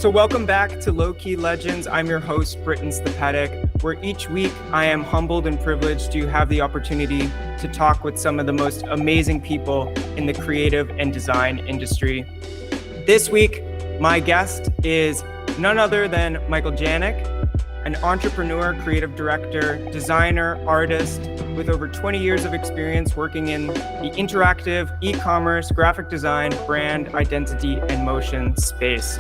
So welcome back to Low Key Legends. I'm your host, Britton Stepatic, where each week I am humbled and privileged to have the opportunity to talk with some of the most amazing people in the creative and design industry. This week, my guest is none other than Michael Janiak, an entrepreneur, creative director, designer, artist with over 20 years of experience working in the interactive, e-commerce, graphic design, brand, identity, and motion space.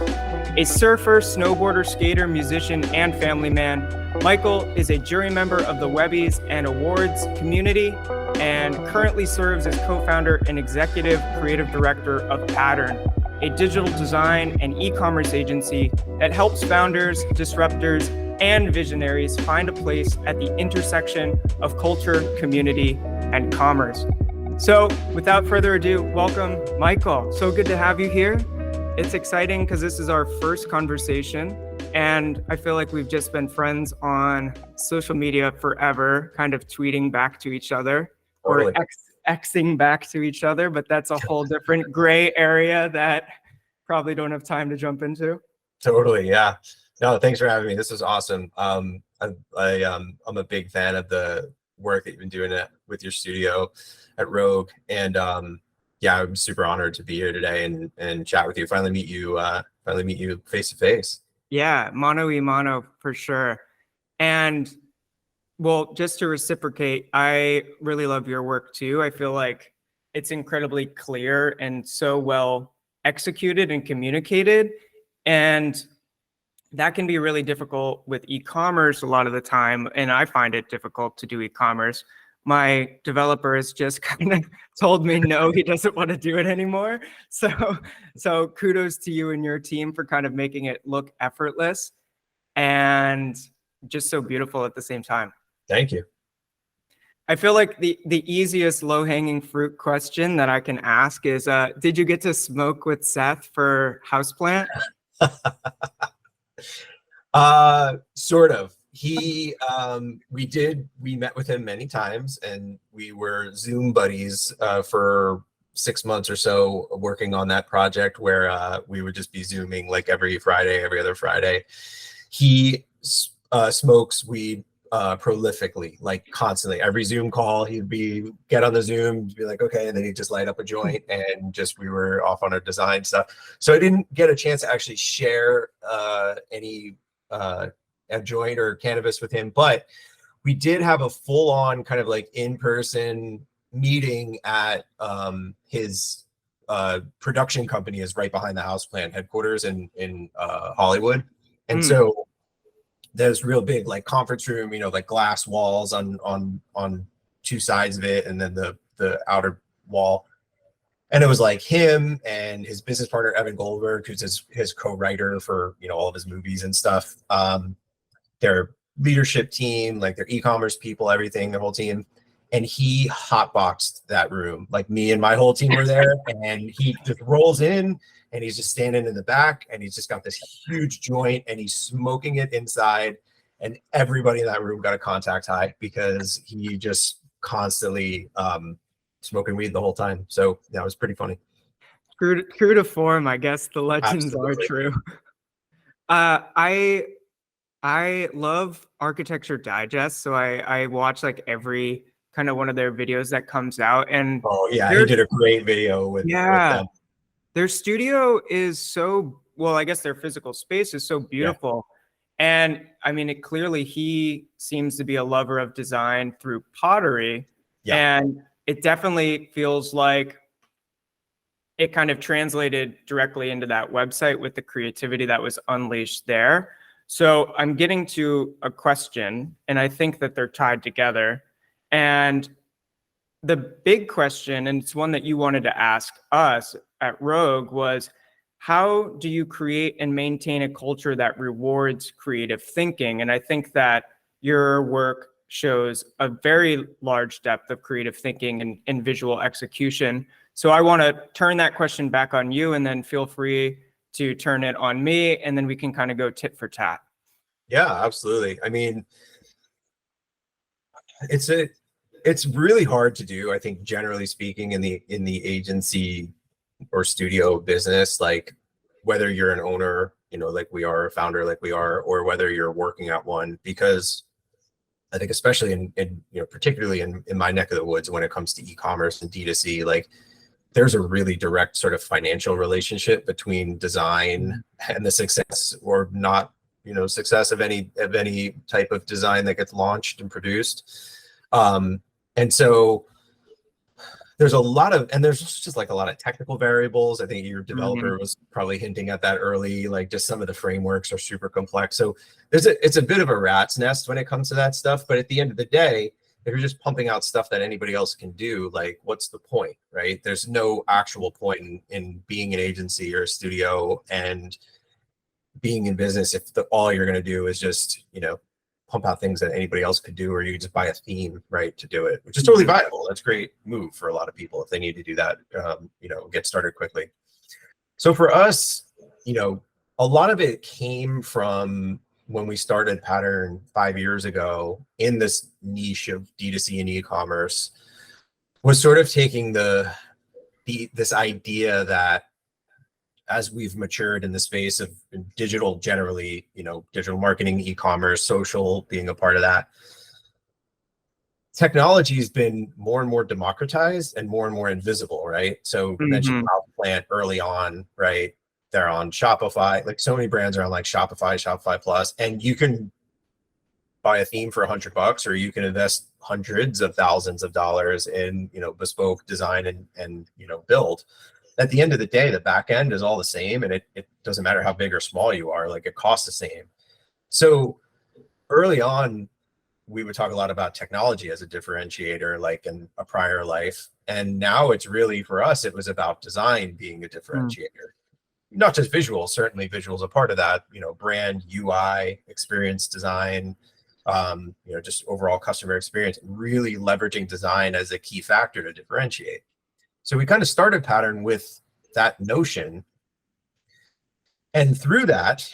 A surfer, snowboarder, skater, musician, and family man, Michael is a jury member of the Webbies and Awards community and currently serves as co-founder and executive creative director of Pattern, a digital design and e-commerce agency that helps founders, disruptors, and visionaries find a place at the intersection of culture, community, and commerce. So without further ado, welcome, Michael. So good to have you here. It's exciting because this is our first conversation, and I feel like we've just been friends on social media forever, kind of tweeting back to each other or Xing back to each other, but that's a whole different gray area that probably don't have time to jump into. Totally, yeah. No, thanks for having me. This is awesome. I'm a big fan of the work that you've been doing with your studio at Rogue, and yeah, I'm super honored to be here today and chat with you. Finally meet you face to face. Yeah, mano y mano for sure. And well, just to reciprocate, I really love your work too. I feel like it's incredibly clear and so well executed and communicated, and that can be really difficult with e-commerce a lot of the time, and I find it difficult to do e-commerce. My developer has just kind of told me no, he doesn't want to do it anymore. So kudos to you and your team for kind of making it look effortless and just so beautiful at the same time. Thank you. I feel like the easiest low-hanging fruit question that I can ask is, did you get to smoke with Seth for Houseplant? Sort of. We met with him many times, and we were Zoom buddies for 6 months or so working on that project where we would just be Zooming like every Friday, every other Friday. He smokes weed prolifically, like constantly. Every Zoom call, he'd get on the Zoom, be like, okay, and then he'd just light up a joint, and we were off on our design stuff. So I didn't get a chance to actually share any a joint or cannabis with him, but we did have a full-on kind of like in-person meeting at his production company is right behind the Houseplant headquarters in Hollywood, and so there's real big like conference room, like glass walls on two sides of it, and then the outer wall. And it was like him and his business partner, Evan Goldberg, who's his co-writer for, all of his movies and stuff. Their leadership team, like their e-commerce people, everything, their whole team. And he hotboxed that room. Like me and my whole team were there, and he just rolls in and he's just standing in the back, and he's just got this huge joint and he's smoking it inside. And everybody in that room got a contact high because he just constantly, smoking weed the whole time. So that was pretty funny. True to form, I guess the legends are true. I love Architecture Digest, so I watch like every kind of one of their videos that comes out. And oh yeah, he did a great video with them. Their studio is so, well, I guess their physical space is so beautiful. Yeah. And I mean, he seems to be a lover of design through pottery. Yeah. And it definitely feels like it kind of translated directly into that website with the creativity that was unleashed there. So I'm getting to a question, and I think that they're tied together. And the big question, and it's one that you wanted to ask us at Rogue, was how do you create and maintain a culture that rewards creative thinking? And I think that your work shows a very large depth of creative thinking and visual execution. So I want to turn that question back on you, and then feel free to turn it on me, and then we can kind of go tit for tat. Yeah, absolutely. I mean, it's really hard to do, I think, generally speaking, in the agency or studio business, like whether you're an owner like we are, a founder like we are, or whether you're working at one, because I think especially in particularly in my neck of the woods, when it comes to e-commerce and D2C, like there's a really direct sort of financial relationship between design and the success or not, success of any type of design that gets launched and produced. And so there's just like a lot of technical variables. I think your developer was probably hinting at that early, like just some of the frameworks are super complex. So it's a bit of a rat's nest when it comes to that stuff. But at the end of the day, if you're just pumping out stuff that anybody else can do, like what's the point, right? There's no actual point in being an agency or a studio and being in business if all you're going to do is just, pump out things that anybody else could do, or you could just buy a theme, right, to do it, which is totally viable. That's a great move for a lot of people if they need to do that, get started quickly. So for us, a lot of it came from when we started Pattern 5 years ago in this niche of D2C and e-commerce, was sort of taking this idea that as we've matured in the space of digital generally, digital marketing, e-commerce, social being a part of that, technology has been more and more democratized and more invisible, right? So you mentioned Houseplant early on, right? They're on Shopify. Like so many brands are on like Shopify Plus, and you can buy a theme for $100, or you can invest hundreds of thousands of dollars in, bespoke design and build. At the end of the day, the back end is all the same, and it doesn't matter how big or small you are, like it costs the same. So early on, we would talk a lot about technology as a differentiator, like in a prior life. And now it's really, for us, it was about design being a differentiator. Not just visual, certainly visual is a part of that, brand, UI, experience design, just overall customer experience, really leveraging design as a key factor to differentiate. So we kind of started Pattern with that notion. And through that,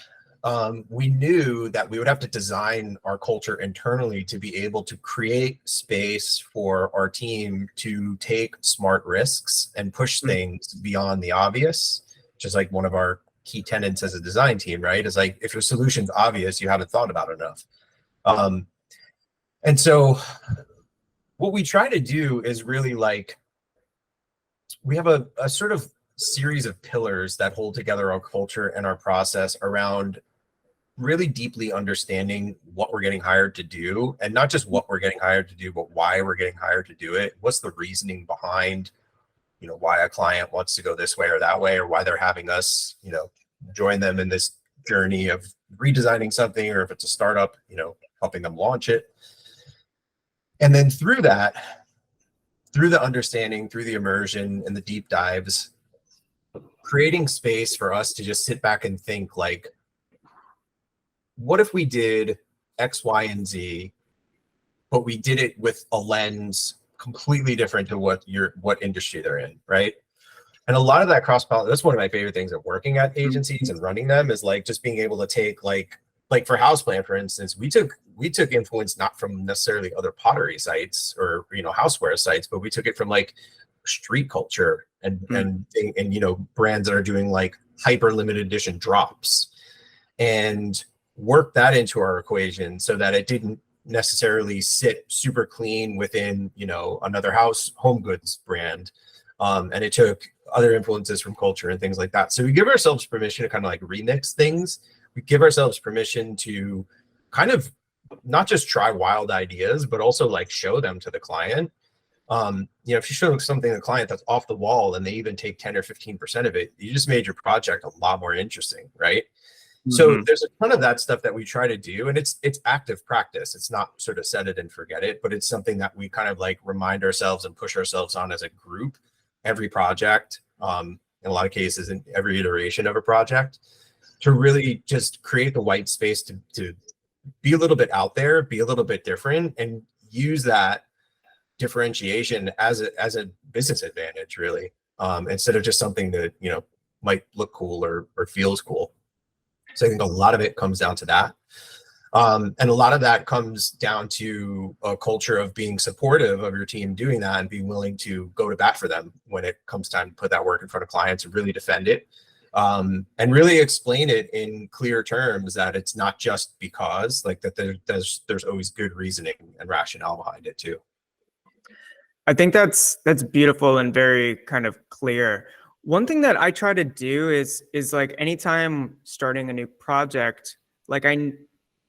we knew that we would have to design our culture internally to be able to create space for our team to take smart risks and push things beyond the obvious, which is like one of our key tenets as a design team, right? Is like, if your solution's obvious, you haven't thought about it enough. And so what we try to do is really like, we have a sort of series of pillars that hold together our culture and our process around really deeply understanding what we're getting hired to do, and not just what we're getting hired to do, but why we're getting hired to do it. What's the reasoning behind, why a client wants to go this way or that way, or why they're having us, join them in this journey of redesigning something, or if it's a startup, helping them launch it. And then through that, through the understanding, through the immersion and the deep dives, creating space for us to just sit back and think like, what if we did X, Y, and Z, but we did it with a lens completely different to what industry they're in, right? And a lot of that cross-pollination, that's one of my favorite things of working at agencies and running them, is like just being able to take like for Houseplant, for instance, we took influence not from necessarily other pottery sites or houseware sites, but we took it from like street culture and brands that are doing like hyper limited edition drops, and work that into our equation so that it didn't necessarily sit super clean within another home goods brand, and it took other influences from culture and things like that. So we give ourselves permission to kind of like remix things. We give ourselves permission to kind of not just try wild ideas, but also like show them to the client. If you show something to the client that's off the wall and they even take 10 or 15% of it, you just made your project a lot more interesting, right? So there's a ton of that stuff that we try to do, and it's active practice. It's not sort of set it and forget it, but it's something that we kind of like remind ourselves and push ourselves on as a group, every project, in a lot of cases, in every iteration of a project, to really just create the white space to be a little bit out there, be a little bit different, and use that differentiation as a business advantage, really, instead of just something that might look cool or feels cool. So I think a lot of it comes down to that. And a lot of that comes down to a culture of being supportive of your team doing that and being willing to go to bat for them when it comes time to put that work in front of clients and really defend it. and really explain it in clear terms that it's not just because, like, that there's always good reasoning and rationale behind it too. I think that's beautiful and very kind of clear. One thing that I try to do is like anytime starting a new project, like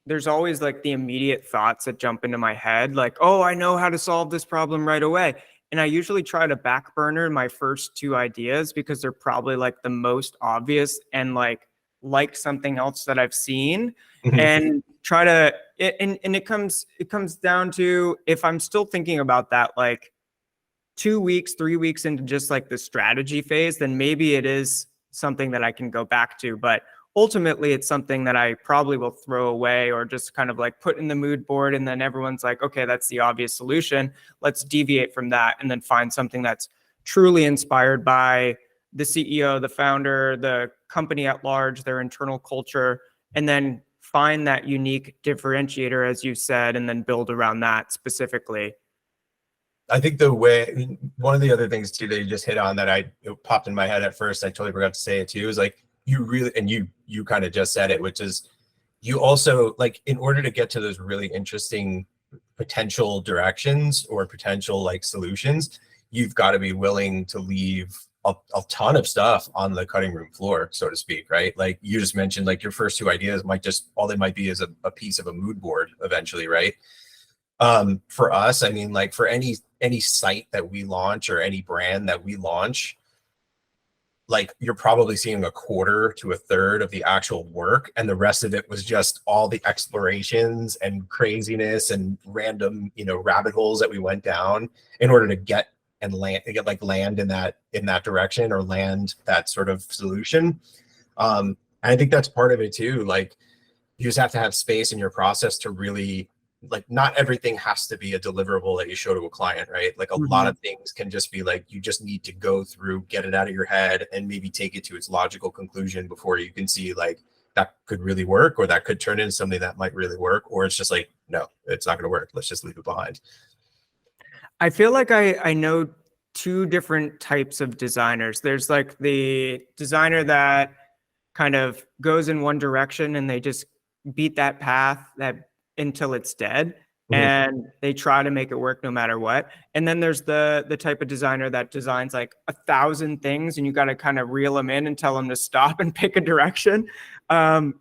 there's always like the immediate thoughts that jump into my head, like, oh, I know how to solve this problem right away. And I usually try to back burner my first two ideas because they're probably like the most obvious and like something else that I've seen, and try to and it comes down to, if I'm still thinking about that like 2 weeks, 3 weeks into just like the strategy phase, then maybe it is something that I can go back to. But ultimately, it's something that I probably will throw away or just kind of like put in the mood board. And then everyone's like, okay, that's the obvious solution. Let's deviate from that and then find something that's truly inspired by the CEO, the founder, the company at large, their internal culture, and then find that unique differentiator, as you said, and then build around that specifically. I think one of the other things too that you just hit on that it popped in my head at first, I totally forgot to say it too, is like you really, and you kind of just said it, which is you also, like, in order to get to those really interesting potential directions or potential like solutions, you've got to be willing to leave a ton of stuff on the cutting room floor, so to speak, right? Like you just mentioned, like your first two ideas all they might be is a piece of a mood board eventually, right? For us, I mean, like for any site that we launch or any brand that we launch, like you're probably seeing a quarter to a third of the actual work, and the rest of it was just all the explorations and craziness and random, rabbit holes that we went down in order to get land in that direction, or land that sort of solution. And I think that's part of it too. Like you just have to have space in your process to really, like, not everything has to be a deliverable that you show to a client, right? Like a lot of things can just be like, you just need to go through, get it out of your head, and maybe take it to its logical conclusion before you can see like that could really work, or that could turn into something that might really work, or it's just like, no, it's not going to work. Let's just leave it behind. I feel like I know two different types of designers. There's like the designer that kind of goes in one direction and they just beat that path until it's dead, and they try to make it work no matter what. And then there's the type of designer that designs like 1,000 things, and you got to kind of reel them in and tell them to stop and pick a direction. I'm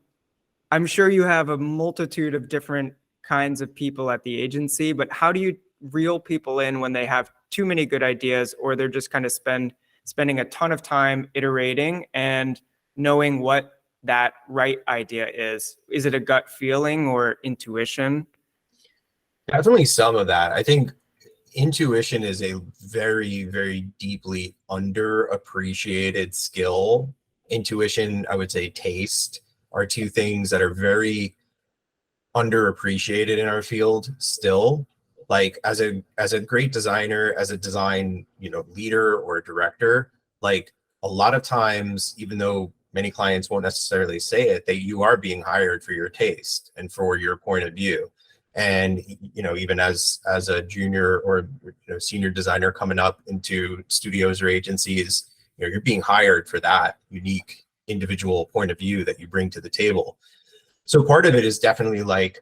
sure you have a multitude of different kinds of people at the agency, but how do you reel people in when they have too many good ideas, or they're just kind of spending a ton of time iterating and knowing what that right idea is? Is it a gut feeling or intuition? Definitely some of that. I think intuition is a very, very deeply underappreciated skill. Intuition, I would say taste, are two things that are very underappreciated in our field still. Like as a great designer, as a design, leader or director, like a lot of times, even though many clients won't necessarily say it, that you are being hired for your taste and for your point of view. And even as a junior or senior designer coming up into studios or agencies, you're being hired for that unique individual point of view that you bring to the table. So part of it is definitely like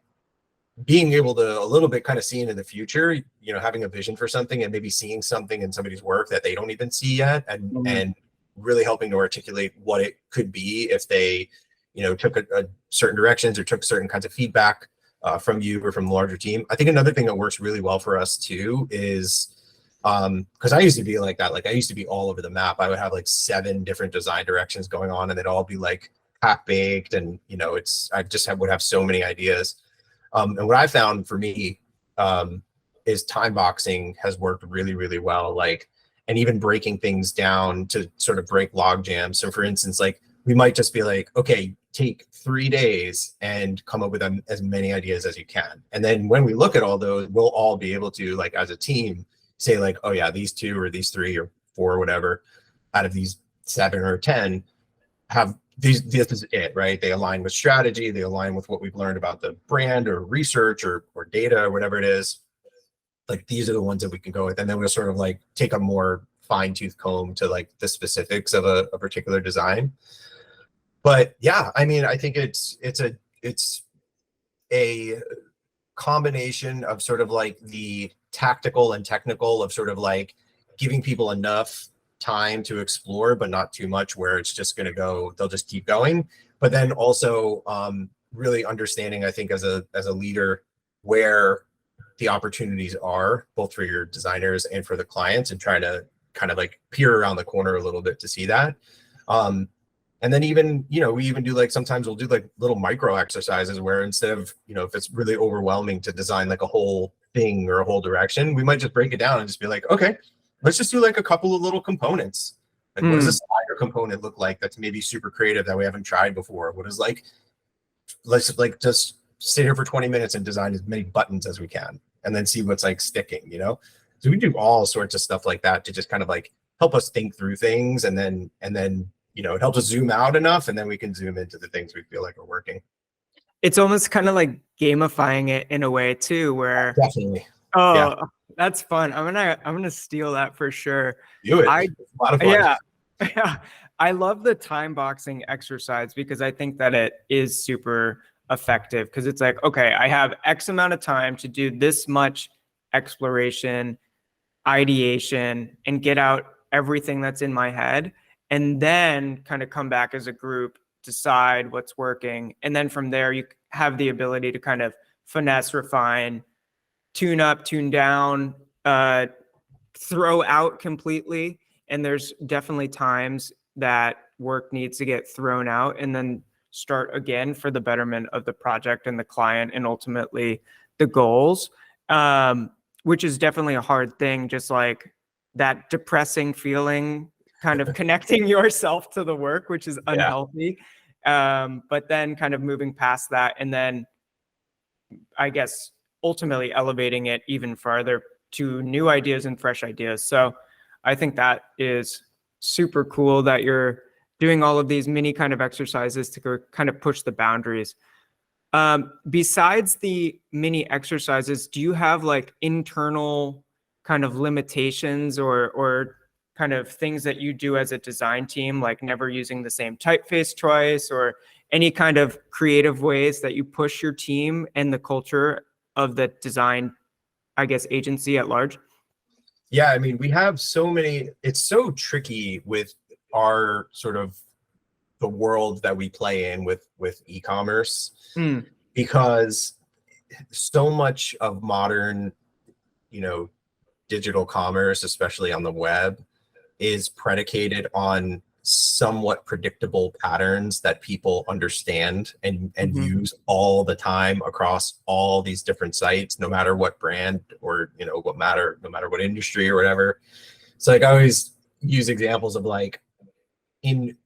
being able to a little bit kind of see into the future, having a vision for something and maybe seeing something in somebody's work that they don't even see yet, and really helping to articulate what it could be if they, took a certain directions or took certain kinds of feedback from you or from the larger team. I think another thing that works really well for us too is, because I used to be like that. Like I used to be all over the map. I would have like 7 different design directions going on, and they'd all be like half baked, and I just would have so many ideas. And what I found for me is time boxing has worked really, really well. Like, and even breaking things down to sort of break log jams. So for instance, like we might just be like, okay, take 3 days and come up with as many ideas as you can. And then when we look at all those, we'll all be able to, like as a team, say like, oh yeah, these 2 or these 3 or 4 or whatever out of these 7 or 10 have this is it, right? They align with strategy, they align with what we've learned about the brand or research or data or whatever it is. Like these are the ones that we can go with. And then we'll sort of like take a more fine-tooth comb to like the specifics of a particular design. But yeah, I mean, I think it's a combination of sort of like the tactical and technical of sort of like giving people enough time to explore, but not too much where it's just going to go, they'll just keep going. But then also really understanding, I think, as a leader, where the opportunities are both for your designers and for the clients, and trying to kind of like peer around the corner a little bit to see that. And then even, we even do like, sometimes we'll do like little micro exercises where instead of, if it's really overwhelming to design like a whole thing or a whole direction, we might just break it down and just be like, okay, let's just do like a couple of little components. Like what does a slider component look like that's maybe super creative that we haven't tried before? What is like, let's like just sit here for 20 minutes and design as many buttons as we can and then see what's like sticking, So we do all sorts of stuff like that to just kind of like help us think through things, and then it helps us zoom out enough, and then we can zoom into the things we feel like are working. It's almost kind of like gamifying it in a way too, where Definitely. yeah. That's fun. I'm gonna steal that for sure. Do it. It's a lot of fun. Yeah. I love the time boxing exercise because I think that it is super effective, because it's like, okay, I have X amount of time to do this much exploration, ideation, and get out everything that's in my head, and then kind of come back as a group, decide what's working, and then from there you have the ability to kind of finesse, refine, tune up, tune down, throw out completely. And there's definitely times that work needs to get thrown out and then start again for the betterment of the project and the client and ultimately the goals, which is definitely a hard thing, just like that depressing feeling, kind of connecting yourself to the work, which is unhealthy. But then kind of moving past that, and then I guess ultimately elevating it even farther to new ideas and fresh ideas. So I think that is super cool that you're doing all of these mini kind of exercises to kind of push the boundaries. Besides the mini exercises, do you have like internal kind of limitations or kind of things that you do as a design team, like never using the same typeface choice, or any kind of creative ways that you push your team and the culture of the design, I guess, agency at large? Yeah, I mean, we have so many, it's so tricky with our sort of the world that we play in with e-commerce, because so much of modern, digital commerce, especially on the web, is predicated on somewhat predictable patterns that people understand and use all the time across all these different sites, no matter what brand or no matter what industry or whatever. So like I always use examples of like, in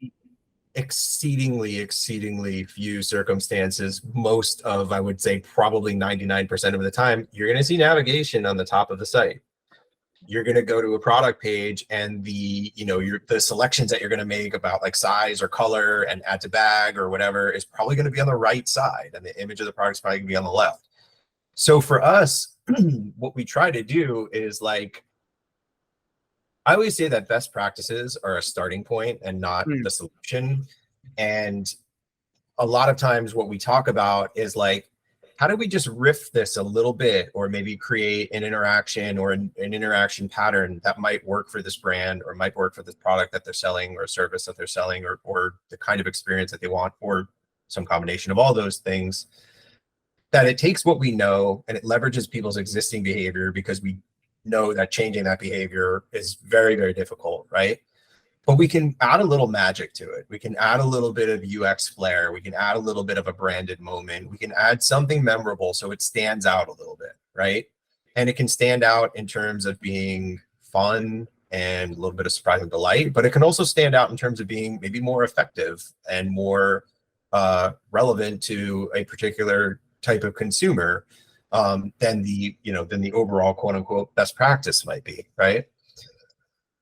exceedingly few circumstances, most of, I would say probably 99% of the time, you're going to see navigation on the top of the site. You're going to go to a product page, and the selections that you're going to make about like size or color and add to bag or whatever is probably going to be on the right side, and the image of the product is probably going to be on the left. So for us, what we try to do is, like, I always say that best practices are a starting point and not the solution. And a lot of times what we talk about is like, how do we just riff this a little bit, or maybe create an interaction or an interaction pattern that might work for this brand, or might work for this product that they're selling, or service that they're selling, or the kind of experience that they want, or some combination of all those things, that it takes what we know and it leverages people's existing behavior, because we know that changing that behavior is very, very difficult, right? But we can add a little magic to it. We can add a little bit of UX flair. We can add a little bit of a branded moment. We can add something memorable so it stands out a little bit, right? And it can stand out in terms of being fun and a little bit of surprise and delight, but it can also stand out in terms of being maybe more effective and more relevant to a particular type of consumer than the overall quote unquote best practice might be, right?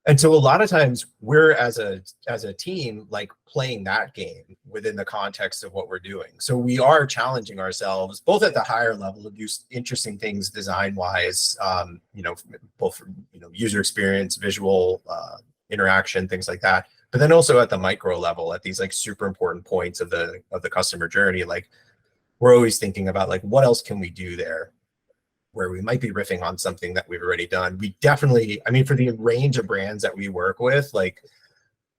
And so a lot of times we're as a team, like, playing that game within the context of what we're doing. So we are challenging ourselves both at the higher level to do interesting things design wise, both for, user experience, visual interaction, things like that, But then also at the micro level, at these like super important points of the customer journey, like we're always thinking about like what else can we do there where we might be riffing on something that we've already done. We definitely, I mean, for the range of brands that we work with, like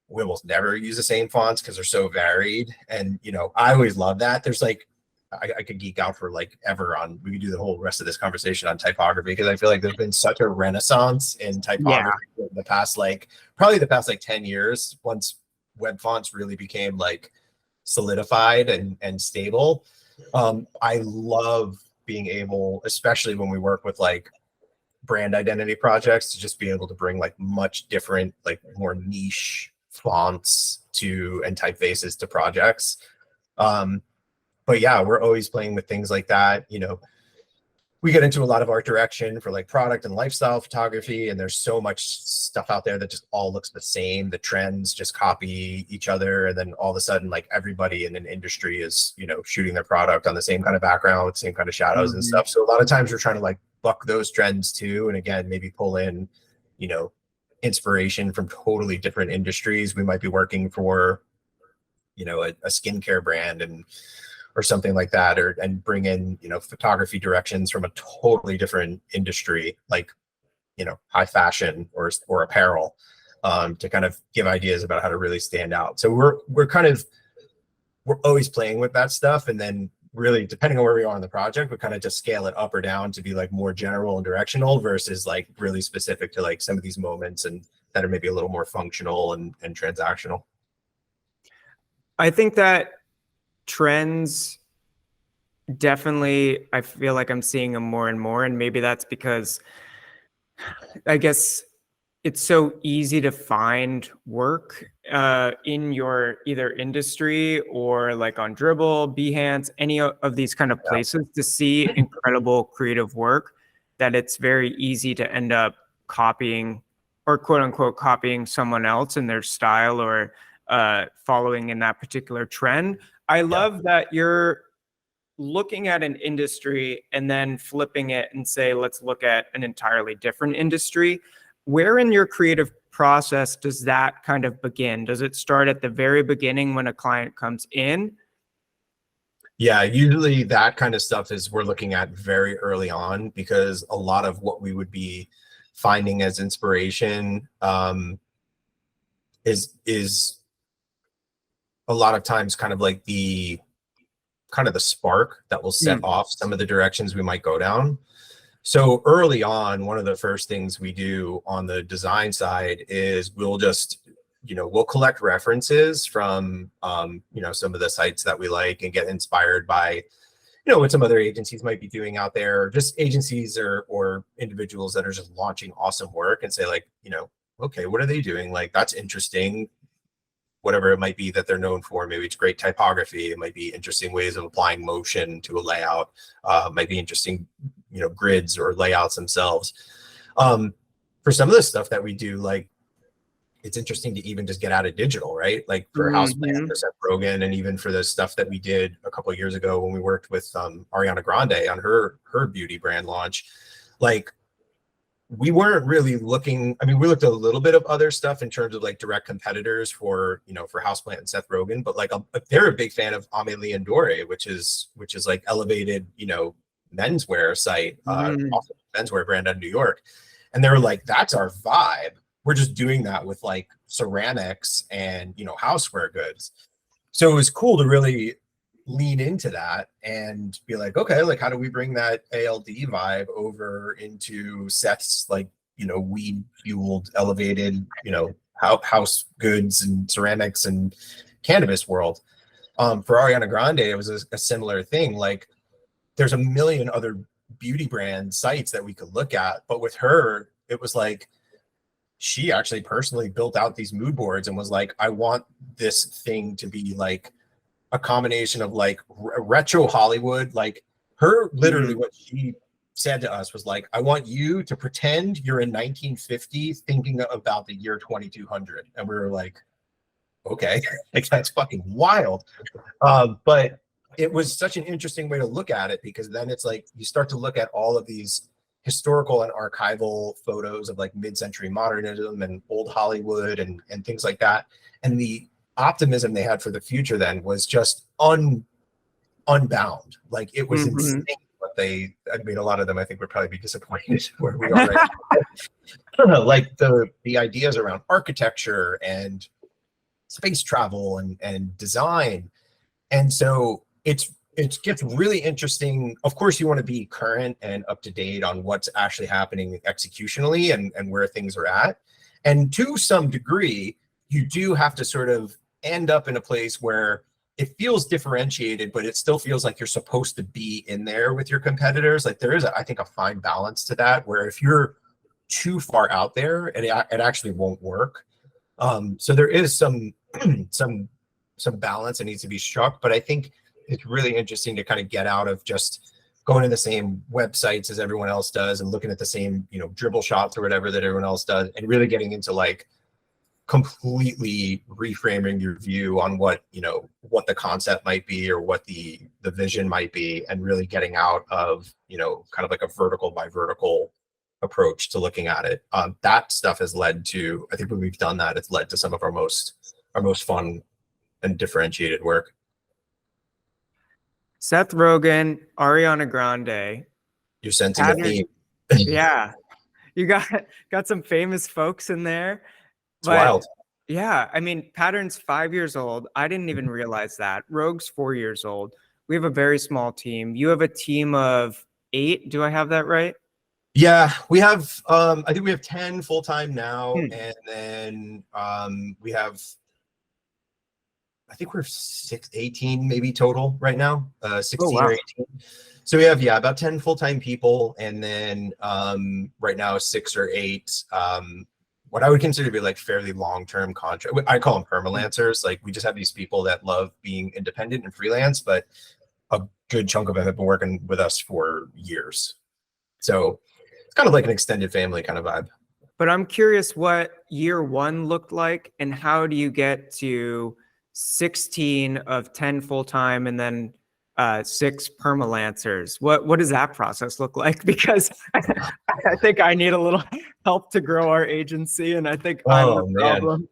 we almost never use the same fonts because they're so varied. And, you know, I always love that. There's like, I could geek out for like ever on, we could do the whole rest of this conversation on typography because I feel like there's been such a renaissance in typography in the past, like probably the past like 10 years, once web fonts really became like solidified and stable. I love being able, especially when we work with like brand identity projects, to just be able to bring like much different, like more niche fonts to and typefaces to projects. But yeah, we're always playing with things like that. You know, we get into a lot of art direction for like product and lifestyle photography, and there's so much stuff out there that just all looks the same. The trends just copy each other, and then all of a sudden like everybody in an industry is, you know, shooting their product on the same kind of background, same kind of shadows and stuff. So a lot of times we're trying to like buck those trends too, and again maybe pull in, you know, inspiration from totally different industries. We might be working for, you know, a skincare brand and or something like that, or and bring in, you know, photography directions from a totally different industry, like, you know, high fashion or apparel, to kind of give ideas about how to really stand out. So we're always playing with that stuff, and then really depending on where we are on the project, we kind of just scale it up or down to be like more general and directional versus like really specific to like some of these moments and that are maybe a little more functional and transactional. I think that trends definitely, I feel like I'm seeing them more and more, and maybe that's because I guess it's so easy to find work in your either industry or like on Dribble, Behance, any of these kind of places to see incredible creative work, that it's very easy to end up copying or quote unquote copying someone else in their style or following in that particular trend. I love that you're looking at an industry and then flipping it and say, let's look at an entirely different industry. Where in your creative process does that kind of begin? Does it start at the very beginning when a client comes in? Yeah, usually that kind of stuff is we're looking at very early on, because a lot of what we would be finding as inspiration is a lot of times kind of like the spark that will set off some of the directions we might go down. So early on, one of the first things we do on the design side is we'll just, you know, we'll collect references from, you know, some of the sites that we like and get inspired by, you know, what some other agencies might be doing out there, or just agencies or individuals that are just launching awesome work, and say like, you know, okay, what are they doing? Like, that's interesting. Whatever it might be that they're known for. Maybe it's great typography. It might be interesting ways of applying motion to a layout. Might be interesting, you know, grids or layouts themselves. For some of the stuff that we do, like, it's interesting to even just get out of digital, right? Like for Houseplant, for Seth Rogan, and even for the stuff that we did a couple of years ago when we worked with Ariana Grande on her beauty brand launch. Like, we weren't really looking, I mean, we looked at a little bit of other stuff in terms of like direct competitors for, you know, for Houseplant and Seth Rogan, but like they're a big fan of Amélie and Dore, which is like elevated, you know, menswear site, also menswear brand out of New York. And they were like, that's our vibe. We're just doing that with like ceramics and, you know, houseware goods. So it was cool to really lean into that and be like, okay, like how do we bring that ALD vibe over into Seth's, like, you know, weed fueled, elevated, you know, house goods and ceramics and cannabis world. For Ariana Grande, it was a similar thing. Like, there's a million other beauty brand sites that we could look at, but with her, it was like she actually personally built out these mood boards and was like, I want this thing to be like a combination of like retro Hollywood. Like, her literally what she said to us was like, I want you to pretend you're in 1950 thinking about the year 2200. And we were like, okay, like that's fucking wild. But it was such an interesting way to look at it, because then it's like you start to look at all of these historical and archival photos of like mid-century modernism and old Hollywood and things like that. And the optimism they had for the future then was just unbound. Like it was insane what I mean, a lot of them I think would probably be disappointed where we are right now. Like the ideas around architecture and space travel and design. And so it gets really interesting. Of course, you want to be current and up to date on what's actually happening executionally and where things are at. And to some degree, you do have to sort of end up in a place where it feels differentiated, but it still feels like you're supposed to be in there with your competitors. Like there is, I think, a fine balance to that, where if you're too far out there, it actually won't work. So there is some balance that needs to be struck, but I think it's really interesting to kind of get out of just going to the same websites as everyone else does and looking at the same, dribble shots or whatever that everyone else does, and really getting into like completely reframing your view on what the concept might be or what the vision might be, and really getting out of kind of like a vertical by vertical approach to looking at it. That stuff has led to, I think when we've done that, it's led to some of our most fun and differentiated work. Seth Rogan, Ariana Grande. You're sensing a theme. Yeah, you got some famous folks in there. It's wild. Yeah, I mean, Pattern's 5 years old. I didn't even realize that. Rogue's 4 years old. We have a very small team. You have a team of 8. Do I have that right? Yeah, we have. I think we have 10 full time now, and then we have. I think we're 18 maybe total right now, 16 or 18. So we have, about 10 full-time people. And then right now 6 or 8, what I would consider to be like fairly long-term contract. I call them permalancers. Like we just have these people that love being independent and freelance, but a good chunk of them have been working with us for years. So it's kind of like an extended family kind of vibe. But I'm curious what year 1 looked like, and how do you get to 16 of 10 full-time and then 6 permalancers? What does that process look like? Because I think I need a little help to grow our agency, and I think I'm the problem.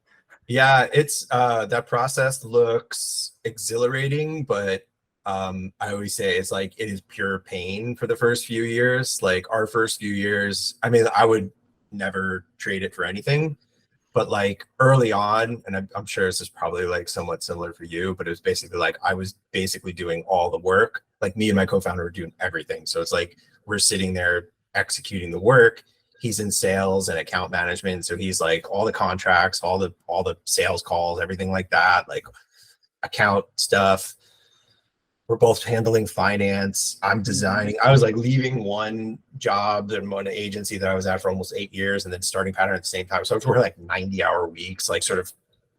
Yeah, it's that process looks exhilarating, but I always say it's like it is pure pain for the first few years. Like our first few years, I mean, I would never trade it for anything. But like early on, and I'm sure this is probably like somewhat similar for you, but it was basically like I was basically doing all the work. Like me and my co-founder were doing everything. So it's like we're sitting there executing the work. He's in sales and account management. So he's like all the contracts, all the sales calls, everything like that, like account stuff. We're both handling finance. I'm designing. I was like leaving one job and one agency that I was at for almost 8 years and then starting Pattern at the same time. So we're like 90-hour weeks, like sort of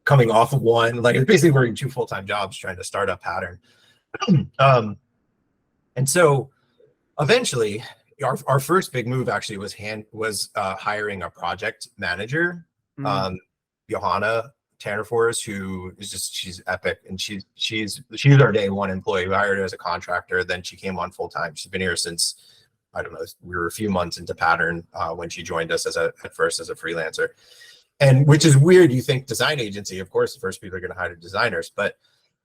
coming off of one. Like it's basically working 2 full-time jobs trying to start up Pattern. And so eventually our first big move actually was hiring a project manager, Johanna Tannerforce, who is she's epic, and she's our day one employee. We hired her as a contractor, then she came on full time. She's been here since, I don't know, we were a few months into Pattern when she joined us at first as a freelancer. And which is weird, you think design agency, of course the first people are going to hire designers, but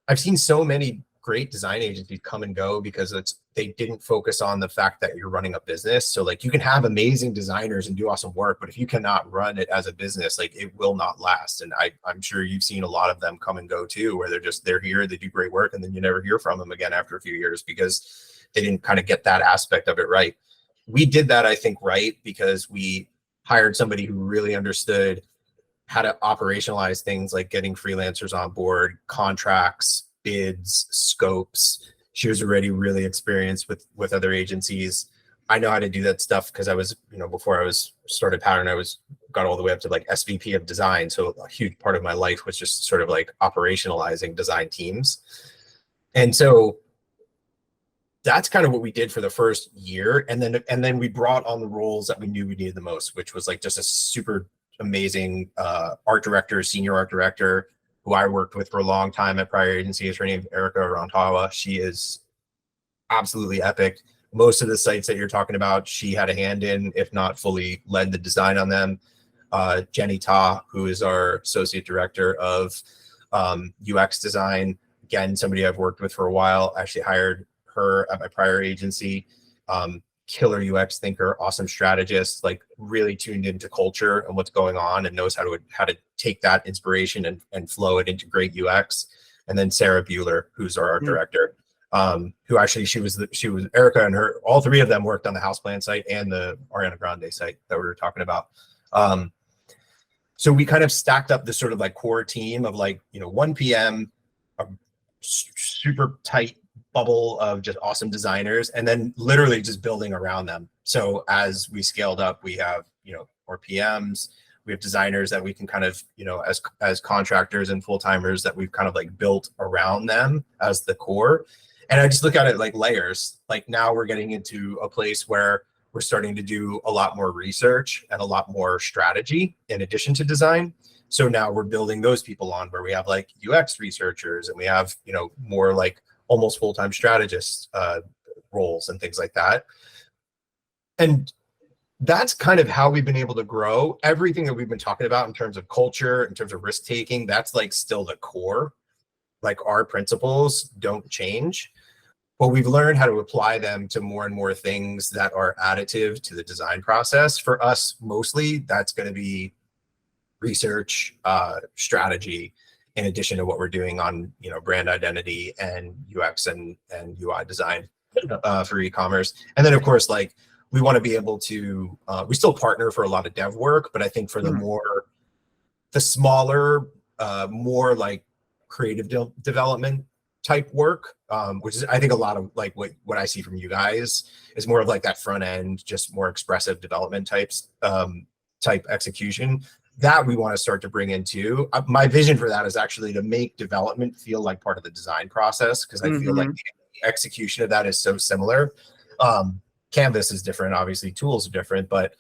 I've seen so many great design agencies come and go because they didn't focus on the fact that you're running a business. So like you can have amazing designers and do awesome work, but if you cannot run it as a business, like it will not last. And I'm sure you've seen a lot of them come and go too, where they're here, they do great work, and then you never hear from them again after a few years because they didn't kind of get that aspect of it right. We did that, I think, right, because we hired somebody who really understood how to operationalize things like getting freelancers on board, contracts, bids, scopes. She was already really experienced with other agencies. I know how to do that stuff because I was, before I was started Pattern, got all the way up to like SVP of design. So a huge part of my life was just sort of like operationalizing design teams. And so that's kind of what we did for the first year. And then we brought on the roles that we knew we needed the most, which was like just a super amazing art director, senior art director, who I worked with for a long time at prior agencies. Her name is Erica Rantawa. She is absolutely epic, most of the sites that you're talking about, she had a hand in, if not fully led the design on them. Jenny Ta, who is our associate director of UX design, again, somebody I've worked with for a while, actually hired her at my prior agency. Killer UX thinker, awesome strategist, like really tuned into culture and what's going on and knows how to take that inspiration and flow it into great UX. And then Sarah Bueller, who's our art director, who actually she was Erica and her, all three of them worked on the Houseplant site and the Ariana Grande site that we were talking about. So we kind of stacked up this sort of like core team of like, 1 PM, a super tight bubble of just awesome designers, and then literally just building around them. So as we scaled up, we have, more PMs, we have designers that we can kind of, as contractors and full-timers that we've kind of like built around them as the core. And I just look at it like layers. Like now we're getting into a place where we're starting to do a lot more research and a lot more strategy in addition to design. So now we're building those people on where we have like UX researchers and we have, more like almost full-time strategist roles and things like that. And that's kind of how we've been able to grow. Everything that we've been talking about in terms of culture, in terms of risk-taking, that's like still the core. Like our principles don't change, but we've learned how to apply them to more and more things that are additive to the design process. For us, mostly that's going to be research, strategy, in addition to what we're doing on, brand identity and UX and UI design for e-commerce. And then of course, like we want to be able to, we still partner for a lot of dev work, but I think for the smaller, more like creative development type work, which is I think a lot of like what I see from you guys is more of like that front end, just more expressive development type execution that we want to start to bring into. My vision for that is actually to make development feel like part of the design process, because I feel like the execution of that is so similar. Canvas is different, obviously tools are different, but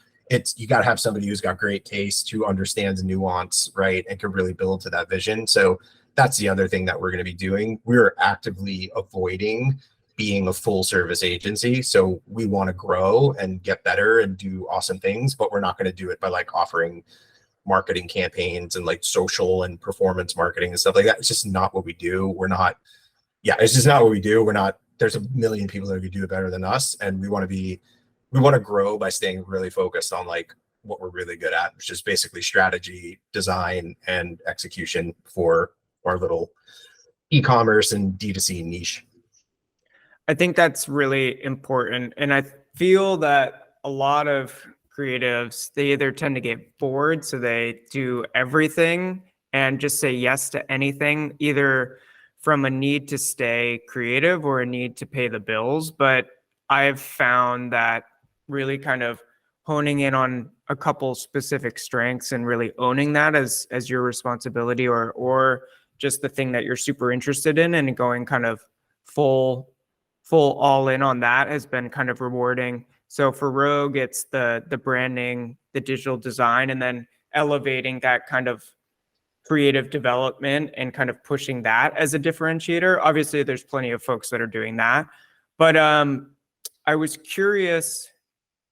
you got to have somebody who's got great taste, who understands nuance, right, and can really build to that vision. So that's the other thing that we're going to be doing. We're actively avoiding being a full service agency. So we want to grow and get better and do awesome things, but we're not going to do it by like offering marketing campaigns and like social and performance marketing and stuff like that. It's just not what we do. It's just not what we do. There's a million people that could do it better than us. And we want to grow by staying really focused on like what we're really good at, which is basically strategy, design, and execution for our little e-commerce and D2C niche. I think that's really important. And I feel that a lot of creatives, they either tend to get bored, so they do everything and just say yes to anything, either from a need to stay creative or a need to pay the bills. But I've found that really kind of honing in on a couple specific strengths and really owning that as your responsibility or just the thing that you're super interested in and going kind of full all in on that has been kind of rewarding. So for Rogue, it's the branding, the digital design, and then elevating that kind of creative development and kind of pushing that as a differentiator. Obviously, there's plenty of folks that are doing that. But I was curious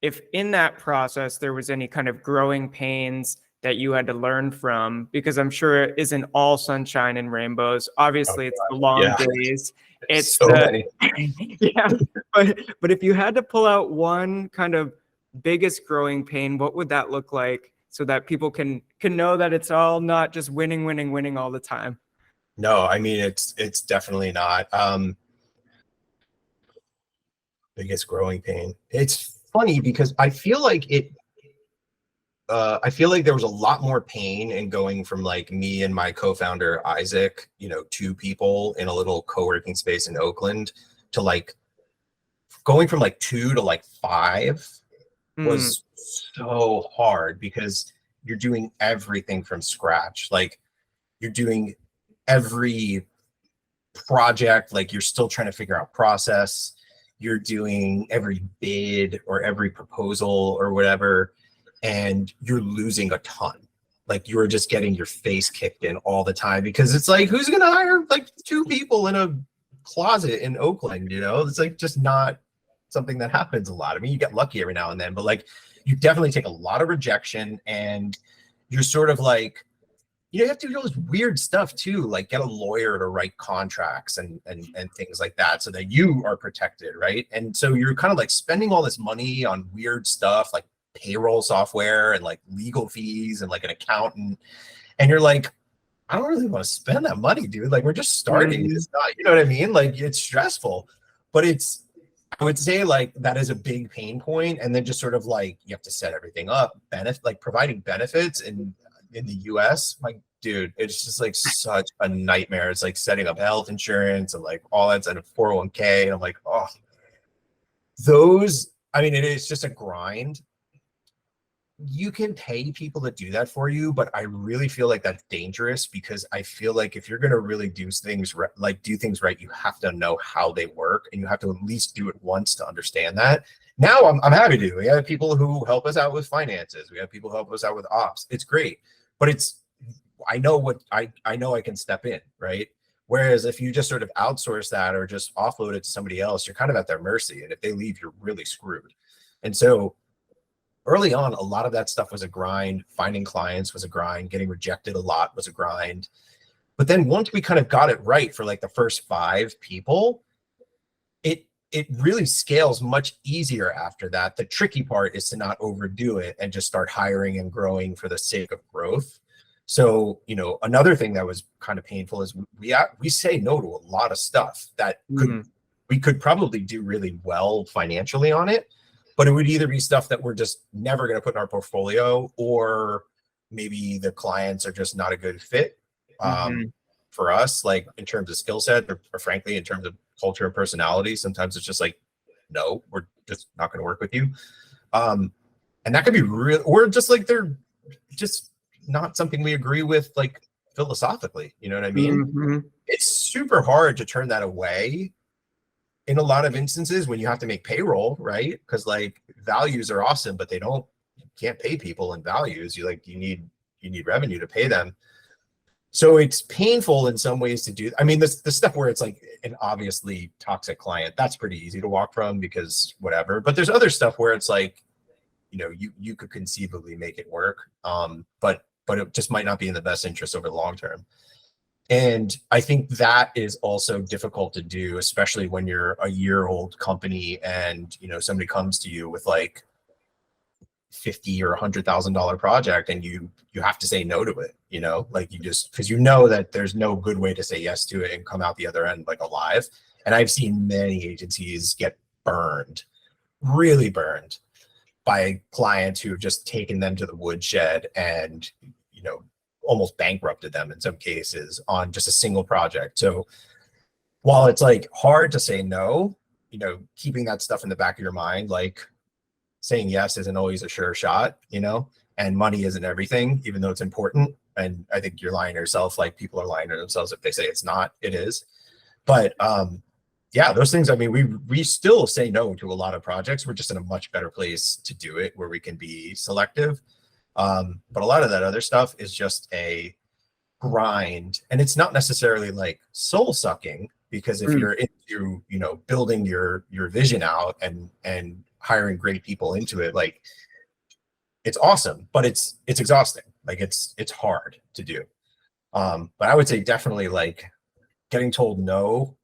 if in that process there was any kind of growing pains that you had to learn from, because I'm sure it isn't all sunshine and rainbows. Obviously, it's the long days. It's so many. Yeah, but if you had to pull out one kind of biggest growing pain, what would that look like so that people can know that it's all not just winning all the time? No, I mean, it's definitely not. Biggest growing pain. It's funny because I feel like there was a lot more pain in going from like me and my co-founder Isaac, 2 people in a little co-working space in Oakland, to like going from like 2 to like 5 was so hard, because you're doing everything from scratch. Like you're doing every project, like you're still trying to figure out process. You're doing every bid or every proposal or whatever, and you're losing a ton. Like you're just getting your face kicked in all the time, because it's like, who's going to hire like 2 people in a closet in Oakland? It's like just not something that happens a lot. I mean, you get lucky every now and then, but like you definitely take a lot of rejection, and you're sort of like, you have to do all this weird stuff too, like get a lawyer to write contracts and things like that so that you are protected, right? And so you're kind of like spending all this money on weird stuff like payroll software and like legal fees and like an accountant. And you're like, I don't really want to spend that money, dude. Like we're just starting. It's not, you know what I mean? Like it's stressful, but I would say like that is a big pain point. And then just sort of like you have to set everything up, like providing benefits in the US, like, dude, it's just like such a nightmare. It's like setting up health insurance and like all that's in a 401k. And I'm like, oh, I mean, it's just a grind. You can pay people to do that for you, but I really feel like that's dangerous because I feel like if you're going to really do things right, you have to know how they work, and you have to at least do it once to understand that. Now I'm happy to. We have people who help us out with finances. We have people who help us out with ops. It's great. But I know I can step in, right? Whereas if you just sort of outsource that or just offload it to somebody else, you're kind of at their mercy. And if they leave, you're really screwed. And so early on, a lot of that stuff was a grind. Finding clients was a grind. Getting rejected a lot was a grind. But then once we kind of got it right for like the first 5 people, it really scales much easier after that. The tricky part is to not overdo it and just start hiring and growing for the sake of growth. So, another thing that was kind of painful is we say no to a lot of stuff that we could probably do really well financially on it, but it would either be stuff that we're just never going to put in our portfolio, or maybe the clients are just not a good fit for us, like in terms of skill set or frankly, in terms of culture and personality. Sometimes it's just like, no, we're just not going to work with you. And that could be real, or just like they're just not something we agree with, like philosophically, you know what I mean? It's super hard to turn that away in a lot of instances when you have to make payroll, right? Because like values are awesome, but you can't pay people in values. You need revenue to pay them. So it's painful in some ways to do. I mean, the stuff where it's like an obviously toxic client, that's pretty easy to walk from because whatever. But there's other stuff where it's like, you could conceivably make it work, but it just might not be in the best interest over the long term. And I think that is also difficult to do, especially when you're a year-old company and somebody comes to you with like $50,000 or $100,000 project, and you have to say no to it, like because that there's no good way to say yes to it and come out the other end like alive. And I've seen many agencies get burned, really burned, by clients who have just taken them to the woodshed and almost bankrupted them in some cases on just a single project. So while it's like hard to say no, keeping that stuff in the back of your mind, like saying yes isn't always a sure shot, and money isn't everything, even though it's important. And I think you're lying to yourself, like people are lying to themselves if they say it's not, it is. But yeah, those things, I mean, we still say no to a lot of projects. We're just in a much better place to do it where we can be selective. But a lot of that other stuff is just a grind, and it's not necessarily like soul sucking, because if you're into, building your vision out and hiring great people into it, like it's awesome, but it's exhausting. Like it's hard to do. But I would say definitely like getting told no,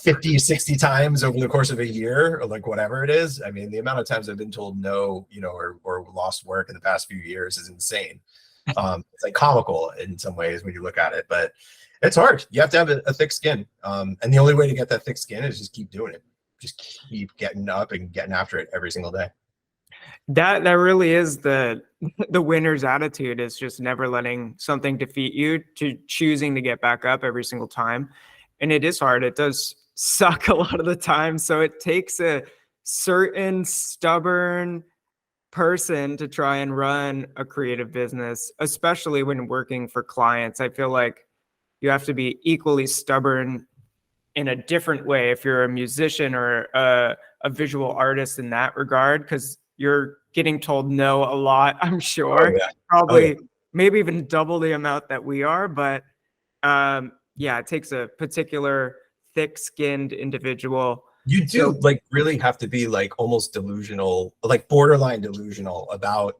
50, 60 times over the course of a year, or like whatever it is. I mean, the amount of times I've been told no, or lost work in the past few years is insane. It's like comical in some ways when you look at it, but it's hard. You have to have a thick skin. And the only way to get that thick skin is just keep doing it. Just keep getting up and getting after it every single day. That really is the winner's attitude, is just never letting something defeat you, to choosing to get back up every single time. And it is hard. It does suck a lot of the time. So it takes a certain stubborn person to try and run a creative business, especially when working for clients. I feel like you have to be equally stubborn in a different way if you're a musician or a visual artist in that regard, because you're getting told no a lot, I'm sure. Oh, yeah. Probably maybe even double the amount that we are. But yeah, it takes a particular thick-skinned individual. You do So like really have to be like almost delusional, like borderline delusional about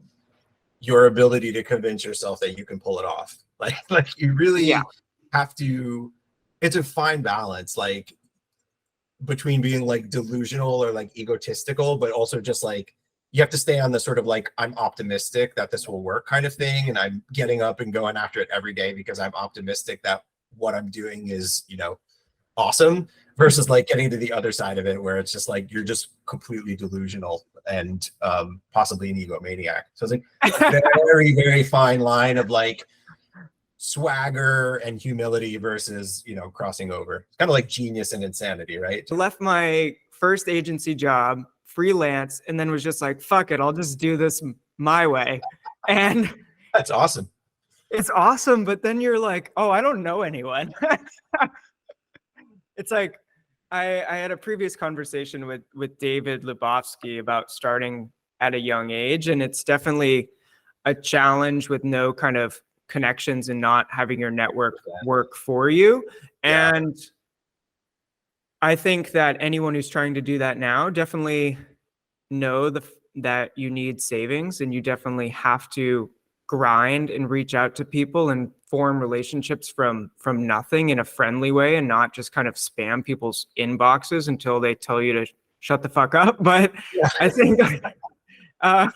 your ability to convince yourself that you can pull it off. Like you yeah, really have to, it's a fine balance, like between being like delusional or like egotistical, but also just like you have to stay on the sort of like I'm optimistic that this will work kind of thing, and I'm getting up and going after it every day because I'm optimistic that what I'm doing is, you know, awesome, versus like getting to the other side of it where it's just like you're just completely delusional and possibly an egomaniac. So it's like very, very fine line of like swagger and humility versus, you know, crossing over. It's kind of like genius and insanity, right? I left my first agency job, freelance, and then was just like, fuck it, I'll just do this my way. And That's awesome. it's awesome, but then you're like, oh, I don't know anyone. It's like I had a previous conversation with David Lebowski about starting at a young age, and it's definitely a challenge with no kind of connections and not having your network work for you. Yeah. And I think that anyone who's trying to do that now definitely know that you need savings, and you definitely have to grind and reach out to people and form relationships from nothing in a friendly way, and not just kind of spam people's inboxes until they tell you to shut the fuck up. But Yeah. I think uh,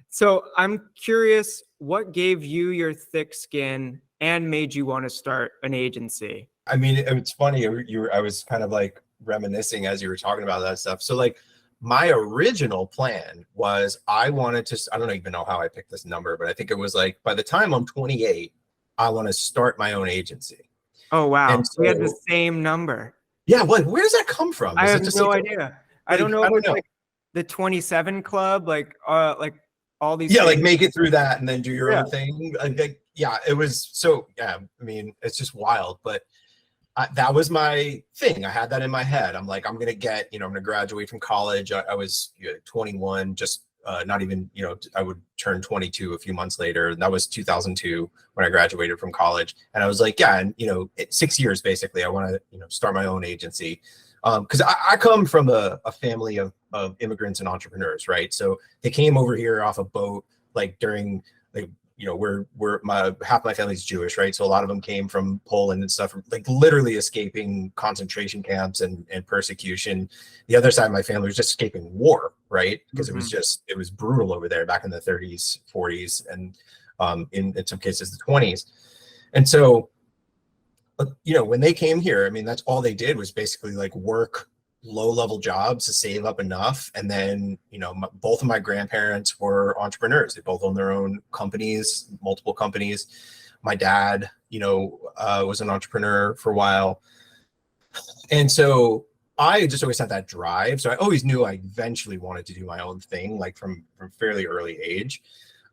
so. I'm curious, what gave you your thick skin and made you want to start an agency? I mean, it's funny. I was kind of like reminiscing as you were talking about that stuff. So like my original plan was I wanted to, I don't even know how I picked this number, but I think it was like by the time I'm 28, I want to start my own agency. Oh wow, And we had the so, same number. yeah, what, where does that come from? I Is have it just no like, idea. I don't know I if don't it's know. like the 27 club, like all these Yeah, like things. make it through that and then do your Yeah. own thing. Like, yeah, it was so, yeah, I mean, it's just wild, but that was my thing. I had that in my head. I'm like, I'm going to get, you know, I'm going to graduate from college. I was 21, just not even, you know, I would turn 22 a few months later. And that was 2002 when I graduated from college. And I was like, yeah, and, you know, 6 years, basically, I want to, you know, start my own agency. Because I come from a family of immigrants and entrepreneurs, right? So they came over here off a boat, like during, like, you know, we're my half my family's Jewish, right? So a lot of them came from Poland and stuff, like literally escaping concentration camps and persecution. The other side of my family was just escaping war, right? Because it was brutal over there back in the 30s, 40s, and in some cases the 20s. And so, you know, when they came here, I mean, that's all they did was basically like work low-level jobs to save up enough. And then, you know, both of my grandparents were entrepreneurs. They both owned their own companies, multiple companies. My dad, you know, was an entrepreneur for a while. And so I just always had that drive. So I always knew I eventually wanted to do my own thing, like from fairly early age.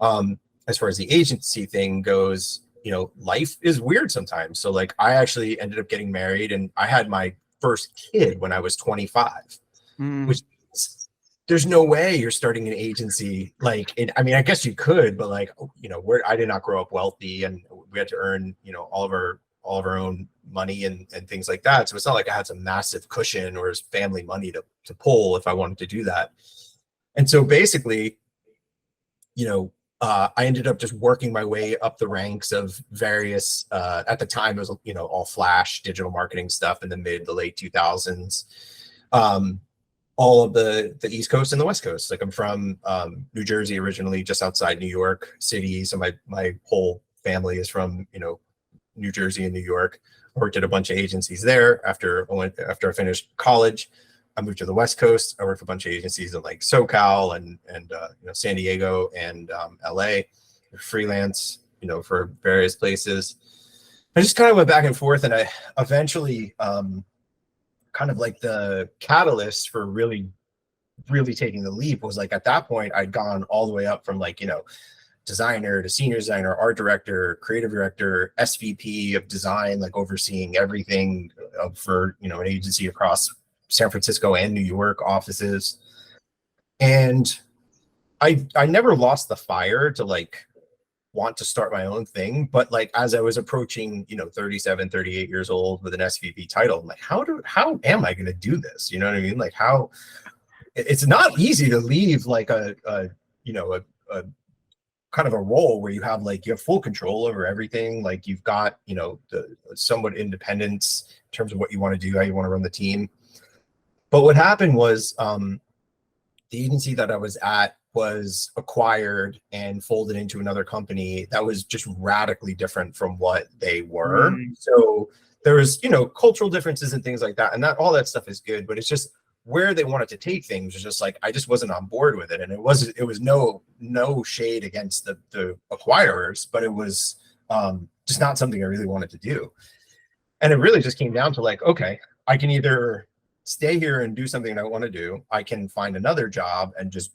As far as the agency thing goes, you know, life is weird sometimes. So like I actually ended up getting married and I had my first kid when I was 25, which there's no way you're starting an agency. Like, I mean, I guess you could, but like, you know, I did not grow up wealthy and we had to earn, you know, all of our own money and things like that. So it's not like I had some massive cushion or family money to pull if I wanted to do that. And so basically, you know, I ended up just working my way up the ranks of various, at the time, it was, you know, all flash digital marketing stuff in the late 2000s. All of the East Coast and the West Coast. Like I'm from New Jersey originally, just outside New York City. So my whole family is from, you know, New Jersey and New York. I worked at a bunch of agencies there after I finished college. I moved to the West Coast. I worked for a bunch of agencies in like SoCal and you know, San Diego and LA, freelance, you know, for various places. I just kind of went back and forth, and I eventually kind of like the catalyst for really taking the leap was like at that point I'd gone all the way up from like, you know, designer to senior designer, art director, creative director, SVP of design, like overseeing everything for, you know, an agency across San Francisco and New York offices. And I never lost the fire to like want to start my own thing. But like, as I was approaching, 37, 38 years old with an SVP title, I'm like, how am I going to do this? You know what I mean? Like, how it's not easy to leave like a kind of a role where you have full control over everything. Like, you've got, the somewhat independence in terms of what you want to do, how you want to run the team. But what happened was, the agency that I was at was acquired and folded into another company that was just radically different from what they were. So there was, cultural differences and things like that. And all that stuff is good, but it's just where they wanted to take things was just like, I just wasn't on board with it. And it was no shade against the acquirers, but it was just not something I really wanted to do. And it really just came down to like, okay, I can either stay here and do something I want to do. I can find another job and just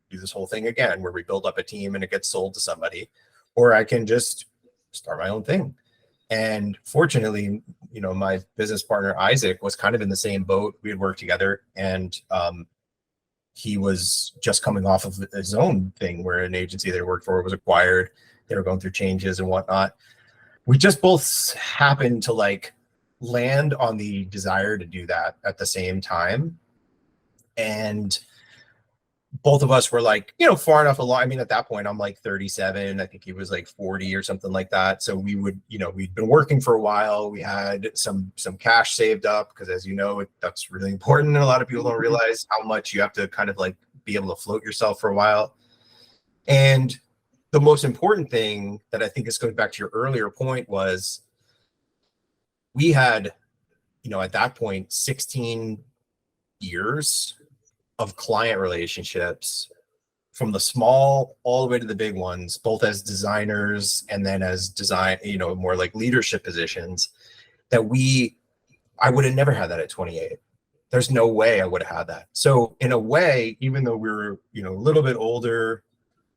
do this whole thing again, where we build up a team and it gets sold to somebody, or I can just start my own thing. And fortunately, my business partner, Isaac, was kind of in the same boat. We had worked together, and he was just coming off of his own thing where an agency they worked for was acquired. They were going through changes and whatnot. We just both happened to like land on the desire to do that at the same time. And both of us were like, far enough along. I mean, at that point, I'm like 37. I think he was like 40 or something like that. So we would, we'd been working for a while. We had some cash saved up because, as you know, that's really important. And a lot of people don't realize how much you have to kind of like be able to float yourself for a while. And the most important thing that I think is going back to your earlier point was we had, at that point, 16 years of client relationships, from the small all the way to the big ones, both as designers and then as more like leadership positions, that I would have never had that at 28. There's no way I would have had that. So in a way, even though we were, a little bit older,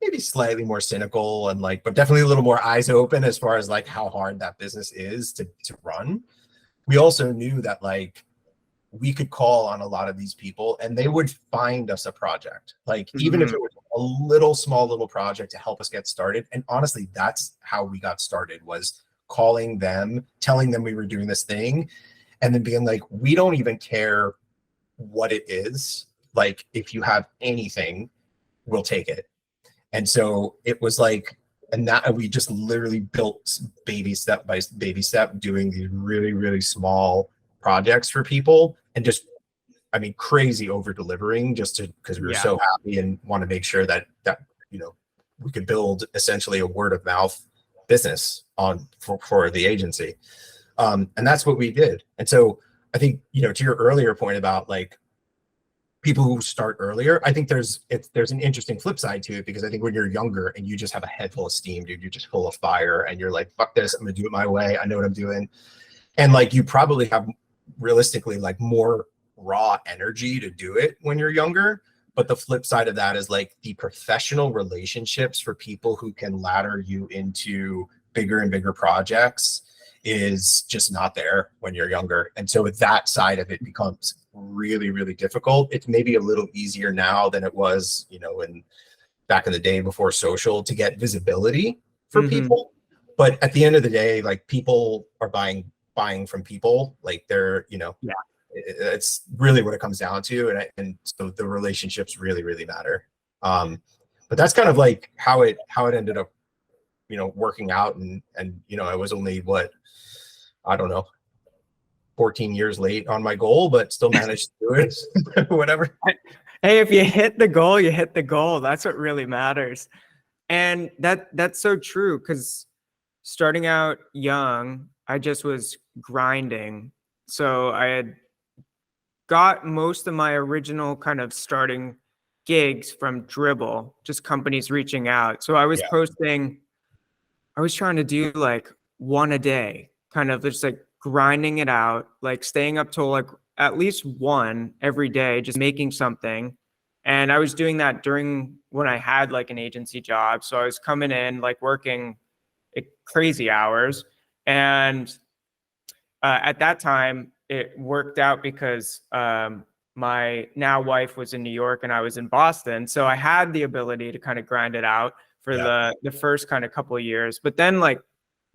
maybe slightly more cynical and but definitely a little more eyes open as far as like how hard that business is to run, we also knew that we could call on a lot of these people and they would find us a project, even if it was a small little project to help us get started. And honestly, that's how we got started, was calling them, telling them we were doing this thing, and then being like, we don't even care what it is. Like, if you have anything, we'll take it. And so it was and we just literally built baby step by baby step, doing these really, really small projects for people, and just, crazy over delivering, just because we were so happy and want to make sure that we could build essentially a word of mouth business for the agency. And that's what we did. And so I think, to your earlier point about people who start earlier, I think there's an interesting flip side to it, because I think when you're younger and you just have a head full of steam, dude, you're just full of fire and you're like, fuck this, I'm gonna do it my way. I know what I'm doing. And you probably have realistically more raw energy to do it when you're younger. But the flip side of that is the professional relationships for people who can ladder you into bigger and bigger projects is just not there when you're younger. And so that side of it becomes really, really difficult. It's maybe a little easier now than it was, back in the day before social, to get visibility for people. But at the end of the day, people are buying from people. They're, it's really what it comes down to. And so the relationships really, really matter. But that's kind of how it ended up, working out. And I was only I don't know, 14 years late on my goal, but still managed to do it. Whatever. Hey, if you hit the goal, you hit the goal. That's what really matters. And that's so true, because starting out young, I just was grinding. So I had got most of my original kind of starting gigs from Dribble, just companies reaching out. So I was posting, I was trying to do one a day, kind of just grinding it out, staying up till at least one every day, just making something. And I was doing that during when I had an agency job. So I was coming in, working crazy hours. And at that time, it worked out because my now wife was in New York and I was in Boston. So I had the ability to kind of grind it out for the first kind of couple of years. But then like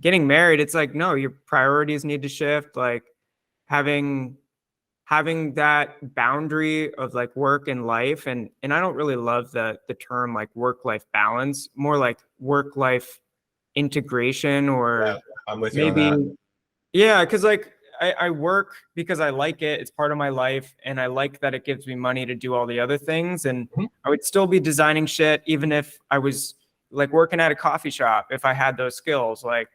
getting married, it's like, no, your priorities need to shift. Like having that boundary of like work and life. And I don't really love the term like work-life balance, more like work-life integration, or I'm with you on maybe, that. yeah, because like I work because I like it. It's part of my life. And I like that it gives me money to do all the other things. And I would still be designing shit, even if I was like working at a coffee shop, if I had those skills. Like,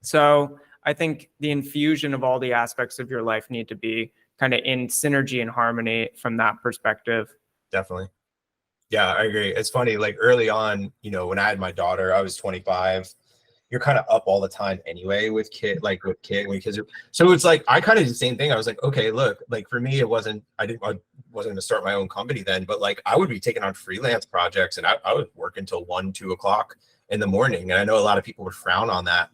so I think the infusion of all the aspects of your life need to be kind of in synergy and harmony from that perspective. Definitely. Yeah, I agree. It's funny, like early on, you know, when I had my daughter, I was 25. You're kind of up all the time anyway with when kids are, so it's like I kind of did the same thing. I was like, okay, look, like for me, I wasn't going to start my own company then, but like I would be taking on freelance projects and I would work until 1-2 o'clock in the morning. And I know a lot of people would frown on that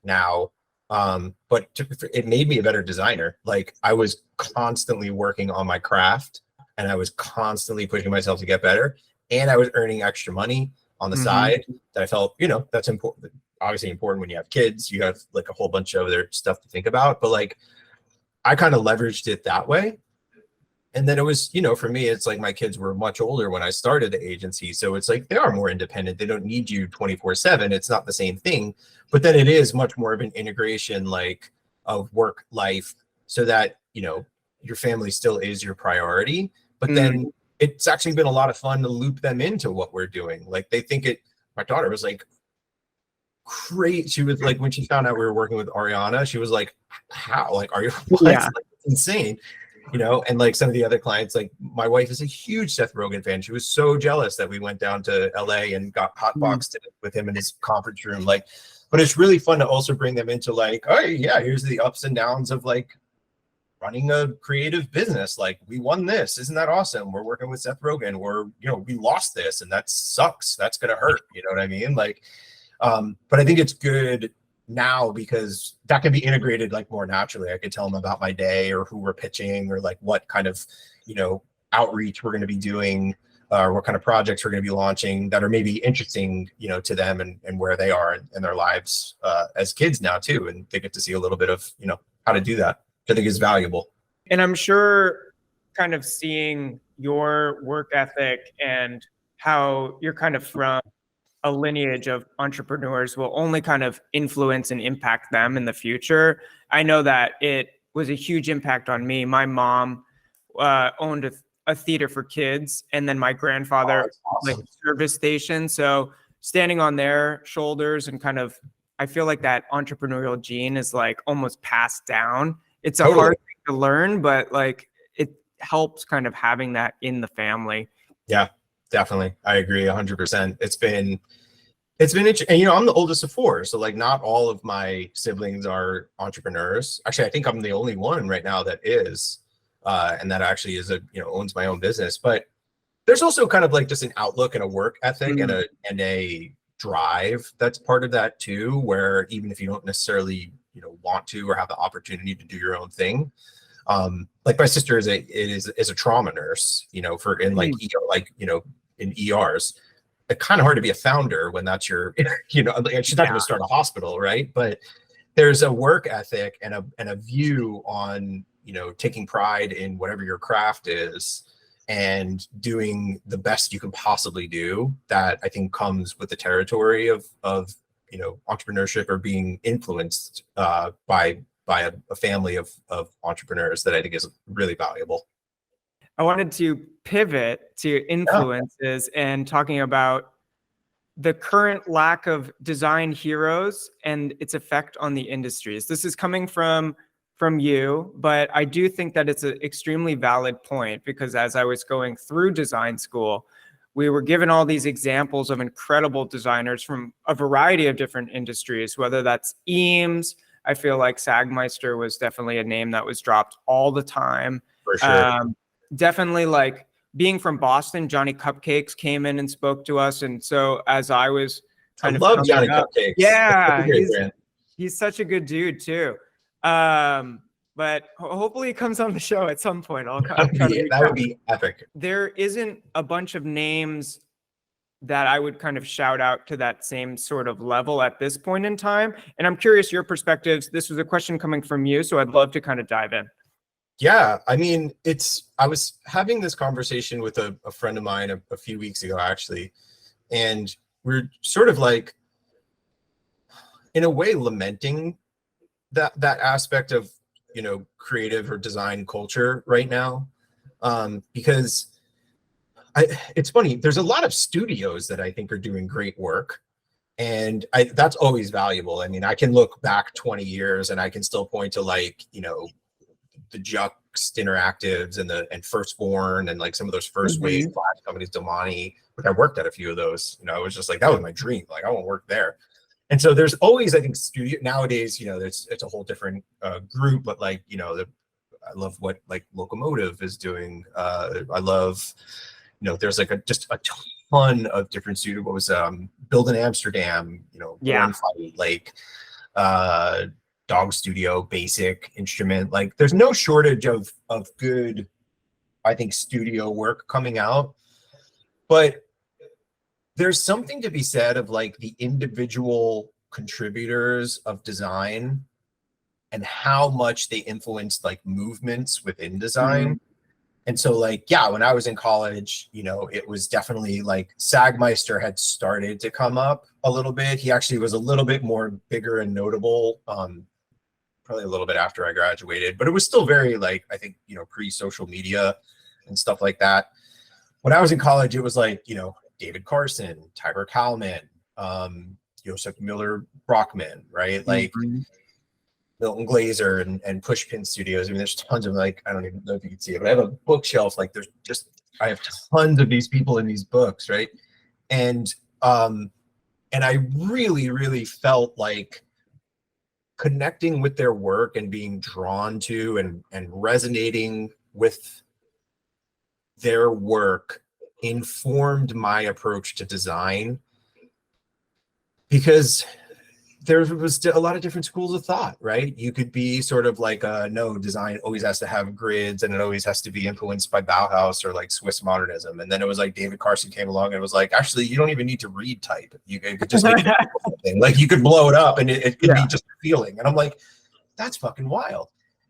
now. But it made me a better designer. Like I was constantly working on my craft and I was constantly pushing myself to get better. And I was earning extra money on the side that I felt, you know, that's important. Obviously important when you have kids, you have like a whole bunch of other stuff to think about, but like I kind of leveraged it that way. And then it was, you know, for me, it's like my kids were much older when I started the agency. So it's like they are more independent. They don't need you 24/7. It's not the same thing, but then it is much more of an integration like of work life so that, you know, your family still is your priority. But then it's actually been a lot of fun to loop them into what we're doing. Like they think my daughter was like, great. She was like, when she found out we were working with Ariana, she was like, how? Like, are you what? Yeah. Like, it's insane. You know, and like some of the other clients, like my wife is a huge Seth Rogan fan. She was so jealous that we went down to LA and got hotboxed with him in his conference room. Like, but it's really fun to also bring them into like, oh yeah, here's the ups and downs of like running a creative business. Like we won this. Isn't that awesome? We're working with Seth Rogan. We're, you know, we lost this and that sucks. That's going to hurt. You know what I mean? Like, but I think it's good now because that can be integrated like more naturally. I could tell them about my day or who we're pitching or like what kind of, you know, outreach we're going to be doing or what kind of projects we're going to be launching that are maybe interesting, you know, to them and where they are in their lives as kids now too. And they get to see a little bit of, you know, how to do that, which I think is valuable. And I'm sure kind of seeing your work ethic and how you're kind of from a lineage of entrepreneurs will only kind of influence and impact them in the future. I know that it was a huge impact on me. My mom owned a theater for kids, and then my grandfather like a service station. So standing on their shoulders and kind of, I feel like that entrepreneurial gene is like almost passed down. It's a hard thing to learn, but like it helps kind of having that in the family. Yeah. Definitely. I agree 100%. It's been interesting. And, you know, I'm the oldest of 4. So like not all of my siblings are entrepreneurs. Actually, I think I'm the only one right now that is, and that actually is owns my own business. But there's also kind of like just an outlook and a work ethic and a drive that's part of that too, where even if you don't necessarily, you know, want to or have the opportunity to do your own thing, like my sister is a trauma nurse, you know, in ERs. It's kind of hard to be a founder when that's your, you know, she's not going to start a hospital, right? But there's a work ethic and a view on, you know, taking pride in whatever your craft is and doing the best you can possibly do that I think comes with the territory of you know, entrepreneurship or being influenced by a family of entrepreneurs that I think is really valuable. I wanted to pivot to influences and talking about the current lack of design heroes and its effect on the industries. This is coming from you, but I do think that it's an extremely valid point because as I was going through design school, we were given all these examples of incredible designers from a variety of different industries, whether that's Eames. I feel like Sagmeister was definitely a name that was dropped all the time. For sure. Definitely like being from Boston, Johnny Cupcakes came in and spoke to us. And so as I was kind of love Johnny Cupcakes. Yeah, he's such a good dude too. But hopefully he comes on the show at some point. That would be epic. There isn't a bunch of names that I would kind of shout out to that same sort of level at this point in time. And I'm curious your perspectives. This was a question coming from you, so I'd love to kind of dive in. Yeah, I mean, I was having this conversation with a friend of mine a few weeks ago, actually, and we're sort of like, in a way, lamenting that aspect of, creative or design culture right now, because it's funny. There's a lot of studios that I think are doing great work, and that's always valuable. I mean, I can look back 20 years and I can still point to, like, the Juxt Interactives and Firstborn and like some of those first wave Flash companies, Domani. But I worked at a few of those. I was just like, that was my dream. Like, I want to work there. And so there's always, I think, studio nowadays. It's a whole different group. But like, I love what like Locomotive is doing. I love, there's like just a ton of different studios. Build in Amsterdam. Born Fight, like Dog Studio, Basic Instrument. Like, there's no shortage of good, I think, studio work coming out. But there's something to be said of like the individual contributors of design and how much they influenced like movements within design. And so, like, yeah, when I was in college, it was definitely like Sagmeister had started to come up a little bit. He actually was a little bit more bigger and notable, probably a little bit after I graduated, but it was still very, like, I think, pre-social media and stuff like that. When I was in college, it was like, David Carson, Tyler Kalman, Josef Miller-Brockman, right? Like Milton Glaser and Pushpin Studios. I mean, there's tons of, like, I don't even know if you can see it, but I have a bookshelf. Like, I have tons of these people in these books, right? And I really, really felt like connecting with their work and being drawn to and resonating with their work informed my approach to design, because there was a lot of different schools of thought, right? You could be sort of like, no, design always has to have grids and it always has to be influenced by Bauhaus or like Swiss modernism. And then it was like David Carson came along and was like, actually, you don't even need to read type. You could just make it something. Like, you could blow it up and it could be just a feeling. And I'm like, that's fucking wild.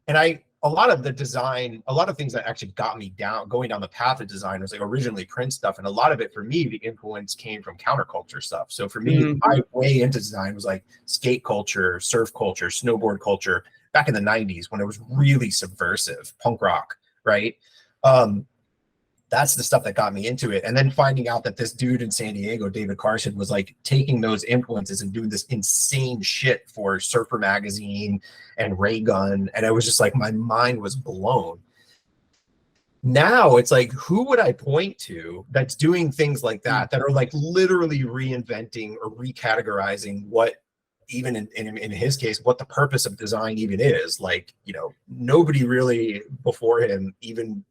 And a lot of things that actually got me going down the path of design was like originally print stuff. And a lot of it for me, the influence came from counterculture stuff. So for me, my way into design was like skate culture, surf culture, snowboard culture back in the 90s when it was really subversive, punk rock, right? That's the stuff that got me into it. And then finding out that this dude in San Diego, David Carson, was like taking those influences and doing this insane shit for Surfer Magazine and Ray Gun. And I was just like, my mind was blown. Now it's like, who would I point to that's doing things like that are like literally reinventing or recategorizing what, even in his case, what the purpose of design even is? Like, nobody really before him even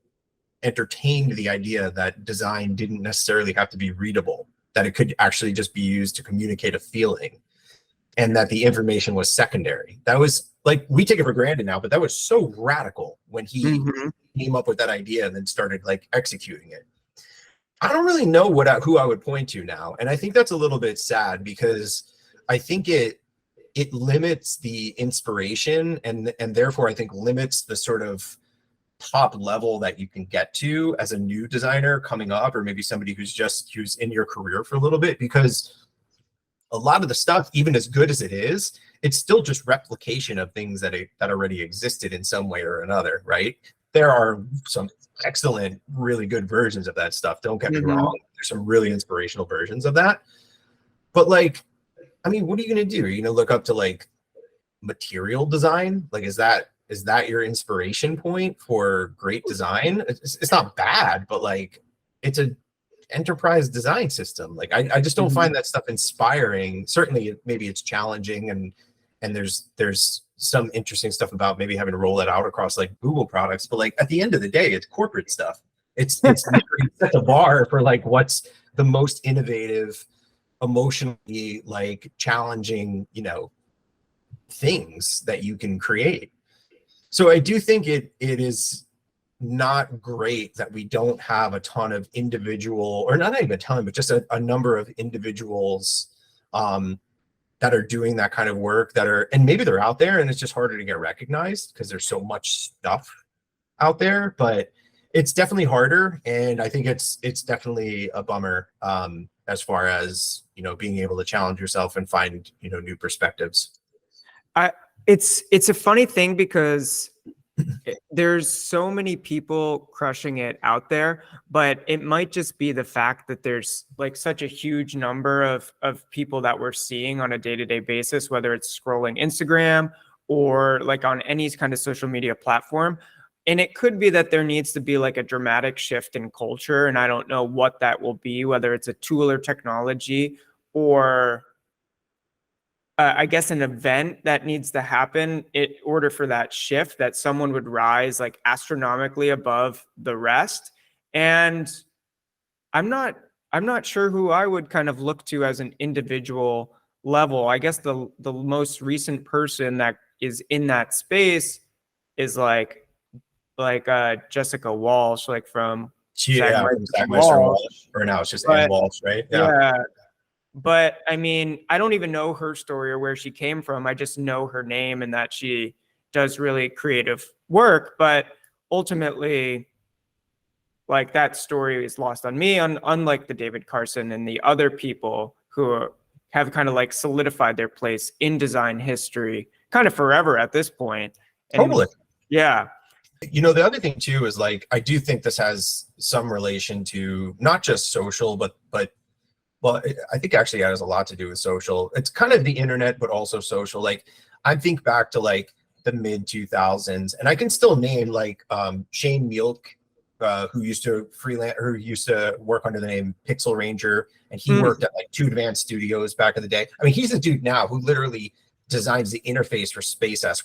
entertained the idea that design didn't necessarily have to be readable, that it could actually just be used to communicate a feeling, and that the information was secondary. That was like, we take it for granted now, but that was so radical when he came up with that idea and then started like executing it. I don't really know who I would point to now. And I think that's a little bit sad, because I think it limits the inspiration and therefore I think limits the sort of top level that you can get to as a new designer coming up, or maybe somebody who's in your career for a little bit, because a lot of the stuff, even as good as it is, it's still just replication of things that already existed in some way or another, right? There are some excellent, really good versions of that stuff. Don't get me wrong. There's some really inspirational versions of that. But like, I mean, what are you going to do? Are you going to look up to like material design? Like, is that your inspiration point for great design? It's not bad, but like, it's a enterprise design system. Like, I just don't find that stuff inspiring. Certainly, maybe it's challenging, and there's some interesting stuff about maybe having to roll that out across like Google products. But like, at the end of the day, it's corporate stuff. It's set the bar for like what's the most innovative, emotionally like challenging, things that you can create. So I do think it is not great that we don't have a ton of individual, or not even a ton, but just a number of individuals that are doing that kind of work, and maybe they're out there and it's just harder to get recognized because there's so much stuff out there, but it's definitely harder. And I think it's definitely a bummer as far as, being able to challenge yourself and find, new perspectives. It's a funny thing because there's so many people crushing it out there, but it might just be the fact that there's like such a huge number of people that we're seeing on a day-to-day basis, whether it's scrolling Instagram or like on any kind of social media platform. And it could be that there needs to be like a dramatic shift in culture. And I don't know what that will be, whether it's a tool or technology or I guess an event that needs to happen in order for that shift, that someone would rise like astronomically above the rest. And I'm not sure who I would kind of look to as an individual level. I guess the most recent person that is in that space is like Jessica Walsh, like from Yeah, from Zach Walsh, or now it's just Ann Walsh, right? Yeah. But I mean, I don't even know her story or where she came from. I just know her name and that she does really creative work. But ultimately, like that story is lost on me, unlike the David Carson and the other people who have kind of like solidified their place in design history kind of forever at this point. And totally. Yeah. The other thing too is like, I do think this has some relation to not just social, but well, I think actually it has a lot to do with social. It's kind of the internet, but also social. Like I think back to like the mid 2000s, and I can still name like Shane Mielk, who used to work under the name Pixel Ranger, and he worked at like 2 Advanced Studios back in the day. I mean, he's a dude now who literally designs the interface for SpaceX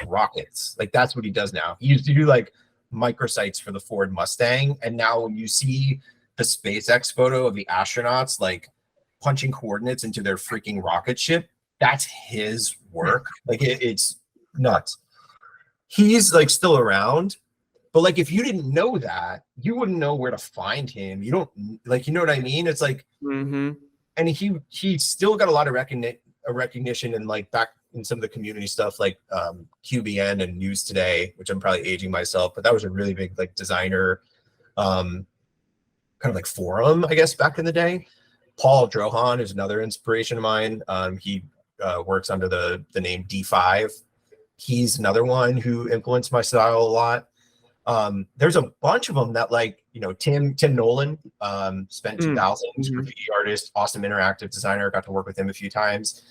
rockets. Like that's what he does now. He used to do like microsites for the Ford Mustang, and now when you see the SpaceX photo of the astronauts like punching coordinates into their freaking rocket ship, that's his work. Like it's nuts. He's like still around, but like if you didn't know that, you wouldn't know where to find him. You don't like, you know what I mean? It's like, and he still got a lot of recognition and like back in some of the community stuff like QBN and News Today, which I'm probably aging myself, but that was a really big like designer kind of like forum, I guess, back in the day. Paul Drohan is another inspiration of mine. He works under the name D5. He's another one who influenced my style a lot. There's a bunch of them that like, Tim Nolan, spent 2000s, graffiti artist, awesome interactive designer, got to work with him a few times.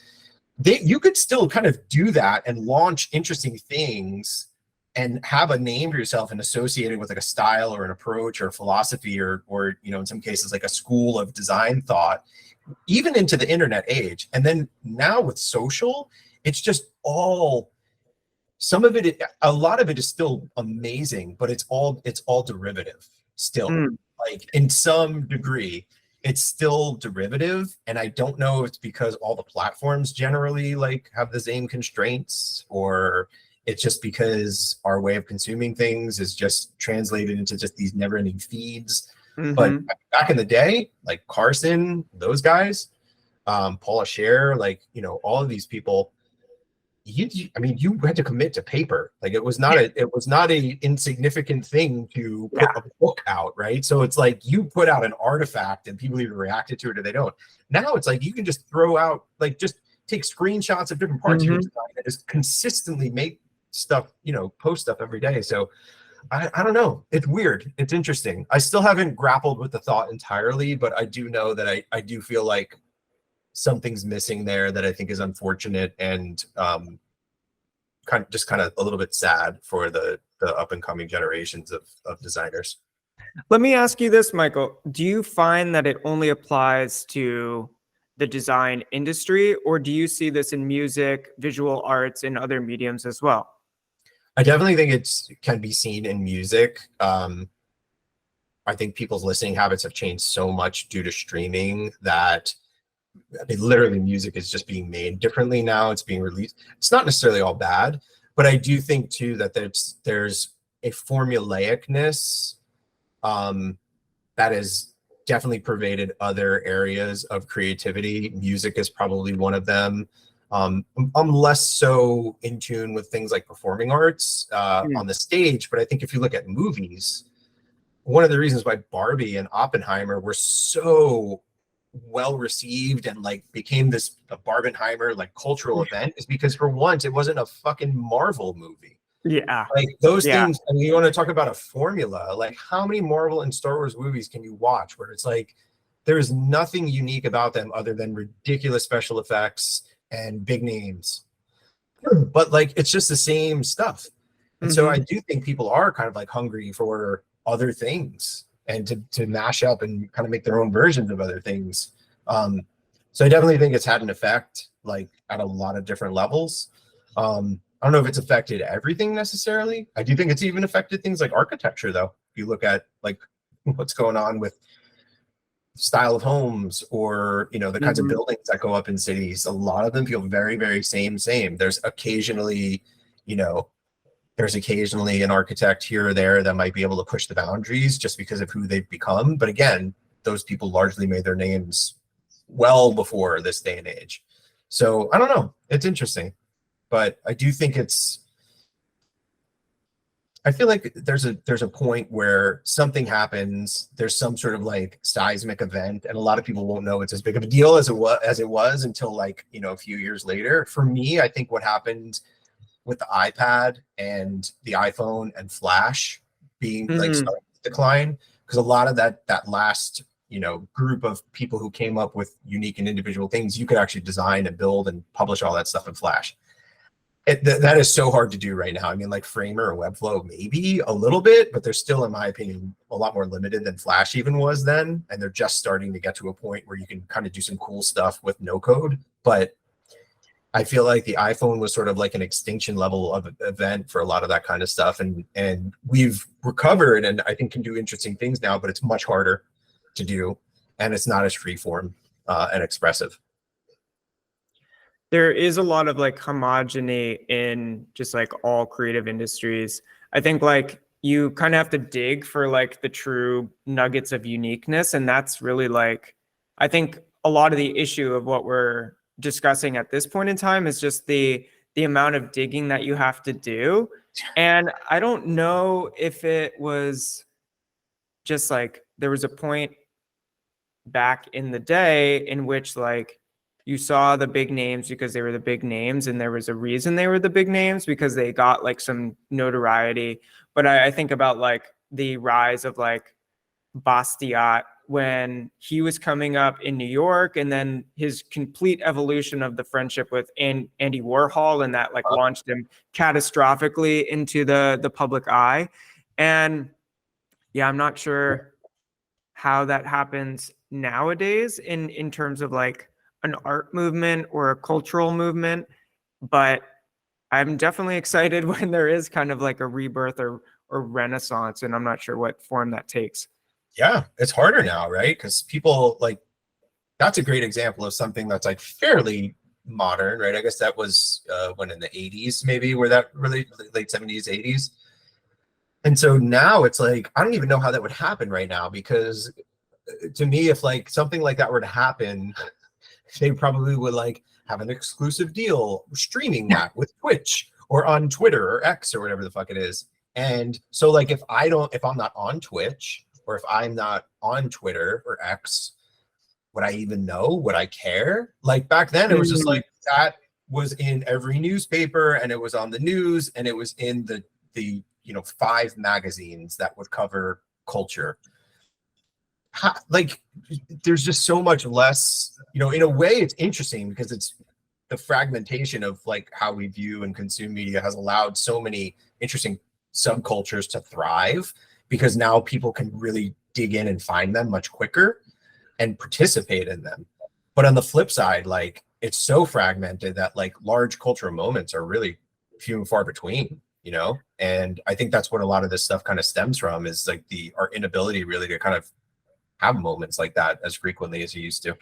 You could still kind of do that and launch interesting things and have a name for yourself and associate it with like a style or an approach or a philosophy or in some cases like a school of design thought, even into the internet age. And then now with social, it's just all, some of it, a lot of it is still amazing, but it's all derivative still. Like in some degree, it's still derivative. And I don't know if it's because all the platforms generally like have the same constraints, or it's just because our way of consuming things is just translated into just these never-ending feeds. But back in the day, like Carson, those guys, Paula Scher, like, all of these people, you had to commit to paper. Like it was not a insignificant thing to put a book out, right? So it's like you put out an artifact and people either reacted to it or they don't. Now it's like you can just throw out, like just take screenshots of different parts of your design and just consistently make stuff, post stuff every day. So I don't know. It's weird. It's interesting. I still haven't grappled with the thought entirely, but I do know that I do feel like something's missing there that I think is unfortunate and kind of a little bit sad for the up and coming generations of designers. Let me ask you this, Michael. Do you find that it only applies to the design industry, or do you see this in music, visual arts, and other mediums as well? I definitely think it can be seen in music. I think people's listening habits have changed so much due to streaming that literally music is just being made differently now. It's being released. It's not necessarily all bad, but I do think too that there's a formulaicness that has definitely pervaded other areas of creativity. Music is probably one of them. I'm less so in tune with things like performing arts on the stage, but I think if you look at movies, one of the reasons why Barbie and Oppenheimer were so well received and like became this a Barbenheimer like cultural event is because for once it wasn't a fucking Marvel movie. Yeah. Like those things, I mean, you want to talk about a formula, like how many Marvel and Star Wars movies can you watch where it's like there's nothing unique about them other than ridiculous special effects and big names, but like it's just the same stuff. And so I do think people are kind of like hungry for other things and to mash up and kind of make their own versions of other things. So I definitely think it's had an effect like at a lot of different levels. I don't know if it's affected everything necessarily. I do think it's even affected things like architecture though. If you look at like what's going on with style of homes or, you know, the kinds of buildings that go up in cities, a lot of them feel very, very same. There's occasionally, you know, there's occasionally an architect here or there that might be able to push the boundaries just because of who they've become. But again, those people largely made their names well before this day and age. So I don't know. It's interesting, but I do think I feel like there's a point where something happens, there's some sort of like seismic event, and a lot of people won't know it's as big of a deal as it was until like, you know, a few years later. For me, I think what happened with the iPad and the iPhone and Flash being like starting to decline, because a lot of that last, you know, group of people who came up with unique and individual things, you could actually design and build and publish all that stuff in Flash. That is so hard to do right now. I mean, like Framer or Webflow, maybe a little bit, but they're still, in my opinion, a lot more limited than Flash even was then. And they're just starting to get to a point where you can kind of do some cool stuff with no code. But I feel like the iPhone was sort of like an extinction level of event for a lot of that kind of stuff. And we've recovered and I think can do interesting things now, but it's much harder to do. And it's not as freeform and expressive. There is a lot of like homogeny in just like all creative industries. I think like you kind of have to dig for like the true nuggets of uniqueness. And that's really like, I think a lot of the issue of what we're discussing at this point in time is just the amount of digging that you have to do. And I don't know if it was just like there was a point back in the day in which like you saw the big names because they were the big names, and there was a reason they were the big names because they got like some notoriety. But I think about like the rise of like Basquiat when he was coming up in New York, and then his complete evolution of the friendship with Andy Warhol, and that like launched him catastrophically into the public eye. And yeah, I'm not sure how that happens nowadays in terms of like an art movement or a cultural movement, but I'm definitely excited when there is kind of like a rebirth or renaissance, and I'm not sure what form that takes. Yeah, it's harder now, right? Because people like, that's a great example of something that's like fairly modern, right? I guess that was when in the 80s, maybe, where that really late 70s, 80s. And so now it's like, I don't even know how that would happen right now, because to me, if like something like that were to happen, they probably would like have an exclusive deal streaming that with Twitch or on Twitter or X or whatever the fuck it is. And so like if I'm not on Twitch or if I'm not on Twitter or X, would I even know? Would I care? Like back then it was just like that was in every newspaper and it was on the news and it was in the 5 magazines that would cover culture. Like there's just so much less, in a way it's interesting because it's the fragmentation of like how we view and consume media has allowed so many interesting subcultures to thrive, because now people can really dig in and find them much quicker and participate in them. But on the flip side, like it's so fragmented that like large cultural moments are really few and far between, and I think that's what a lot of this stuff kind of stems from, is like our inability really to kind of have moments like that as frequently as you used to.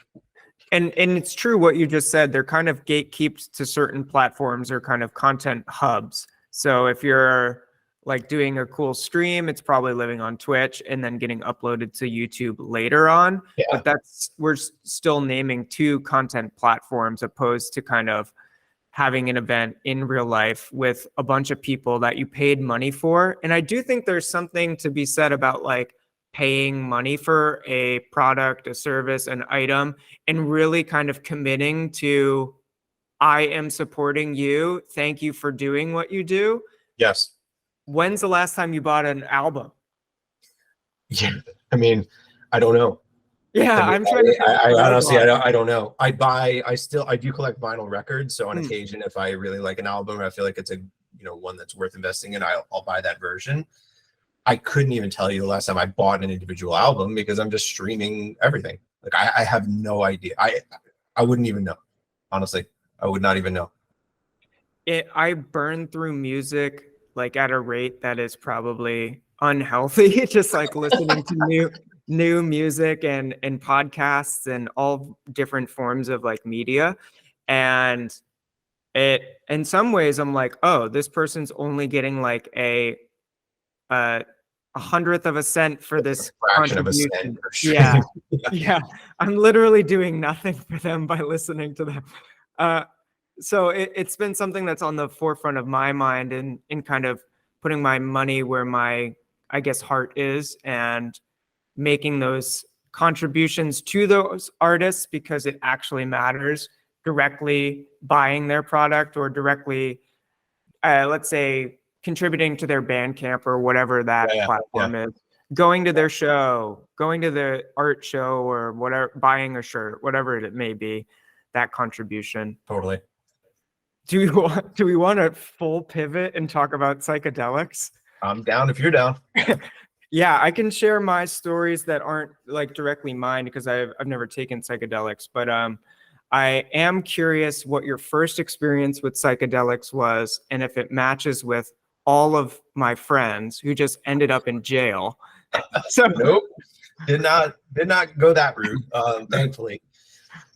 And it's true what you just said. They're kind of gatekeeps to certain platforms or kind of content hubs. So if you're like doing a cool stream. It's probably living on Twitch and then getting uploaded to YouTube later on. Yeah. But we're still naming two content platforms opposed to kind of having an event in real life with a bunch of people that you paid money for. And I do think there's something to be said about like paying money for a product, a service, an item, and really kind of committing to, I am supporting you. Thank you for doing what you do. Yes. When's the last time you bought an album? Yeah. I mean, I don't know. Yeah, I I'm trying to think. I honestly, I don't know. I do collect vinyl records. So on occasion, if I really like an album, or I feel like it's a, one that's worth investing in, I'll buy that version. I couldn't even tell you the last time I bought an individual album because I'm just streaming everything. Like I have no idea. I wouldn't even know. Honestly, I would not even know. I burn through music like at a rate that is probably unhealthy, just like listening to new music and podcasts and all different forms of like media. And it, in some ways I'm like, oh, this person's only getting like a 100th of a cent for this fraction of a contribution. cent for sure. Yeah. I'm literally doing nothing for them by listening to them. So it's been something that's on the forefront of my mind in kind of putting my money where my, I guess, heart is, and making those contributions to those artists because it actually matters, directly buying their product or directly, let's say, contributing to their Bandcamp or whatever that platform is, going to their show, going to the art show or whatever, buying a shirt, whatever it may be, that contribution. Totally. Do we want a full pivot and talk about psychedelics? I'm down if you're down. Yeah, I can share my stories that aren't like directly mine because I've never taken psychedelics, but I am curious what your first experience with psychedelics was, and if it matches with all of my friends who just ended up in jail. So nope, did not go that route, thankfully.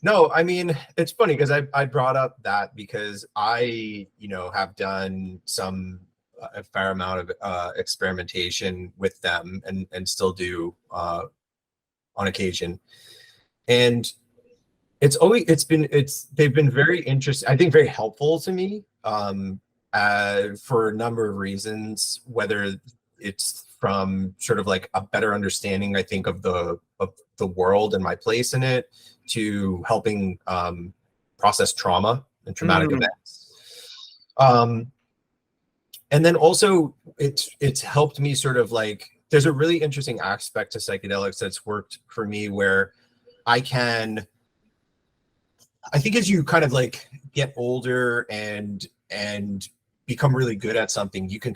No, I mean, it's funny because I brought up that because I, have done a fair amount of experimentation with them and still do on occasion. And they've been very interesting, I think very helpful to me for a number of reasons, whether it's from sort of like a better understanding, I think, of the world and my place in it, to helping process trauma and traumatic events. And then also it's helped me sort of like, there's a really interesting aspect to psychedelics that's worked for me where I think as you kind of like get older and become really good at something, you can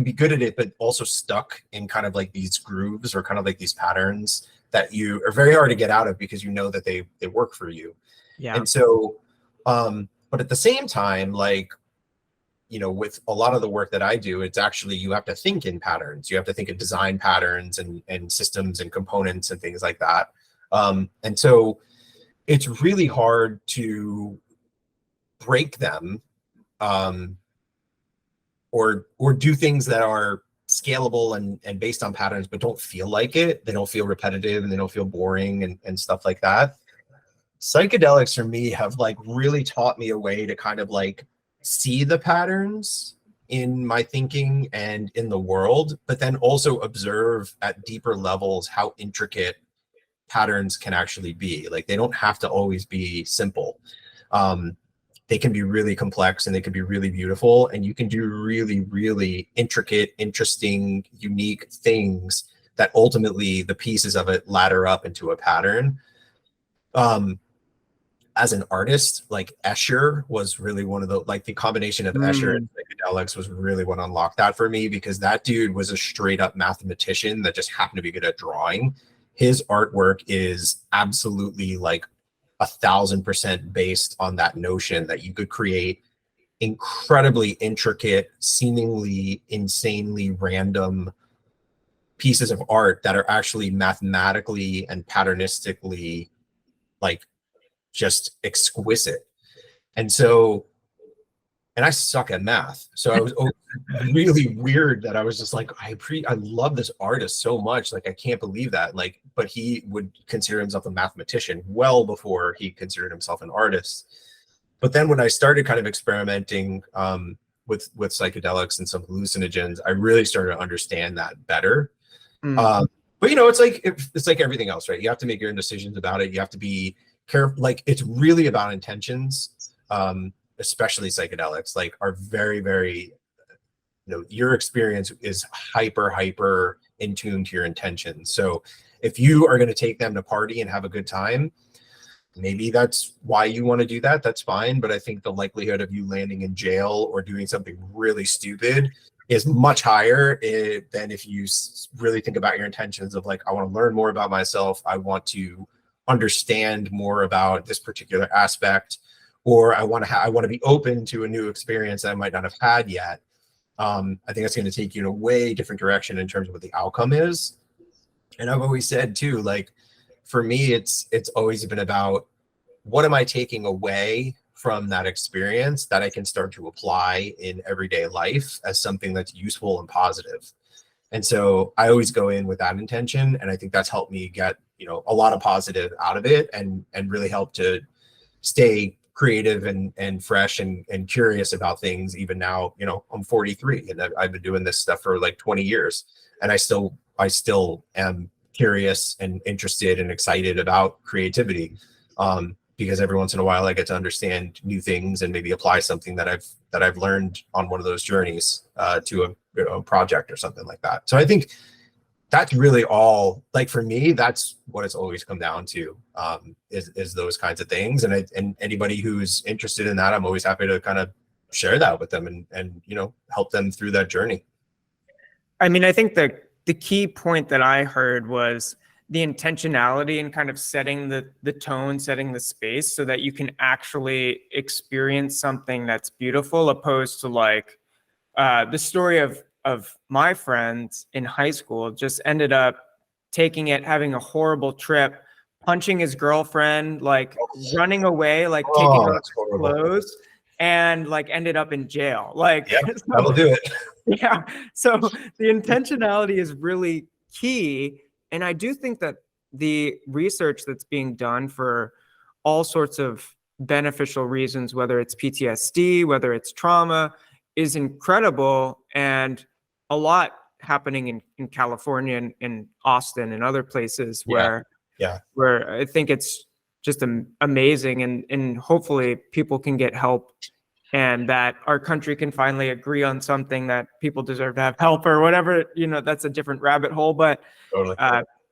be good at it, but also stuck in kind of like these grooves or kind of like these patterns that you are very hard to get out of because you know that they work for you. Yeah. And so, but at the same time, like, with a lot of the work that I do, it's actually, you have to think in patterns. You have to think in design patterns and systems and components and things like that. And so it's really hard to break them or do things that are scalable and based on patterns, but don't feel like it. They don't feel repetitive and they don't feel boring and stuff like that. Psychedelics for me have like really taught me a way to kind of like see the patterns in my thinking and in the world, but then also observe at deeper levels how intricate patterns can actually be. Like they don't have to always be simple. They can be really complex and they can be really beautiful, and you can do really, really intricate, interesting, unique things that ultimately the pieces of it ladder up into a pattern. As an artist, like Escher was really one of the combination of Escher and psychedelics was really what unlocked that for me, because that dude was a straight up mathematician that just happened to be good at drawing. His artwork is absolutely like 1,000% based on that notion that you could create incredibly intricate, seemingly insanely random pieces of art that are actually mathematically and patternistically like just exquisite. And so and I suck at math. So I was really weird that I was just like, I love this artist so much. Like, I can't believe that. Like, but he would consider himself a mathematician well before he considered himself an artist. But then when I started kind of experimenting with psychedelics and some hallucinogens, I really started to understand that better. But it's like everything else, right? You have to make your own decisions about it. You have to be careful. Like, it's really about intentions. Especially psychedelics, like, are very, very, your experience is hyper in tune to your intentions. So if you are going to take them to party and have a good time, maybe that's why you want to do that. That's fine. But I think the likelihood of you landing in jail or doing something really stupid is much higher than if you really think about your intentions of like, I want to learn more about myself. I want to understand more about this particular aspect, or I want to be open to a new experience that I might not have had yet. I think that's going to take you in a way different direction in terms of what the outcome is. And I've always said too, like, for me, it's always been about, what am I taking away from that experience that I can start to apply in everyday life as something that's useful and positive. And so I always go in with that intention. And I think that's helped me get, a lot of positive out of it, and really help to stay creative and fresh and curious about things. Even now, I'm 43 and I've been doing this stuff for like 20 years, and I still am curious and interested and excited about creativity, because every once in a while I get to understand new things and maybe apply something that I've learned on one of those journeys to a project or something like that. So I think that's really all, like, for me, that's what it's always come down to, is those kinds of things. And anybody who's interested in that, I'm always happy to kind of share that with them and help them through that journey. I mean, I think the key point that I heard was the intentionality and kind of setting the tone, setting the space so that you can actually experience something that's beautiful, opposed to like the story of my friends in high school just ended up taking it, having a horrible trip, punching his girlfriend, like running away, like taking off his clothes, and like ended up in jail. Like, yeah, that'll do it. Yeah. So the intentionality is really key. And I do think that the research that's being done for all sorts of beneficial reasons, whether it's PTSD, whether it's trauma, is incredible. And a lot happening in California and in Austin and other places where I think it's just amazing. And hopefully people can get help, and that our country can finally agree on something that people deserve to have help or whatever. That's a different rabbit hole, but totally.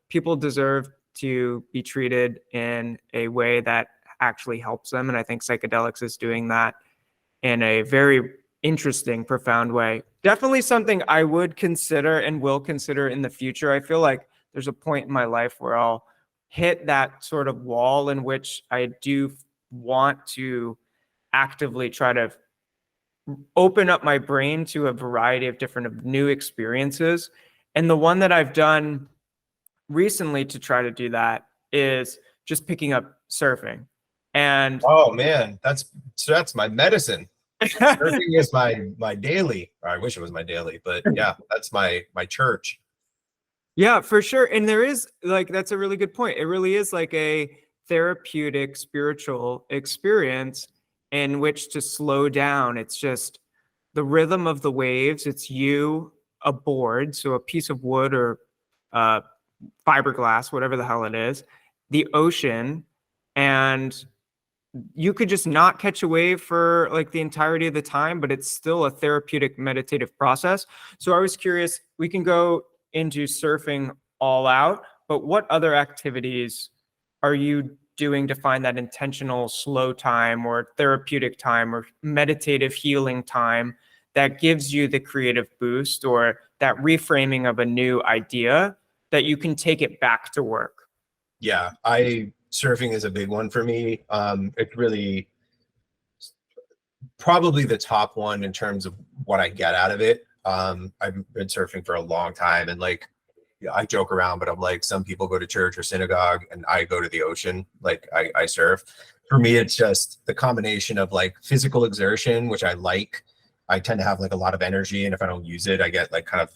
People deserve to be treated in a way that actually helps them. And I think psychedelics is doing that in a very interesting, profound way. Definitely something I would consider and will consider in the future. I feel like there's a point in my life where I'll hit that sort of wall in which I do want to actively try to open up my brain to a variety of different new experiences. And the one that I've done recently to try to do that is just picking up surfing. And oh man, that's my medicine. Surfing is my daily, or I wish it was my daily, but yeah, that's my church. Yeah, for sure. And there is, like, that's a really good point. It really is like a therapeutic spiritual experience in which to slow down. It's just the rhythm of the waves. It's you, a board, so a piece of wood or fiberglass, whatever the hell it is, the ocean, and you could just not catch a wave for like the entirety of the time, but it's still a therapeutic meditative process. So I was curious, we can go into surfing all out, but what other activities are you doing to find that intentional slow time or therapeutic time or meditative healing time that gives you the creative boost or that reframing of a new idea that you can take it back to work? Yeah, surfing is a big one for me. It's really probably the top one in terms of what I get out of it. I've been surfing for a long time, and like, yeah, I joke around, but I'm like, some people go to church or synagogue and I go to the ocean. Like I surf. For me, it's just the combination of like physical exertion, which I like. I tend to have like a lot of energy, and if I don't use it, I get like kind of,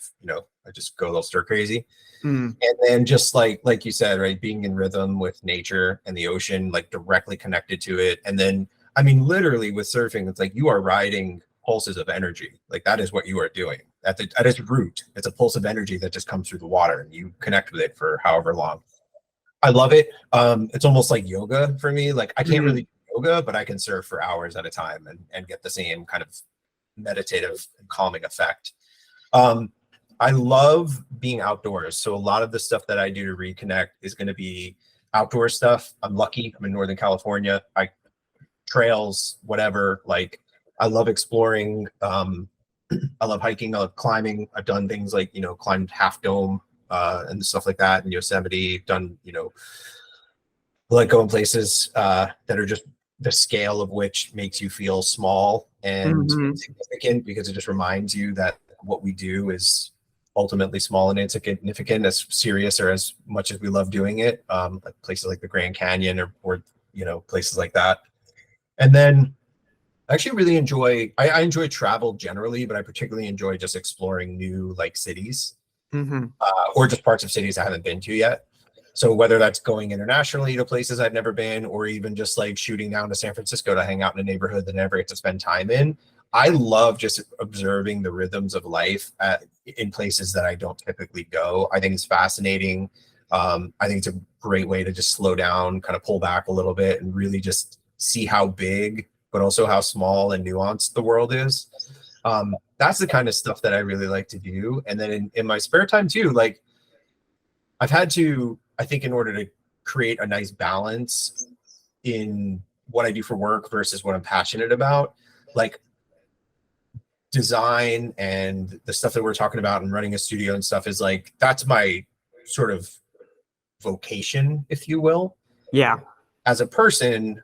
I just go a little stir crazy. Mm. And then just like you said, right, being in rhythm with nature and the ocean, like directly connected to it. And then, I mean, literally with surfing, it's like you are riding pulses of energy. Like that is what you are doing at its root. It's a pulse of energy that just comes through the water, and you connect with it for however long. I love it. It's almost like yoga for me. Like I can't really do yoga, but I can surf for hours at a time and get the same kind of meditative and calming effect. I love being outdoors. So a lot of the stuff that I do to reconnect is going to be outdoor stuff. I'm lucky. I'm in Northern California. Trails, whatever. Like I love exploring. I love hiking. I love climbing. I've done things like, climbed Half Dome and stuff like that in Yosemite. Done, like going places that are just the scale of which makes you feel small and significant, because it just reminds you that what we do is ultimately small and insignificant, as serious or as much as we love doing it. Like places like the Grand Canyon or places like that. And then I actually really enjoy, I enjoy travel generally, but I particularly enjoy just exploring new like cities or just parts of cities I haven't been to yet. So whether that's going internationally to places I've never been, or even just like shooting down to San Francisco to hang out in a neighborhood that I never get to spend time in, I love just observing the rhythms of life in places that I don't typically go. I think it's fascinating. I think it's a great way to just slow down, kind of pull back a little bit, and really just see how big, but also how small and nuanced the world is. That's the kind of stuff that I really like to do. And then in my spare time too, like I've had to, I think, in order to create a nice balance in what I do for work versus what I'm passionate about, like design and the stuff that we're talking about and running a studio and stuff is like, that's my sort of vocation, if you will. Yeah. As a person,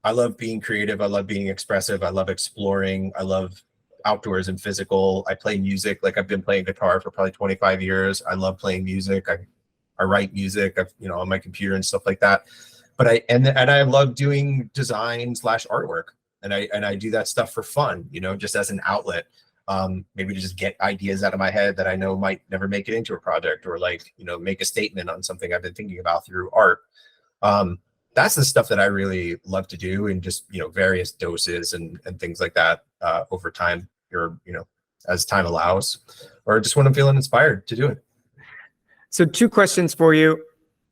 I love being creative. I love being expressive. I love exploring. I love outdoors and physical. I play music. Like I've been playing guitar for probably 25 years. I love playing music. I write music, on my computer and stuff like that. But I love doing design / artwork. And I do that stuff for fun, just as an outlet. Maybe to just get ideas out of my head that I know might never make it into a project, or like, make a statement on something I've been thinking about through art. That's the stuff that I really love to do, in just, various doses and things like that over time, or, as time allows, or just when I'm feeling inspired to do it. So 2 questions for you.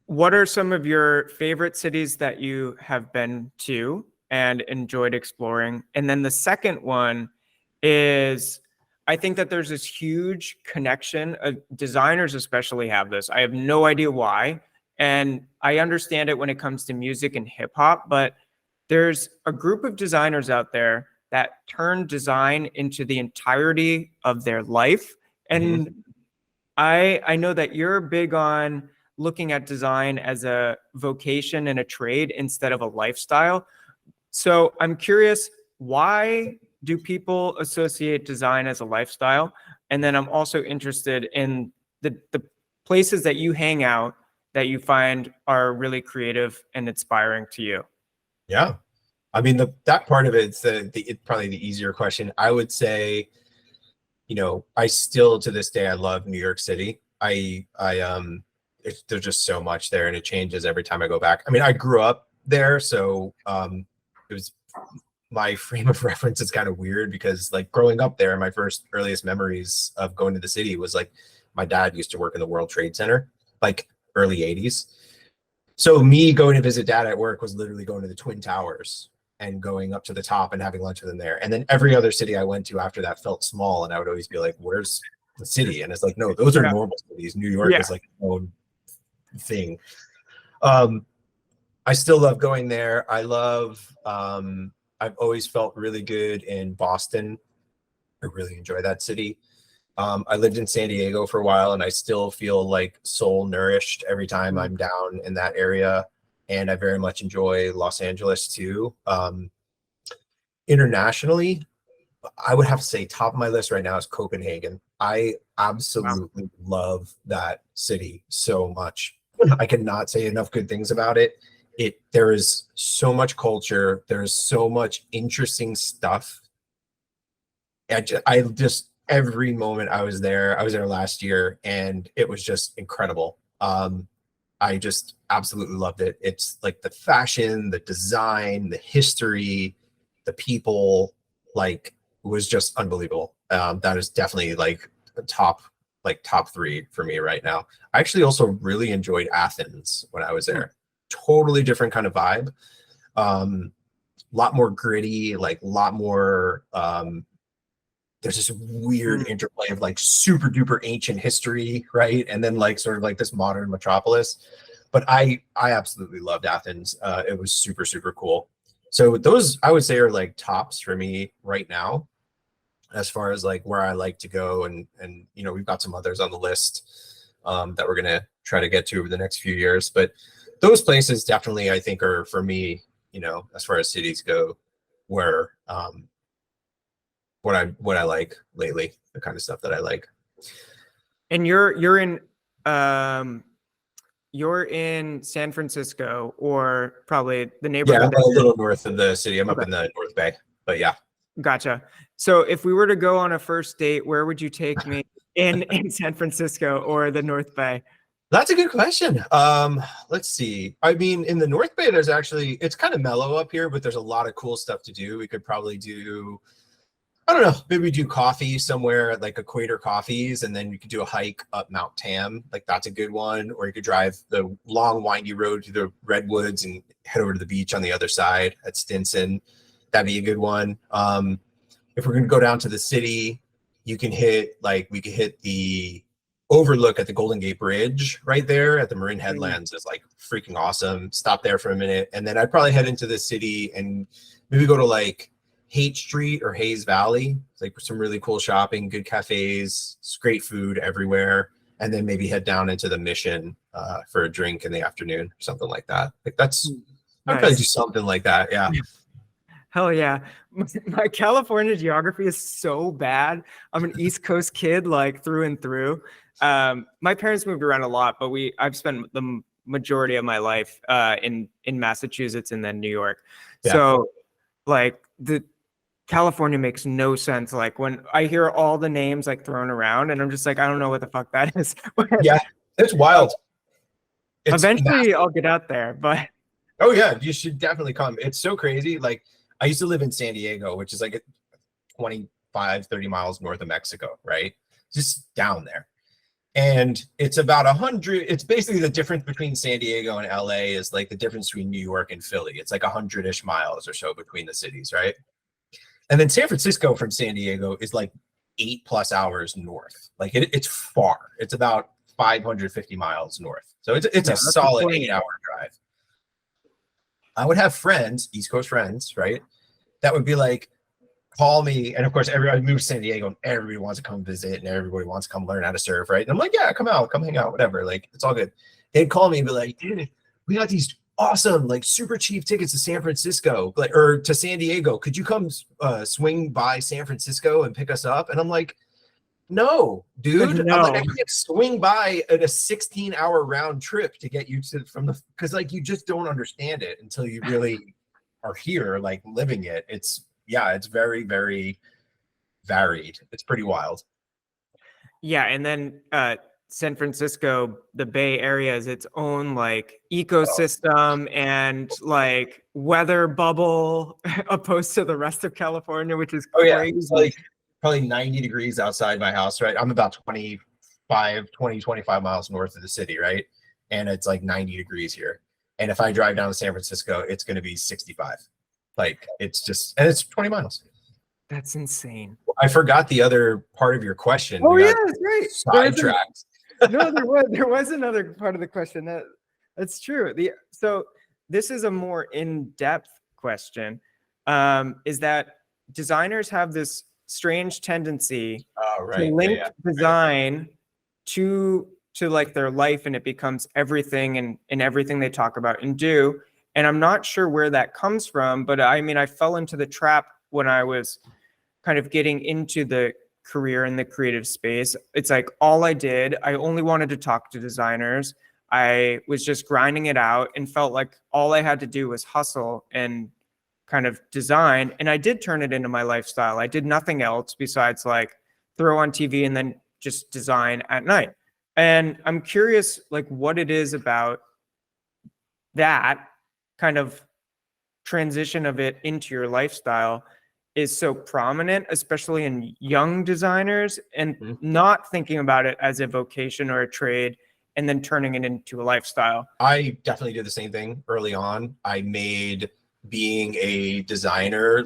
What are some of your favorite cities that you have been to and enjoyed exploring? And then the second one is, I think that there's this huge connection. Designers especially have this. I have no idea why. And I understand it when it comes to music and hip hop, but there's a group of designers out there that turn design into the entirety of their life. And I know that you're big on looking at design as a vocation and a trade instead of a lifestyle. So I'm curious, why do people associate design as a lifestyle? And then I'm also interested in the places that you hang out that you find are really creative and inspiring to you. Yeah. I mean, that part of it's probably the easier question. I would say, I still to this day, I love New York City. There's just so much there, and it changes every time I go back. I mean, I grew up there, so it was, my frame of reference is kind of weird, because like growing up there, my first earliest memories of going to the city was like, my dad used to work in the World Trade Center, like early 80s. So me going to visit dad at work was literally going to the Twin Towers and going up to the top and having lunch with him there. And then every other city I went to after that felt small, and I would always be like, where's the city? And it's like, no, those are normal cities. New York is like its own thing. I still love going there. I love, I've always felt really good in Boston. I really enjoy that city. I lived in San Diego for a while, and I still feel like soul nourished every time I'm down in that area. And I very much enjoy Los Angeles too. Internationally, I would have to say top of my list right now is Copenhagen. I absolutely love that city so much. I cannot say enough good things about it. There is so much culture. There's so much interesting stuff. I just every moment I was there last year, and it was just incredible. I just absolutely loved it. It's like the fashion, the design, the history, the people, like was just unbelievable. That is definitely like top three for me right now. I actually also really enjoyed Athens when I was there. Totally different kind of vibe. Lot more gritty, like a lot more there's this weird interplay of like super duper ancient history, right? And then like sort of like this modern metropolis. But I absolutely loved Athens. It was super, super cool. So those I would say are like tops for me right now, as far as like where I like to go. And you know, we've got some others on the list that we're gonna try to get to over the next few years. But those places definitely I think are for me, you know, as far as cities go, where what I like lately, the kind of stuff that I like. And you're in San Francisco, or probably the neighborhood. Yeah, I'm a little north of the city. I'm up in the North Bay, but yeah. Gotcha. So if we were to go on a first date, where would you take me in San Francisco or the North Bay? That's a good question. Let's see. I mean, in the North Bay, there's actually, it's kind of mellow up here, but there's a lot of cool stuff to do. We could probably do, I don't know, maybe do coffee somewhere at like Equator Coffees, and then you could do a hike up Mount Tam. Like that's a good one. Or you could drive the long windy road through the redwoods and head over to the beach on the other side at Stinson. That'd be a good one. If we're going to go down to the city, you can hit we could hit the overlook at the Golden Gate Bridge right there at the Marin Headlands. Is like freaking awesome. Stop there for a minute, and then I'd probably head into the city and maybe go to like Haight Street or Hayes Valley. It's like some really cool shopping, good cafes, great food everywhere, and then maybe head down into the Mission for a drink in the afternoon or something like that. Like that's I'd probably do something like that. Yeah. Hell yeah. My California geography is so bad. I'm an East Coast kid, like through and through. My parents moved around a lot, but I've spent the majority of my life in Massachusetts and then New York. Yeah. So like the California makes no sense. Like when I hear all the names like thrown around, and I'm just like, I don't know what the fuck that is. Yeah, it's wild. Eventually I'll get out there, but oh yeah, you should definitely come. It's so crazy. Like I used to live in San Diego, which is like 25, 30 miles north of Mexico, right? Just down there. And it's about 100. It's basically the difference between San Diego and LA is like the difference between New York and Philly. It's like 100-ish miles or so between the cities, right? And then San Francisco from San Diego is like 8+ hours north. Like it's far. It's about 550 miles north. So it's a solid 8-hour drive. I would have friends, East Coast friends, right? That would be like, call me. And of course, everybody moves to San Diego and everybody wants to come visit and everybody wants to come learn how to surf, right? And I'm like, yeah, come out, come hang out, whatever. Like, it's all good. They'd call me and be like, dude, we got these awesome, like super cheap tickets to San Francisco, like, or to San Diego. Could you come swing by San Francisco and pick us up? And I'm like, no, dude. No. I'm like, I can't swing by at a 16-hour round trip to get you to because like you just don't understand it until you really are here, like living it. It's very, very varied. It's pretty wild. Yeah, and then San Francisco, the Bay Area is its own like ecosystem and like weather bubble opposed to the rest of California, which is crazy. It's like probably 90 degrees outside my house, right? I'm about 25 miles north of the city, right? And it's like 90 degrees here. And if I drive down to San Francisco, it's going to be 65. Like it's just, and it's 20 miles. That's insane. I forgot the other part of your question. Oh yeah, that's right. Sidetracked. No, there was another part of the question. That's true. So this is a more in-depth question. Is that designers have this strange tendency to link design to like their life, and it becomes everything and everything they talk about and do. And I'm not sure where that comes from, but I mean, I fell into the trap when I was kind of getting into the career in the creative space, it's like all I did, I only wanted to talk to designers. I was just grinding it out and felt like all I had to do was hustle and kind of design. And I did turn it into my lifestyle. I did nothing else besides like throw on TV and then just design at night. And I'm curious, like, what it is about that kind of transition of it into your lifestyle is so prominent, especially in young designers, and not thinking about it as a vocation or a trade and then turning it into a lifestyle. I definitely did the same thing early on. I made being a designer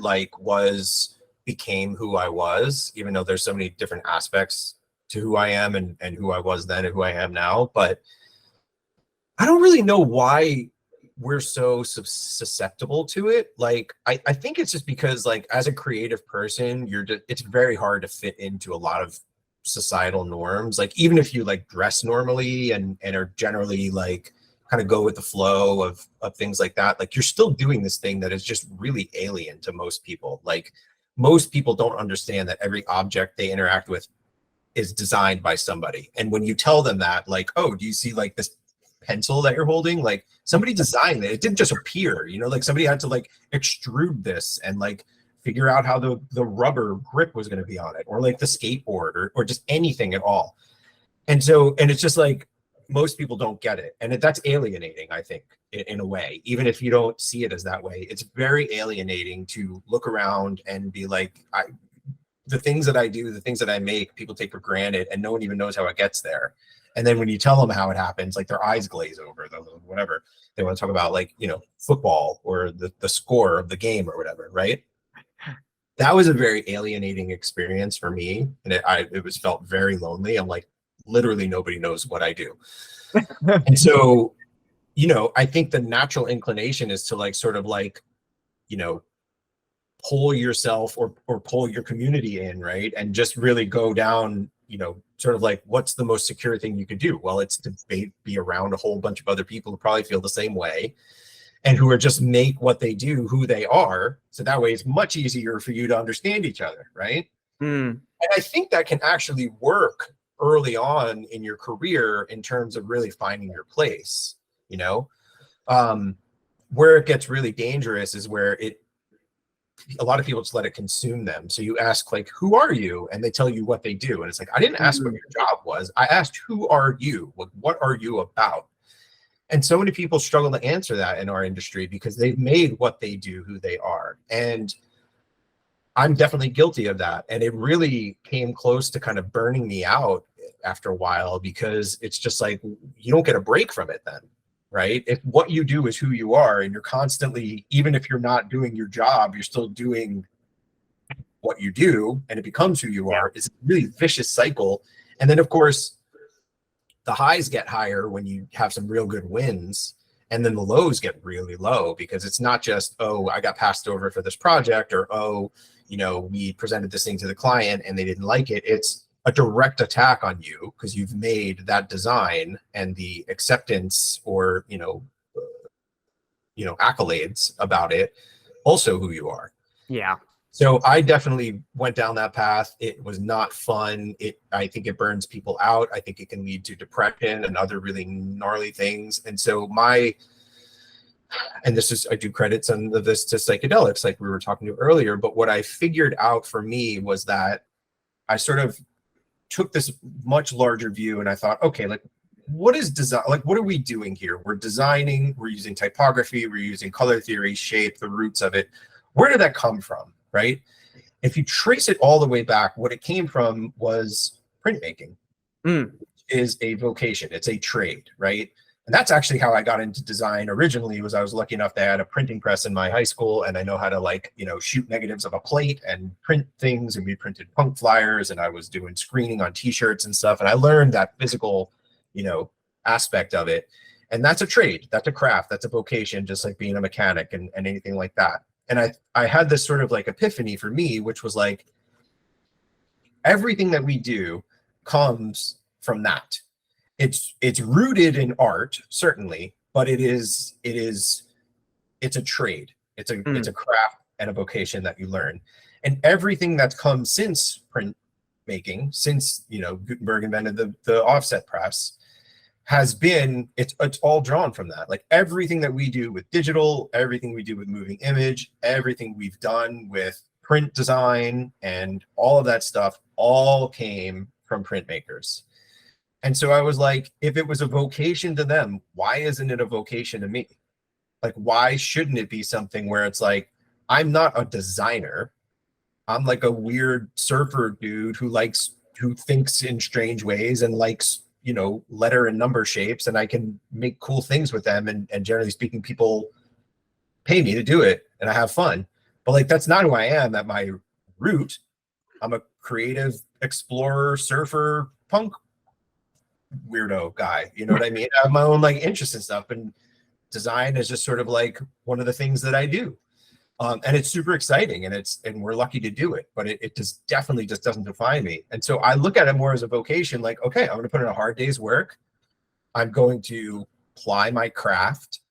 became who I was, even though there's so many different aspects to who I am and who I was then and who I am now. But I don't really know why we're so susceptible to it. Like, I think it's just because, like, as a creative person, it's very hard to fit into a lot of societal norms. Like, even if you like dress normally and are generally like kind of go with the flow of things like that, like, you're still doing this thing that is just really alien to most people. Like, most people don't understand that every object they interact with is designed by somebody. And when you tell them that, like, oh, do you see like this pencil that you're holding? Like, somebody designed it. It didn't just appear, like somebody had to like extrude this and like figure out how the rubber grip was going to be on it, or like the skateboard or just anything at all. And it's just like, most people don't get it. And that's alienating, I think, in a way. Even if you don't see it as that way, it's very alienating to look around and be like, the things that I do, the things that I make, people take for granted, and no one even knows how it gets there. And then when you tell them how it happens, like, their eyes glaze over, whatever. They want to talk about, like, football or the score of the game or whatever, right? That was a very alienating experience for me. And it was felt very lonely. I'm like, literally nobody knows what I do. And so, I think the natural inclination is to like, sort of like, pull yourself or pull your community in, right? And just really go down, sort of like, what's the most secure thing you could do? Well, it's to be around a whole bunch of other people who probably feel the same way and who are just make what they do who they are. So that way it's much easier for you to understand each other, right? And I think that can actually work early on in your career in terms of really finding your place. Where it gets really dangerous is where a lot of people just let it consume them. So you ask, like, who are you? And they tell you what they do. And it's like, I didn't ask what your job was. I asked, who are you? What are you about? And so many people struggle to answer that in our industry because they've made what they do who they are. And I'm definitely guilty of that. And it really came close to kind of burning me out after a while, because it's just like, you don't get a break from it then, right? If what you do is who you are, and you're constantly, even if you're not doing your job, you're still doing what you do, and it becomes who you are. It's a really vicious cycle. And then, of course, the highs get higher when you have some real good wins, and then the lows get really low, because it's not just, oh, I got passed over for this project, or, oh, we presented this thing to the client and they didn't like it. It's a direct attack on you because you've made that design and the acceptance or, accolades about it also who you are. Yeah. So I definitely went down that path. It was not fun. I think it burns people out. I think it can lead to depression and other really gnarly things. And so I do credit some of this to psychedelics, like we were talking to earlier, but what I figured out for me was that I sort of took this much larger view, and I thought, okay, like, what is design? Like, what are we doing here? We're designing, we're using typography, we're using color theory, shape, the roots of it. Where did that come from, right? If you trace it all the way back, what it came from was printmaking. Is a vocation. It's a trade, right? And that's actually how I got into design originally. Was I was lucky enough to have a printing press in my high school, and I know how to, like, shoot negatives of a plate and print things, and we printed punk flyers, and I was doing screening on t-shirts and stuff, and I learned that physical, aspect of it. And that's a trade, that's a craft, that's a vocation, just like being a mechanic and anything like that. And I had this sort of like epiphany for me, which was like, everything that we do comes from that. It's rooted in art, certainly, but it's a trade. It's a craft and a vocation that you learn. And everything that's come since print making, since, you know, Gutenberg invented the offset press, has been, it's all drawn from that. Like everything that we do with digital, everything we do with moving image, everything we've done with print design and all of that stuff all came from printmakers. And so I was like, if it was a vocation to them, why isn't it a vocation to me? Like, why shouldn't it be something where it's like, I'm not a designer. I'm like a weird surfer dude who thinks in strange ways and likes, you know, letter and number shapes, and I can make cool things with them. And generally speaking, people pay me to do it and I have fun. But like, that's not who I am at my root. I'm a creative explorer, surfer, punk weirdo guy. You know what I mean? I have my own like interests and stuff, and design is just sort of like one of the things that I do. And it's super exciting, and we're lucky to do it, but it just definitely just doesn't define me. And so I look at it more as a vocation, like, okay, I'm going to put in a hard day's work. I'm going to ply my craft.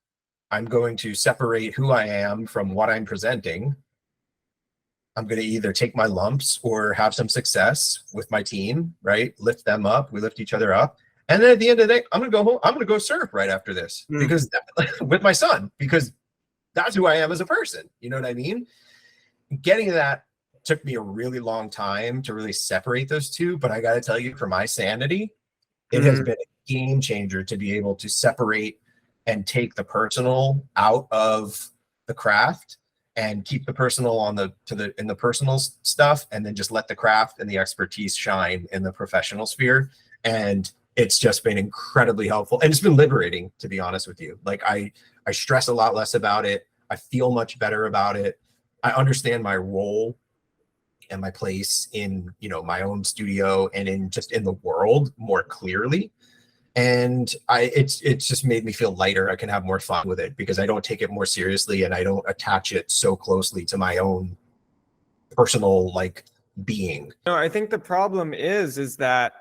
I'm going to separate who I am from what I'm presenting. I'm going to either take my lumps or have some success with my team, right? Lift them up. We lift each other up. And then at the end of the day, I'm going to go home. I'm going to go surf right after this because with my son, because that's who I am as a person. You know what I mean? Getting to that took me a really long time to really separate those two. But I got to tell you, for my sanity, it has been a game changer to be able to separate and take the personal out of the craft and keep the personal in the personal stuff, and then just let the craft and the expertise shine in the professional sphere. And it's just been incredibly helpful, and it's been liberating, to be honest with you. Like I stress a lot less about it. I feel much better about it. I understand my role and my place in, you know, my own studio and in the world more clearly. And it's just made me feel lighter. I can have more fun with it because I don't take it more seriously, and I don't attach it so closely to my own personal like being. No, I think the problem is that,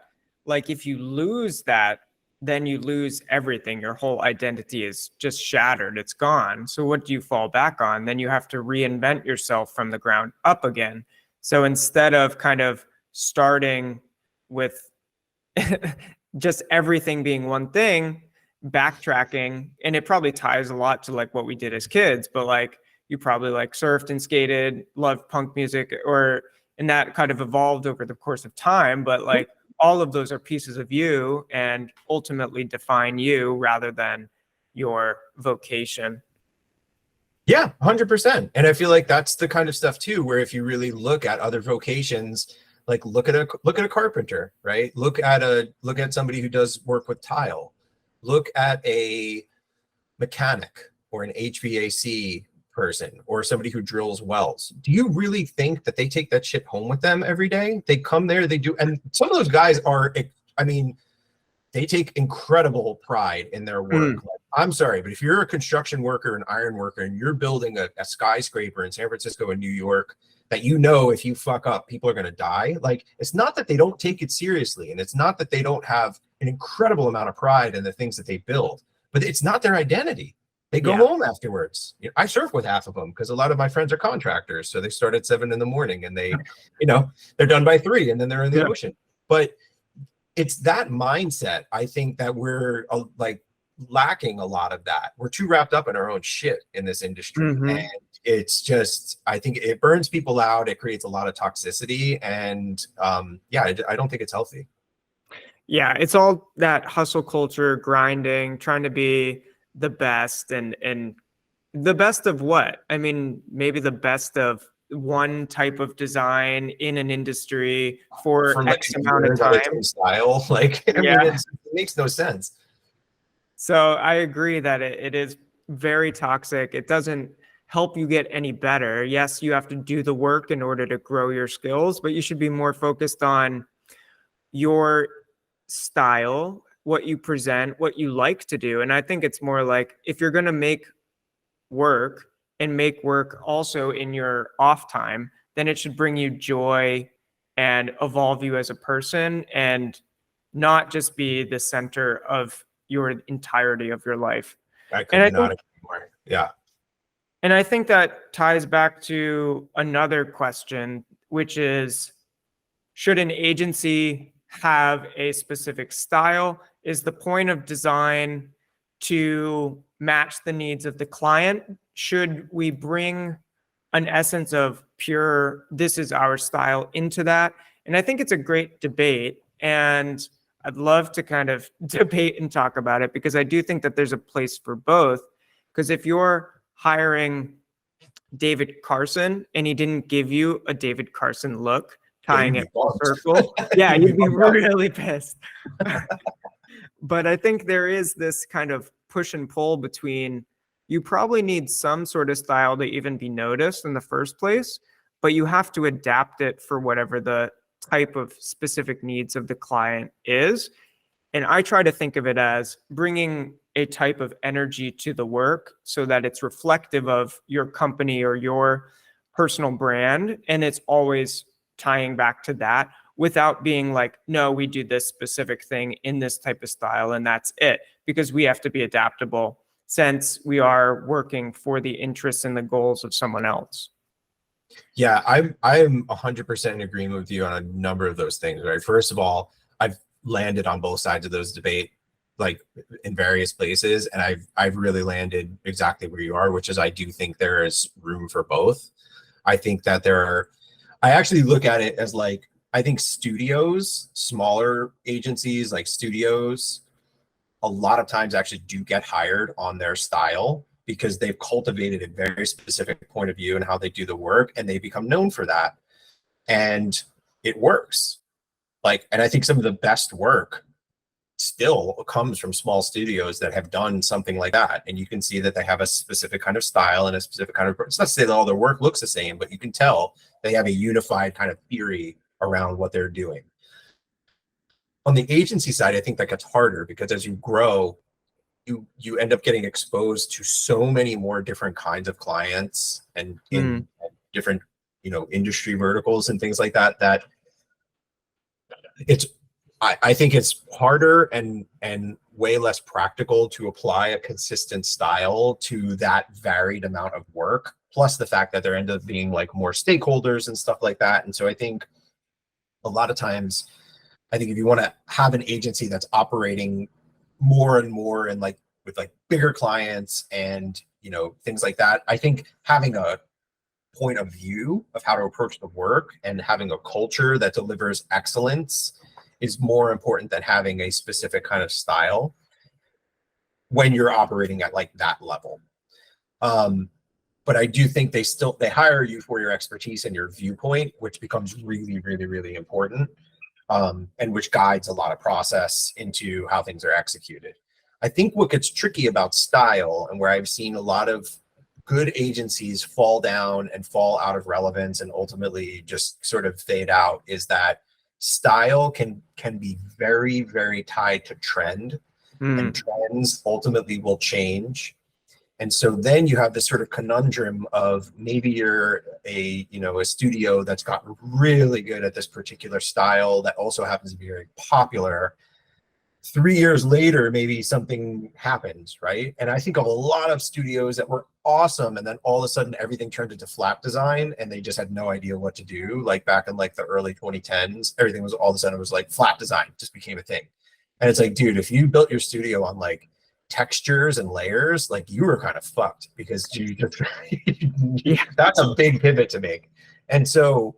like, if you lose that, then you lose everything. Your whole identity is just shattered. It's gone. So what do you fall back on? Then you have to reinvent yourself from the ground up again. So instead of kind of starting with just everything being one thing, backtracking, and it probably ties a lot to like what we did as kids, but like you probably like surfed and skated, loved punk music, and that kind of evolved over the course of time. But like all of those are pieces of you and ultimately define you rather than your vocation. Yeah, 100%. And I feel like that's the kind of stuff too, where if you really look at other vocations, like look at a carpenter, right? Look at somebody who does work with tile. Look at a mechanic or an HVAC person or somebody who drills wells. Do you really think that they take that shit home with them every day? They come there, they do, and some of those guys are, I mean, they take incredible pride in their work. Like, I'm sorry, but if you're a construction worker, an iron worker, and you're building a skyscraper in San Francisco and New York, that you know if you fuck up, people are going to die. Like, it's not that they don't take it seriously, and it's not that they don't have an incredible amount of pride in the things that they build, but it's not their identity. They go home afterwards. You know, I surf with half of them because a lot of my friends are contractors. So they start at 7 a.m. and they, you know, they're done by 3 and then they're in the ocean. But it's that mindset. I think that we're like lacking a lot of that. We're too wrapped up in our own shit in this industry. And it's just, I think it burns people out. It creates a lot of toxicity. And I don't think it's healthy. Yeah, it's all that hustle culture, grinding, trying to be the best, and the best of what? I mean, maybe the best of one type of design in an industry for like X amount of time. Style, like, I mean, it makes no sense. So I agree that it is very toxic. It doesn't help you get any better. Yes, you have to do the work in order to grow your skills, but you should be more focused on your style, what you present, what you like to do. And I think it's more like, if you're going to make work and make work also in your off time, then it should bring you joy and evolve you as a person, and not just be the center of your entirety of your life. I could not agree more. Yeah. And I think that ties back to another question, which is, should an agency have a specific style? Is the point of design to match the needs of the client? Should we bring an essence of pure, this is our style into that? And I think it's a great debate. And I'd love to kind of debate and talk about it, because I do think that there's a place for both. Because if you're hiring David Carson and he didn't give you a David Carson look, Yeah, tying you'd it be full bummed. circle, yeah, you'd be bummed out. really pissed. But I think there is this kind of push and pull between, you probably need some sort of style to even be noticed in the first place, but you have to adapt it for whatever the type of specific needs of the client is. And I try to think of it as bringing a type of energy to the work so that it's reflective of your company or your personal brand. And it's always tying back to that without being like, no, we do this specific thing in this type of style and that's it. Because we have to be adaptable since we are working for the interests and the goals of someone else. Yeah, I'm 100% in agreement with you on a number of those things, right? First of all, I've landed on both sides of those debate, like in various places, and I've really landed exactly where you are, which is I do think there is room for both. I think that I actually look at it as like, I think studios, smaller agencies like studios, a lot of times actually do get hired on their style because they've cultivated a very specific point of view and how they do the work, and they become known for that. And it works. And I think some of the best work still comes from small studios that have done something like that. And you can see that they have a specific kind of style and a specific kind of, it's not to say that all their work looks the same, but you can tell they have a unified kind of theory around what they're doing. On the agency side, I think that gets harder because as you grow, you end up getting exposed to so many more different kinds of clients and in different, industry verticals and things like that, that I think it's harder and way less practical to apply a consistent style to that varied amount of work. Plus the fact that there end up being like more stakeholders and stuff like that. And so I think a lot of times, I think if you want to have an agency that's operating more and more and with bigger clients and things like that, I think having a point of view of how to approach the work and having a culture that delivers excellence is more important than having a specific kind of style when you're operating at that level. But I do think they hire you for your expertise and your viewpoint, which becomes really, really, really important. And which guides a lot of process into how things are executed. I think what gets tricky about style, and where I've seen a lot of good agencies fall down and fall out of relevance and ultimately just sort of fade out, is that style can be very, very tied to trend, and trends ultimately will change. And so then you have this sort of conundrum of maybe you're a studio that's gotten really good at this particular style that also happens to be very popular. 3 years later, maybe something happens, right? And I think of a lot of studios that were awesome, and then all of a sudden everything turned into flat design, and they just had no idea what to do. Like back in the early 2010s, everything was all of a sudden it was flat design just became a thing. And it's like, dude, if you built your studio on textures and layers, you were kind of fucked, because you just that's a big pivot to make. And so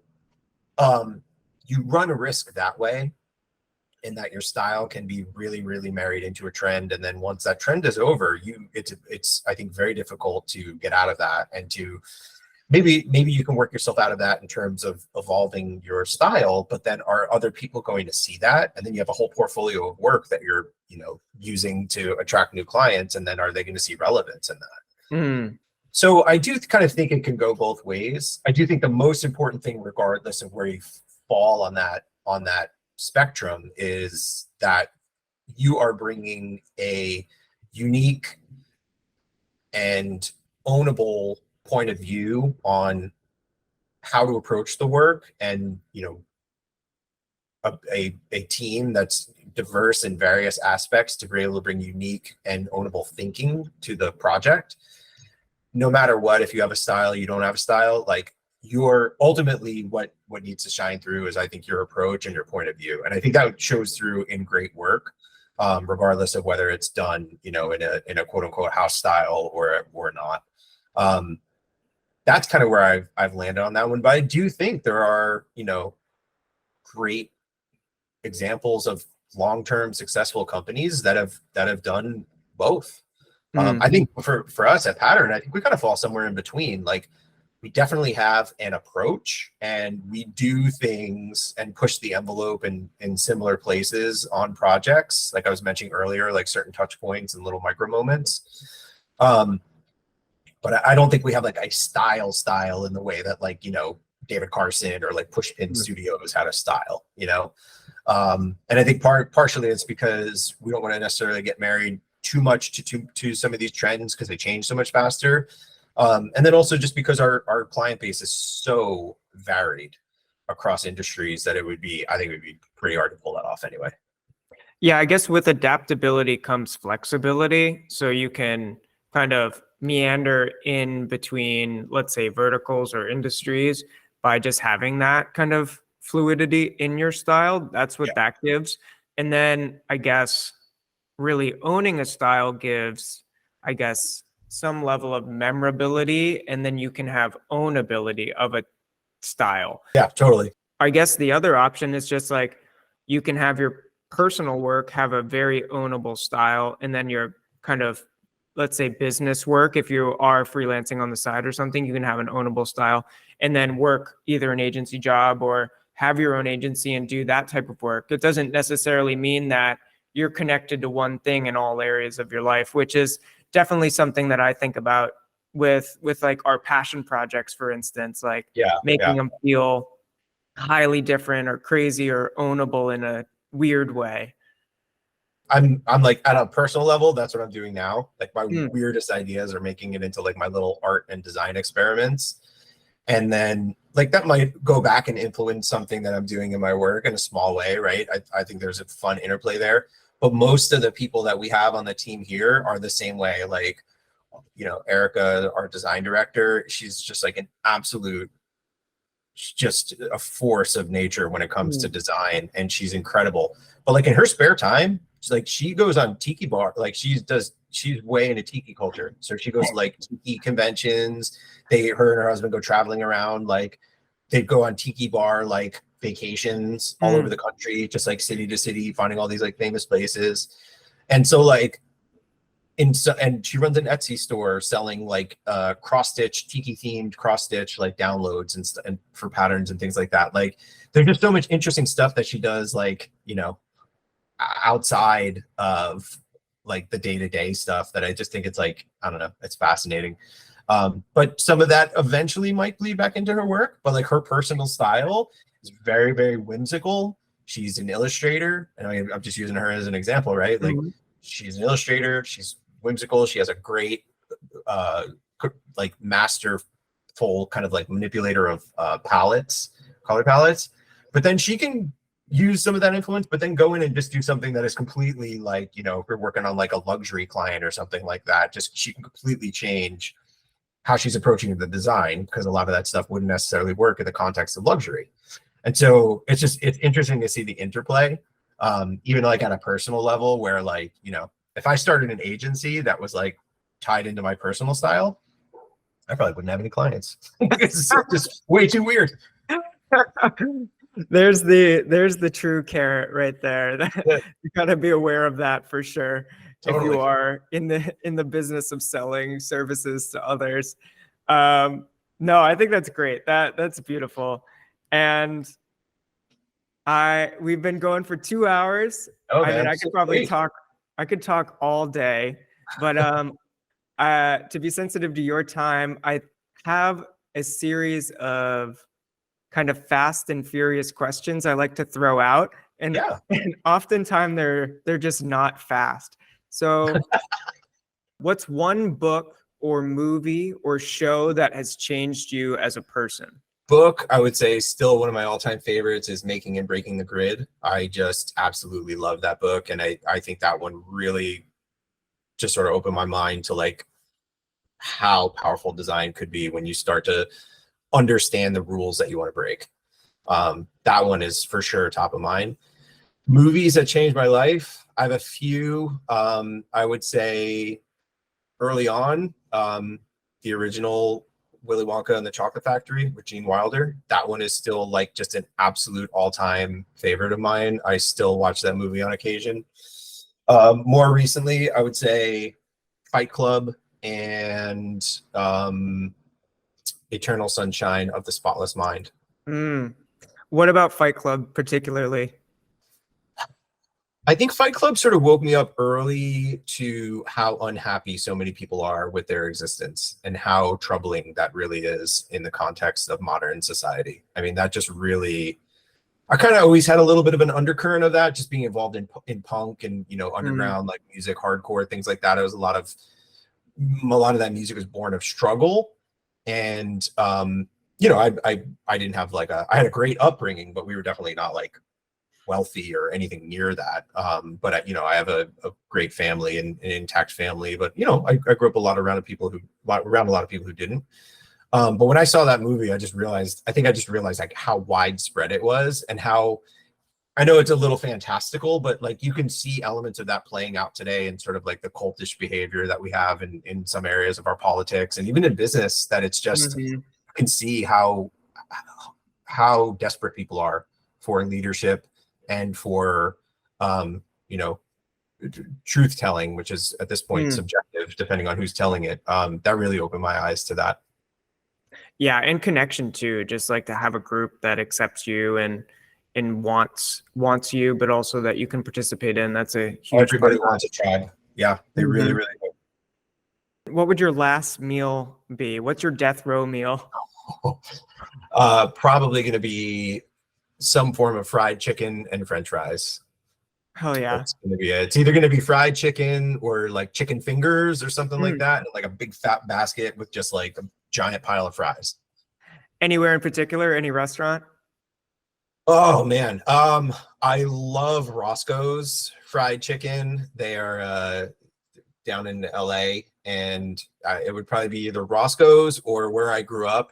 you run a risk that way, in that your style can be really, really married into a trend, and then once that trend is over, it's I think very difficult to get out of that, and to maybe you can work yourself out of that in terms of evolving your style, but then are other people going to see that? And then you have a whole portfolio of work that you're using to attract new clients, and then are they going to see relevance in that? So I do kind of think it can go both ways. I do think the most important thing, regardless of where you fall on that spectrum, is that you are bringing a unique and ownable point of view on how to approach the work, and a team that's diverse in various aspects to be able to bring unique and ownable thinking to the project. no matter what, if you have a style, you don't have a style, like you're ultimately what needs to shine through is, I think, your approach and your point of view. And I think that shows through in great work, regardless of whether it's done, in a quote unquote house style or not. That's kind of where I've landed on that one. But I do think there are, great examples of long-term successful companies that have done both. I think for us at Pattern, I think we kind of fall somewhere in between. Like, we definitely have an approach, and we do things and push the envelope in similar places on projects, like I was mentioning earlier, like certain touch points and little micro moments. But I don't think we have like a style in the way that, like, David Carson or like Pushpin Studios had a style, and I think partially it's because we don't want to necessarily get married too much to some of these trends because they change so much faster. And then also just because our client base is so varied across industries that I think it would be pretty hard to pull that off anyway. Yeah, I guess with adaptability comes flexibility. So you can kind of meander in between, let's say, verticals or industries by just having that kind of fluidity in your style. That's what that gives. And then I guess really owning a style gives, I guess, some level of memorability, and then you can have ownability of a style. Yeah, totally. I guess the other option is just like, you can have your personal work have a very ownable style, and then your kind of, let's say, business work, if you are freelancing on the side or something, you can have an ownable style, and then work either an agency job or have your own agency and do that type of work. It doesn't necessarily mean that you're connected to one thing in all areas of your life, which is definitely something that I think about with like our passion projects, for instance, like making them feel highly different or crazy or ownable in a weird way. I'm like, at a personal level, that's what I'm doing now. Like, my weirdest ideas are making it into like my little art and design experiments. And then like that might go back and influence something that I'm doing in my work in a small way, right? I think there's a fun interplay there. But most of the people that we have on the team here are the same way. Like, Erica, our design director, she's just like an absolute, just a force of nature when it comes to design, and she's incredible. But like in her spare time, she goes on tiki bar, like she's way into tiki culture. So she goes to like tiki conventions. Her and her husband go traveling around, like they go on tiki bar like vacations all over the country, just like city to city, finding all these like famous places. And so like and she runs an Etsy store selling like cross stitch, tiki themed cross stitch like downloads and for patterns and things like that. Like, there's just so much interesting stuff that she does, like, outside of like the day-to-day stuff, that I just think it's like, I don't know, it's fascinating. But some of that eventually might bleed back into her work, but like her personal style is very, very whimsical. She's an illustrator, and I'm just using her as an example, right? Like, she's an illustrator, she's whimsical, she has a great like masterful kind of like manipulator of color palettes, but then she can use some of that influence, but then go in and just do something that is completely like, if you're working on like a luxury client or something like that, just she can completely change how she's approaching the design, because a lot of that stuff wouldn't necessarily work in the context of luxury. And so it's interesting to see the interplay, even like at a personal level, where like, if I started an agency that was like tied into my personal style, I probably wouldn't have any clients. It's just way too weird. There's the true carrot right there. You gotta be aware of that for sure. Totally. If you are in the business of selling services to others. No, I think that's great. That's beautiful. And we've been going for 2 hours. Oh, I mean, I could probably talk. I could talk all day, but to be sensitive to your time, I have a series of kind of fast and furious questions I like to throw out, and oftentimes they're just not fast. So, what's one book or movie or show that has changed you as a person? Book, I would say still one of my all-time favorites is Making and Breaking the Grid. I just absolutely love that book, and I think that one really just sort of opened my mind to like how powerful design could be when you start to understand the rules that you want to break. That one is for sure top of mind. Movies that changed my life, I have a few. I would say early on, the original Willy Wonka and the Chocolate Factory with Gene Wilder. That one is still like just an absolute all-time favorite of mine. I still watch that movie on occasion. More recently, I would say Fight Club and Eternal Sunshine of the Spotless Mind. What about Fight Club particularly? I think Fight Club sort of woke me up early to how unhappy so many people are with their existence and how troubling that really is in the context of modern society. I mean, that just really, I kind of always had a little bit of an undercurrent of that, just being involved in punk and, you know, underground like music, hardcore, things like that. It was a lot of that music was born of struggle. And, you know, I didn't have like I had a great upbringing, but we were definitely not like wealthy or anything near that. But you know, I have a great family and an intact family, but you know, I grew up around a lot of people who didn't. But when I saw that movie, I just realized like how widespread it was and how, I know it's a little fantastical, but like you can see elements of that playing out today and sort of like the cultish behavior that we have in some areas of our politics and even in business, that it's just, you can see how desperate people are for leadership and for you know, truth telling, which is at this point subjective depending on who's telling it. That really opened my eyes to that. Yeah, and connection too, just like to have a group that accepts you and wants you, but also that you can participate in. That's a huge Everybody wants a tribe. Yeah, they really do. What would your last meal be? What's your death row meal? Probably going to be some form of fried chicken and French fries. Hell yeah. That's going to be it. It's either going to be fried chicken or like chicken fingers or something like that, like a big fat basket with just like a giant pile of fries. Anywhere in particular? Any restaurant? Oh man, I love Roscoe's fried chicken. They are down in LA, and it would probably be either Roscoe's or where I grew up.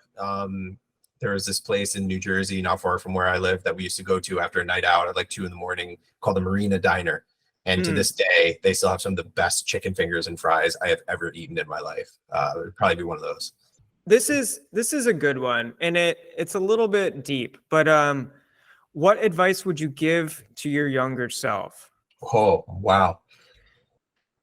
There was this place in New Jersey, not far from where I live, that we used to go to after a night out at like 2 a.m. called the Marina Diner. And to this day, they still have some of the best chicken fingers and fries I have ever eaten in my life. It would probably be one of those. This is a good one, and it's a little bit deep, but what advice would you give to your younger self? Oh, wow.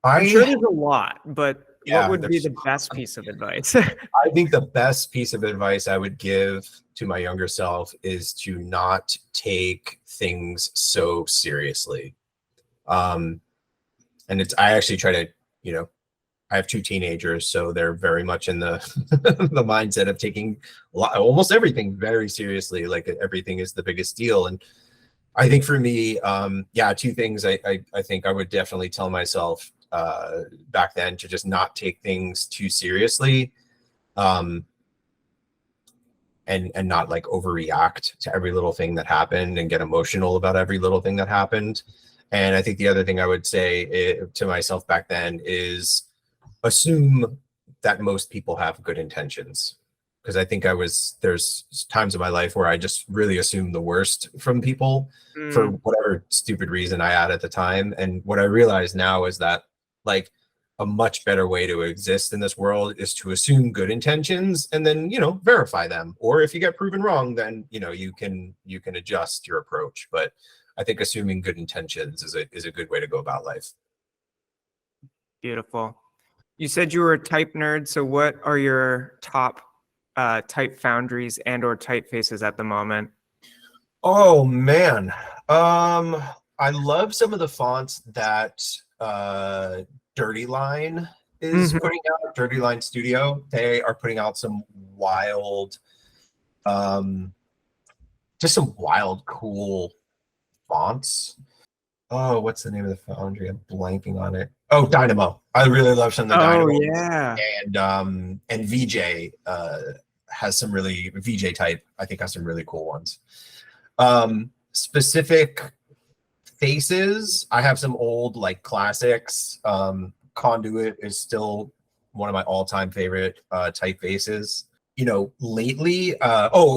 I'm sure there's a lot, but yeah, what would be the best piece of advice? I think the best piece of advice I would give to my younger self is to not take things so seriously. And I actually try to, you know, I have 2 teenagers, so they're very much in the the mindset of taking almost everything very seriously. Like everything is the biggest deal. And I think for me, 2 things I think I would definitely tell myself back then, to just not take things too seriously, and not like overreact to every little thing that happened and get emotional about every little thing that happened. And I think the other thing I would say to myself back then is assume that most people have good intentions. Because I think there's times in my life where I just really assumed the worst from people for whatever stupid reason I had at the time. And what I realize now is that like a much better way to exist in this world is to assume good intentions and then, you know, verify them. Or if you get proven wrong, then, you know, you can adjust your approach. But I think assuming good intentions is a good way to go about life. Beautiful. You said you were a type nerd. So what are your top type foundries and or typefaces at the moment? Oh man. I love some of the fonts that Dirty Line is putting out. Dirty Line Studio. They are putting out some wild, just some wild, cool fonts. Oh, what's the name of the foundry? I'm blanking on it. Oh, Dynamo. I really love some of the Dynamo. Oh yeah. And VJ has some really VJ type. I think has some really cool ones. Specific faces, I have some old like classics. Conduit is still one of my all-time favorite typefaces. Lately,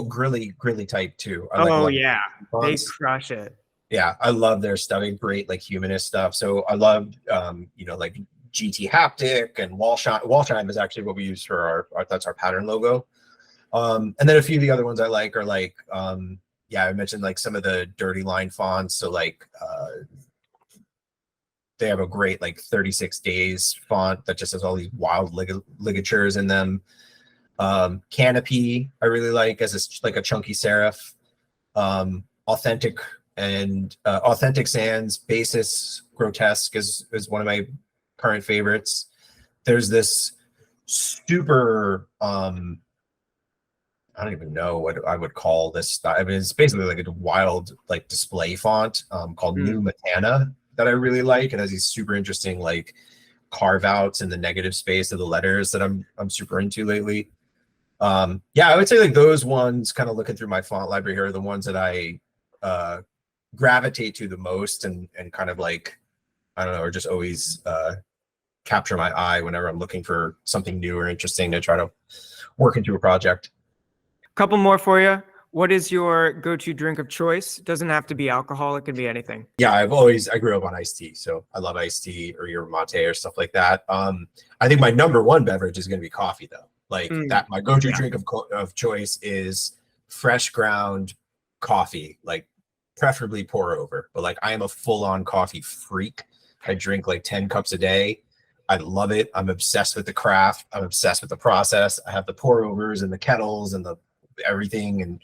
Grilly type too. I like a Oh lot yeah, of they fonts. crush it. Yeah, I love their stuff. Great, like humanist stuff. So I loved, like GT Haptic and Walshine. Walshine is actually what we use for that's our pattern logo. And then a few of the other ones I like are like, I mentioned like some of the dirty line fonts. So like, they have a great like 36 days font that just has all these wild ligatures in them. Canopy I really like as like a chunky serif. Authentic and Authentic Sans Basis Grotesque is one of my current favorites. There's this super I don't even know what I would call this style. I mean, it's basically like a wild like display font called New Matana that I really like. It has these super interesting like carve outs in the negative space of the letters that I'm super into lately. I would say like those ones, kind of looking through my font library here, are the ones that I gravitate to the most and kind of like, I don't know, or just always capture my eye whenever I'm looking for something new or interesting to try to work into a project. Couple more for you. What is your go-to drink of choice? Doesn't have to be alcohol. It can be anything. Yeah, I grew up on iced tea, so I love iced tea or yerba mate or stuff like that. I think my number one beverage is going to be coffee, though. Like that, my go-to drink of choice is fresh ground coffee, like preferably pour over. But like I am a full-on coffee freak. I drink like 10 cups a day. I love it. I'm obsessed with the craft. I'm obsessed with the process. I have the pour overs and the kettles and the everything, and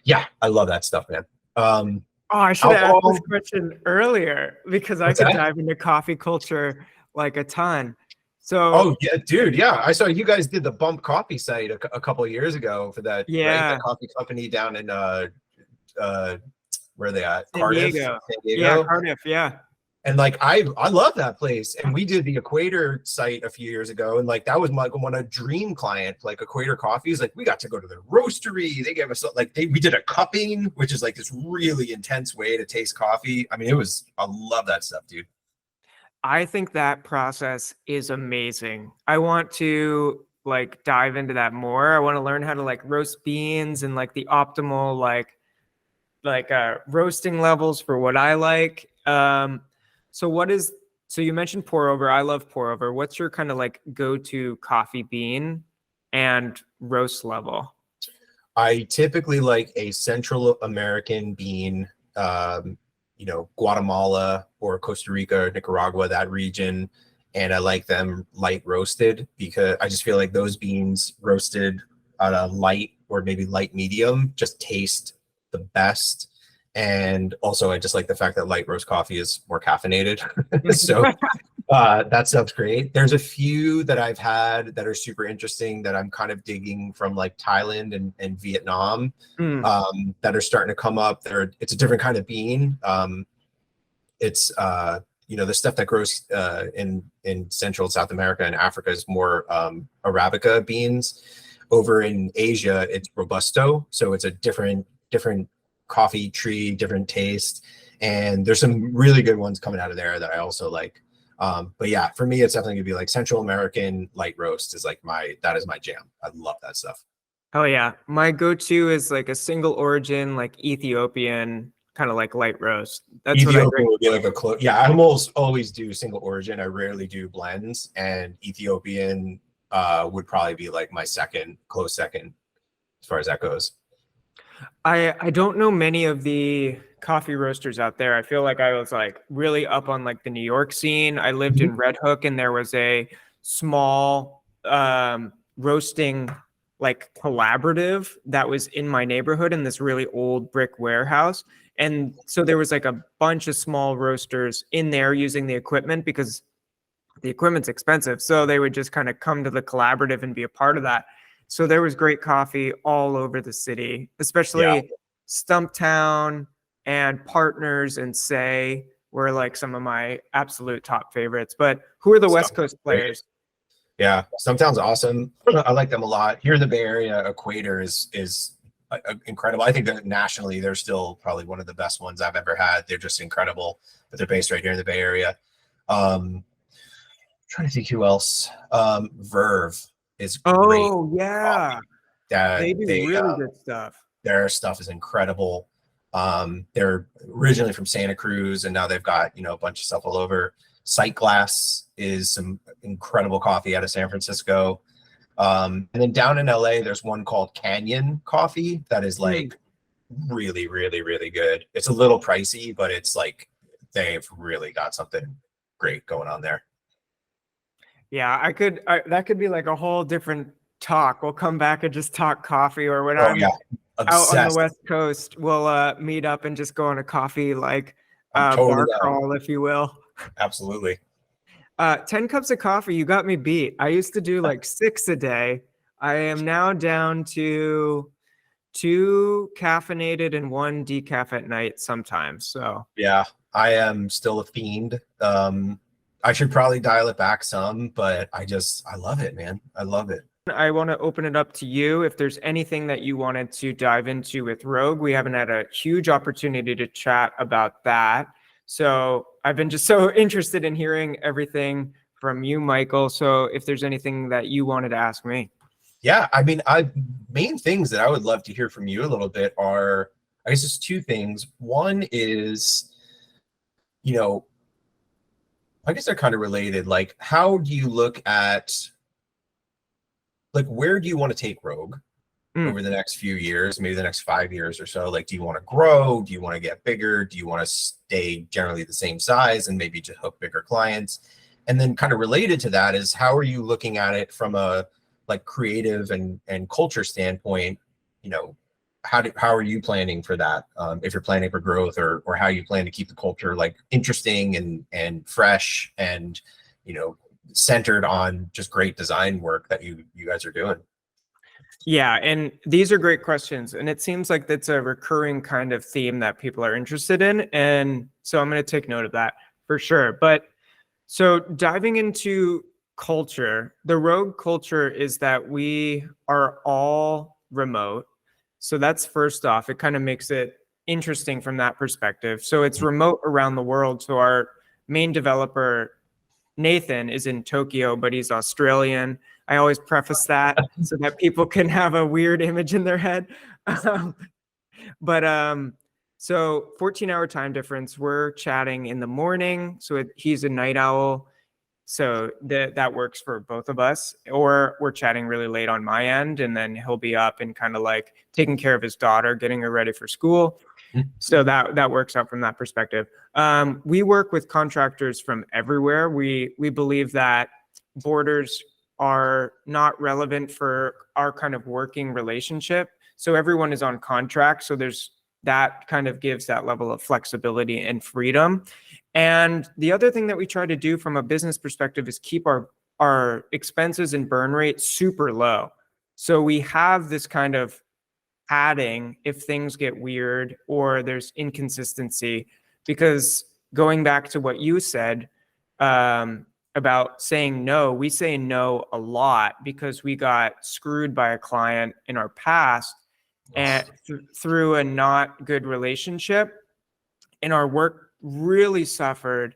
yeah, I love that stuff, man. I should have asked this question earlier because I could dive into coffee culture like a ton. So, yeah, dude, yeah, I saw you guys did the Bump Coffee site a couple of years ago for that, right? The coffee company down in where are they at? Cardiff, San Diego. Yeah, Cardiff, yeah. And like I love that place. And we did the Equator site a few years ago, and like that was one a dream client, like Equator Coffees. Like we got to go to their roastery. They gave us like we did a cupping, which is like this really intense way to taste coffee. I mean, I love that stuff, dude. I think that process is amazing. I want to like dive into that more. I want to learn how to like roast beans and like the optimal like roasting levels for what I like. So you mentioned pour over. I love pour over. What's your kind of like go-to coffee bean and roast level? I typically like a Central American bean, Guatemala or Costa Rica or Nicaragua, that region. And I like them light roasted because I just feel like those beans roasted at a light or maybe light medium just taste the best. And also, I just like the fact that light roast coffee is more caffeinated. So that stuff's great. There's a few that I've had that are super interesting that I'm kind of digging from like Thailand and Vietnam that are starting to come up. It's a different kind of bean. It's the stuff that grows in Central and South America and Africa is more Arabica beans. Over in Asia, it's Robusto. So it's a different coffee tree, different taste, and there's some really good ones coming out of there that I also like. But yeah, for me, it's definitely gonna be like Central American light roast is like that is my jam. I love that stuff. Oh yeah, my go-to is like a single origin, like Ethiopian, kind of like light roast. That's Ethiopian what I drink. would be like I almost always do single origin. I rarely do blends, and Ethiopian would probably be like my close second as far as that goes. I don't know many of the coffee roasters out there. I feel like I was like really up on like the New York scene. I lived in Red Hook, and there was a small roasting like collaborative that was in my neighborhood in this really old brick warehouse. And so there was like a bunch of small roasters in there using the equipment because the equipment's expensive. So they would just kind of come to the collaborative and be a part of that. So there was great coffee all over the city, especially Stumptown and Partners and Say were like some of my absolute top favorites. But who are the West Coast players? Yeah, Stumptown's awesome. I like them a lot. Here in the Bay Area, Equator is incredible. I think that nationally, they're still probably one of the best ones I've ever had. They're just incredible, but they're based right here in the Bay Area. trying to think who else. Verve is great Oh yeah, coffee. That they do really good stuff. their stuff is incredible. They're originally from Santa Cruz, and now they've got a bunch of stuff all over. Sight Glass is some incredible coffee out of San Francisco. And then down in LA, there's one called Canyon Coffee that is like really, really, really good. It's a little pricey, but it's like they've really got something great going on there. Yeah, that could be like a whole different talk. We'll come back and just talk coffee, or when Oh I'm yeah, out on the obsessed. West Coast, we'll meet up and just go on a coffee like I'm totally bar down. crawl, if you will. Absolutely. 10 cups of coffee, you got me beat. I used to do like 6 a day. I am now down to 2 caffeinated and 1 decaf at night sometimes. So Yeah, I am still a fiend. I should probably dial it back some, but I love it, man. I love it. I want to open it up to you. If there's anything that you wanted to dive into with Rogue, we haven't had a huge opportunity to chat about that. So I've been just so interested in hearing everything from you, Michael. So if there's anything that you wanted to ask me. Yeah, I mean, main things that I would love to hear from you a little bit are, I guess, just 2 things. One is, I guess they're kind of related. Like, how do you look at, like, where do you want to take Rogue over the next few years, maybe the next 5 years or so? Like, do you want to grow? Do you want to get bigger? Do you want to stay generally the same size and maybe just hook bigger clients? And then kind of related to that is, how are you looking at it from a like creative and culture standpoint? How are you planning for that? If you're planning for growth, or how you plan to keep the culture like interesting and fresh and centered on just great design work that you guys are doing. Yeah, and these are great questions. And it seems like that's a recurring kind of theme that people are interested in. And so I'm going to take note of that for sure. But so diving into culture, the Rogue culture is that we are all remote. So that's first off, it kind of makes it interesting from that perspective. So it's remote around the world. So our main developer, Nathan, is in Tokyo, but he's Australian. I always preface that so that people can have a weird image in their head. So 14-hour time difference. We're chatting in the morning. So he's a night owl. So that works for both of us. Or we're chatting really late on my end, and then he'll be up and kind of like taking care of his daughter, getting her ready for school. So that works out from that perspective. We work with contractors from everywhere. We believe that borders are not relevant for our kind of working relationship. So everyone is on contract. So that kind of gives that level of flexibility and freedom. And the other thing that we try to do from a business perspective is keep our expenses and burn rate super low. So we have this kind of padding if things get weird or there's inconsistency, because going back to what you said about saying no, we say no a lot because we got screwed by a client in our past and through a not good relationship, and our work really suffered,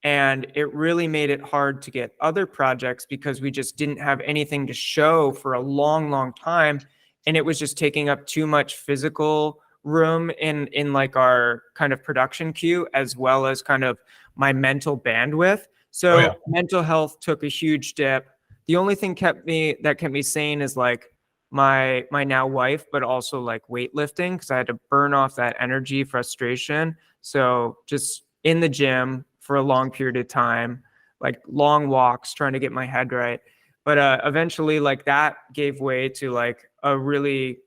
and it really made it hard to get other projects because we just didn't have anything to show for a long time, and it was just taking up too much physical room in like our kind of production queue, as well as kind of my mental bandwidth. So mental health took a huge dip. The only thing kept me sane is like my now wife, but also like weightlifting, because I had to burn off that energy, frustration. So just in the gym for a long period of time, like long walks, trying to get my head right. But eventually, like that gave way to like a really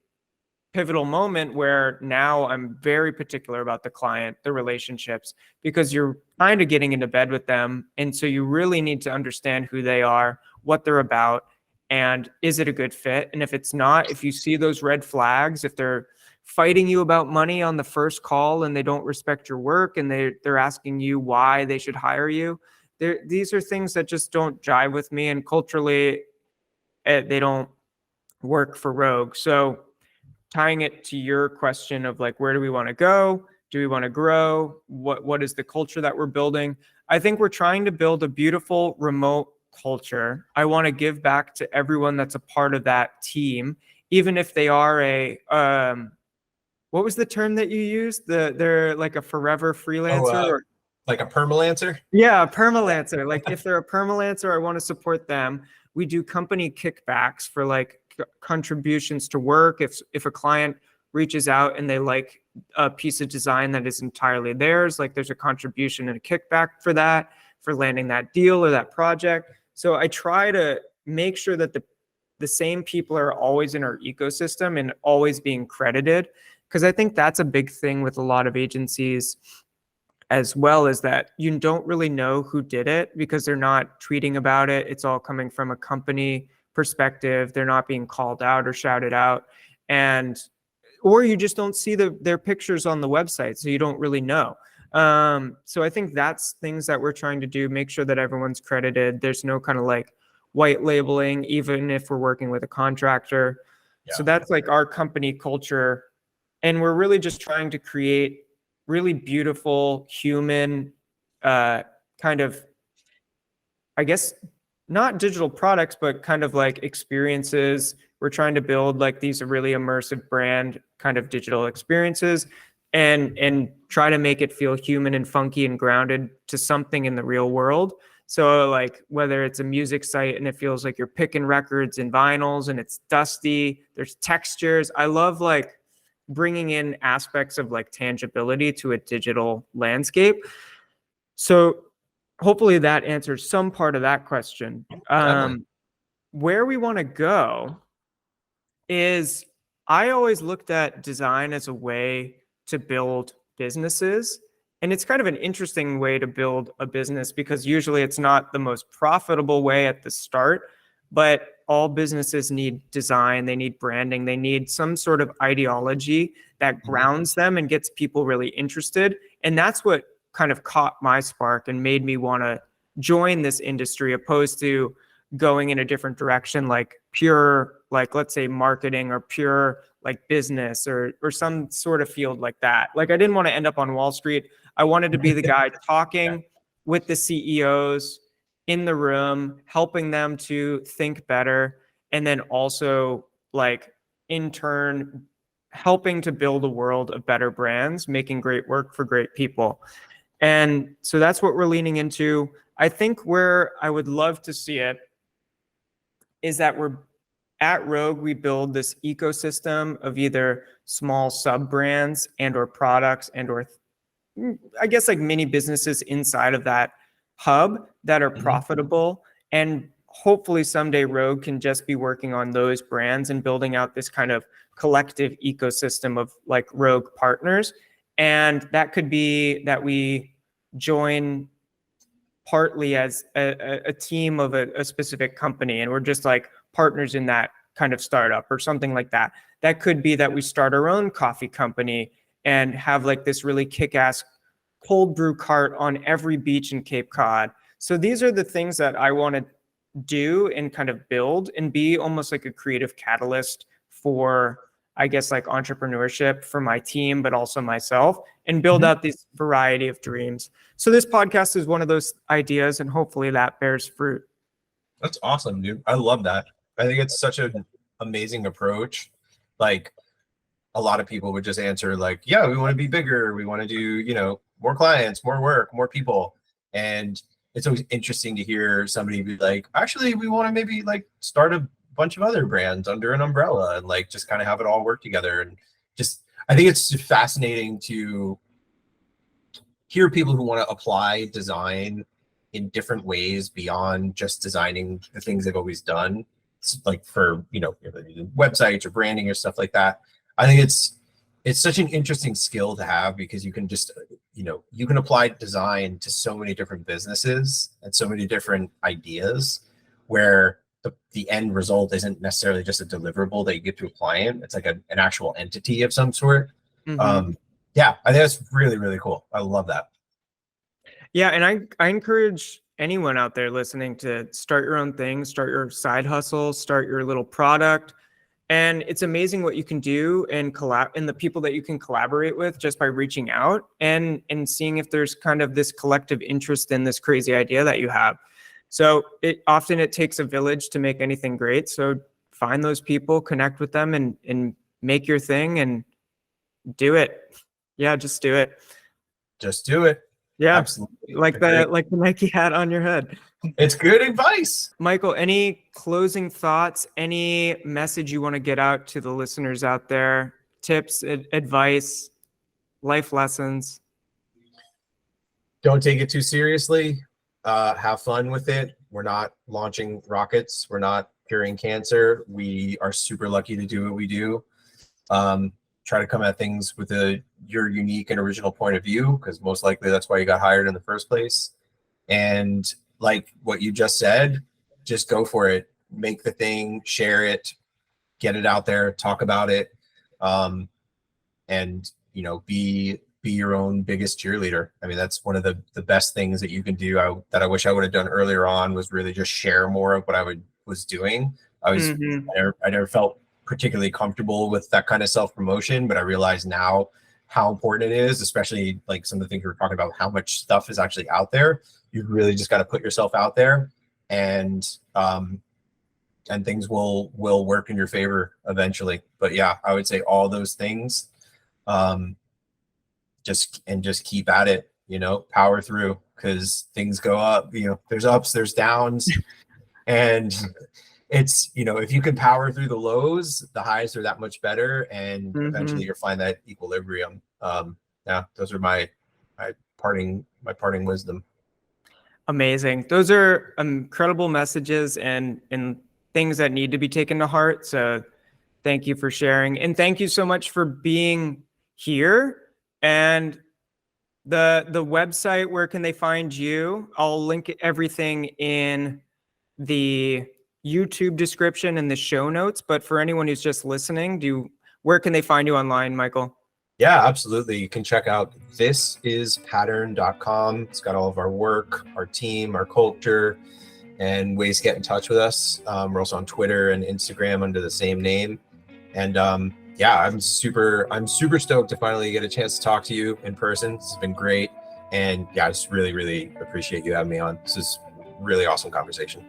pivotal moment where now I'm very particular about the client, the relationships, because you're kind of getting into bed with them. And so you really need to understand who they are, what they're about, and is it a good fit? And if it's not, if you see those red flags, if they're fighting you about money on the first call and they don't respect your work and they're asking you why they should hire you, these are things that just don't jive with me, and culturally they don't work for Rogue. So tying it to your question of like, where do we want to go? Do we want to grow? What is the culture that we're building? I think we're trying to build a beautiful remote culture. I want to give back to everyone that's a part of that team, even if they are what was the term that you used? They're like a forever freelancer. Like a permalancer? Yeah, a permalancer. Like if they're a permalancer, I want to support them. We do company kickbacks for like contributions to work. If a client reaches out and they like a piece of design that is entirely theirs, like there's a contribution and a kickback for that, for landing that deal or that project. So I try to make sure that the same people are always in our ecosystem and always being credited, because I think that's a big thing with a lot of agencies as well, is that you don't really know who did it because they're not tweeting about it. It's all coming from a company perspective. They're not being called out or shouted out. Or you just don't see their pictures on the website, so you don't really know. So I think that's things that we're trying to do, make sure that everyone's credited. There's no kind of like white labeling, even if we're working with a contractor. Yeah. So that's like our company culture. And we're really just trying to create really beautiful human kind of, I guess, not digital products, but kind of like experiences. We're trying to build like these really immersive brand kind of digital experiences and try to make it feel human and funky and grounded to something in the real world. So like whether it's a music site and it feels like you're picking records and vinyls and it's dusty, there's textures. I love like bringing in aspects of like tangibility to a digital landscape. So hopefully that answers some part of that question. Where we want to go is, I always looked at design as a way to build businesses. And it's kind of an interesting way to build a business because usually it's not the most profitable way at the start, but all businesses need design, they need branding, they need some sort of ideology that grounds them and gets people really interested. And that's what kind of caught my spark and made me want to join this industry, opposed to going in a different direction, like pure, like let's say marketing, or pure like business, or some sort of field like that. Like I didn't want to end up on Wall Street. I wanted to be the guy talking with the CEOs in the room, helping them to think better, and then also like in turn helping to build a world of better brands, making great work for great people. And so that's what we're leaning into. I think where I would love to see it is that we're at Rogue, we build this ecosystem of either small sub brands and or products and or I guess like mini businesses inside of that hub that are profitable. And hopefully someday Rogue can just be working on those brands and building out this kind of collective ecosystem of like Rogue partners. And that could be that we join partly as a team of a specific company, and we're just like partners in that kind of startup or something like that. That could be that we start our own coffee company and have like this really kick-ass cold brew cart on every beach in Cape Cod. So these are the things that I want to do and kind of build and be almost like a creative catalyst for, I guess, like entrepreneurship for my team, but also myself, and build out this variety of dreams. So this podcast is one of those ideas, and hopefully that bears fruit. That's awesome, dude. I love that. I think it's such an amazing approach. Like a lot of people would just answer like, yeah, we want to be bigger. We want to do, you know, more clients, more work, more people. And it's always interesting to hear somebody be like, actually, we want to maybe like start a bunch of other brands under an umbrella and like just kind of have it all work together. And just, I think it's fascinating to hear people who want to apply design in different ways beyond just designing the things they've always done, like for, you know, websites or branding or stuff like that. I think it's such an interesting skill to have, because you can just, you know, you can apply design to so many different businesses and so many different ideas, where the end result isn't necessarily just a deliverable that you give to a client. It's like an actual entity of some sort. Yeah, I think that's really, really cool. I love that. Yeah, and I encourage anyone out there listening to start your own thing, start your side hustle, start your little product. And it's amazing what you can do and the people that you can collaborate with just by reaching out and seeing if there's kind of this collective interest in this crazy idea that you have. So it takes a village to make anything great. So find those people, connect with them, and make your thing and do it. Yeah, just do it. Just do it. Yeah, absolutely. Like the Nike hat on your head. It's good advice. Michael, any closing thoughts? Any message you want to get out to the listeners out there? Tips, advice, life lessons? Don't take it too seriously. Have fun with it. We're not launching rockets. We're not curing cancer. We are super lucky to do what we do. Try to come at things with your unique and original point of view, because most likely that's why you got hired in the first place. And like what you just said, just go for it. Make the thing, share it, get it out there, talk about it, and be your own biggest cheerleader. I mean, that's one of the best things that you can do. That I wish I would have done earlier on, was really just share more of what I was doing. I never felt particularly comfortable with that kind of self-promotion, but I realize now how important it is, especially like some of the things we were talking about, how much stuff is actually out there. You really just got to put yourself out there, and things will work in your favor eventually. But yeah, I would say all those things, just keep at it, power through, because things go up, there's ups, there's downs, and it's, if you can power through the lows, the highs are that much better, and eventually you'll find that equilibrium. Yeah, those are my parting wisdom. Amazing. Those are incredible messages and things that need to be taken to heart. So thank you for sharing, and thank you so much for being here. And the website, where can they find you? I'll link everything in the YouTube description and the show notes, but for anyone who's just listening, where can they find you online, Michael? Yeah, absolutely. You can check out thisispatern.com. It's got all of our work, our team, our culture, and ways to get in touch with us. We're also on Twitter and Instagram under the same name. And yeah, I'm super stoked to finally get a chance to talk to you in person. This has been great. And yeah, I just really, really appreciate you having me on. This is really awesome conversation.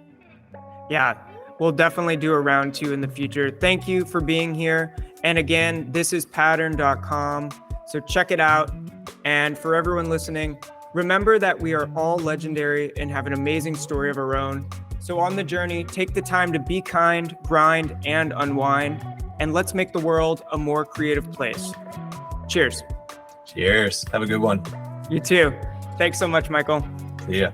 Yeah, we'll definitely do a round 2 in the future. Thank you for being here. And again, thisispattern.com. So check it out. And for everyone listening, remember that we are all legendary and have an amazing story of our own. So on the journey, take the time to be kind, grind, and unwind. And let's make the world a more creative place. Cheers. Cheers. Have a good one. You too. Thanks so much, Michael. See ya.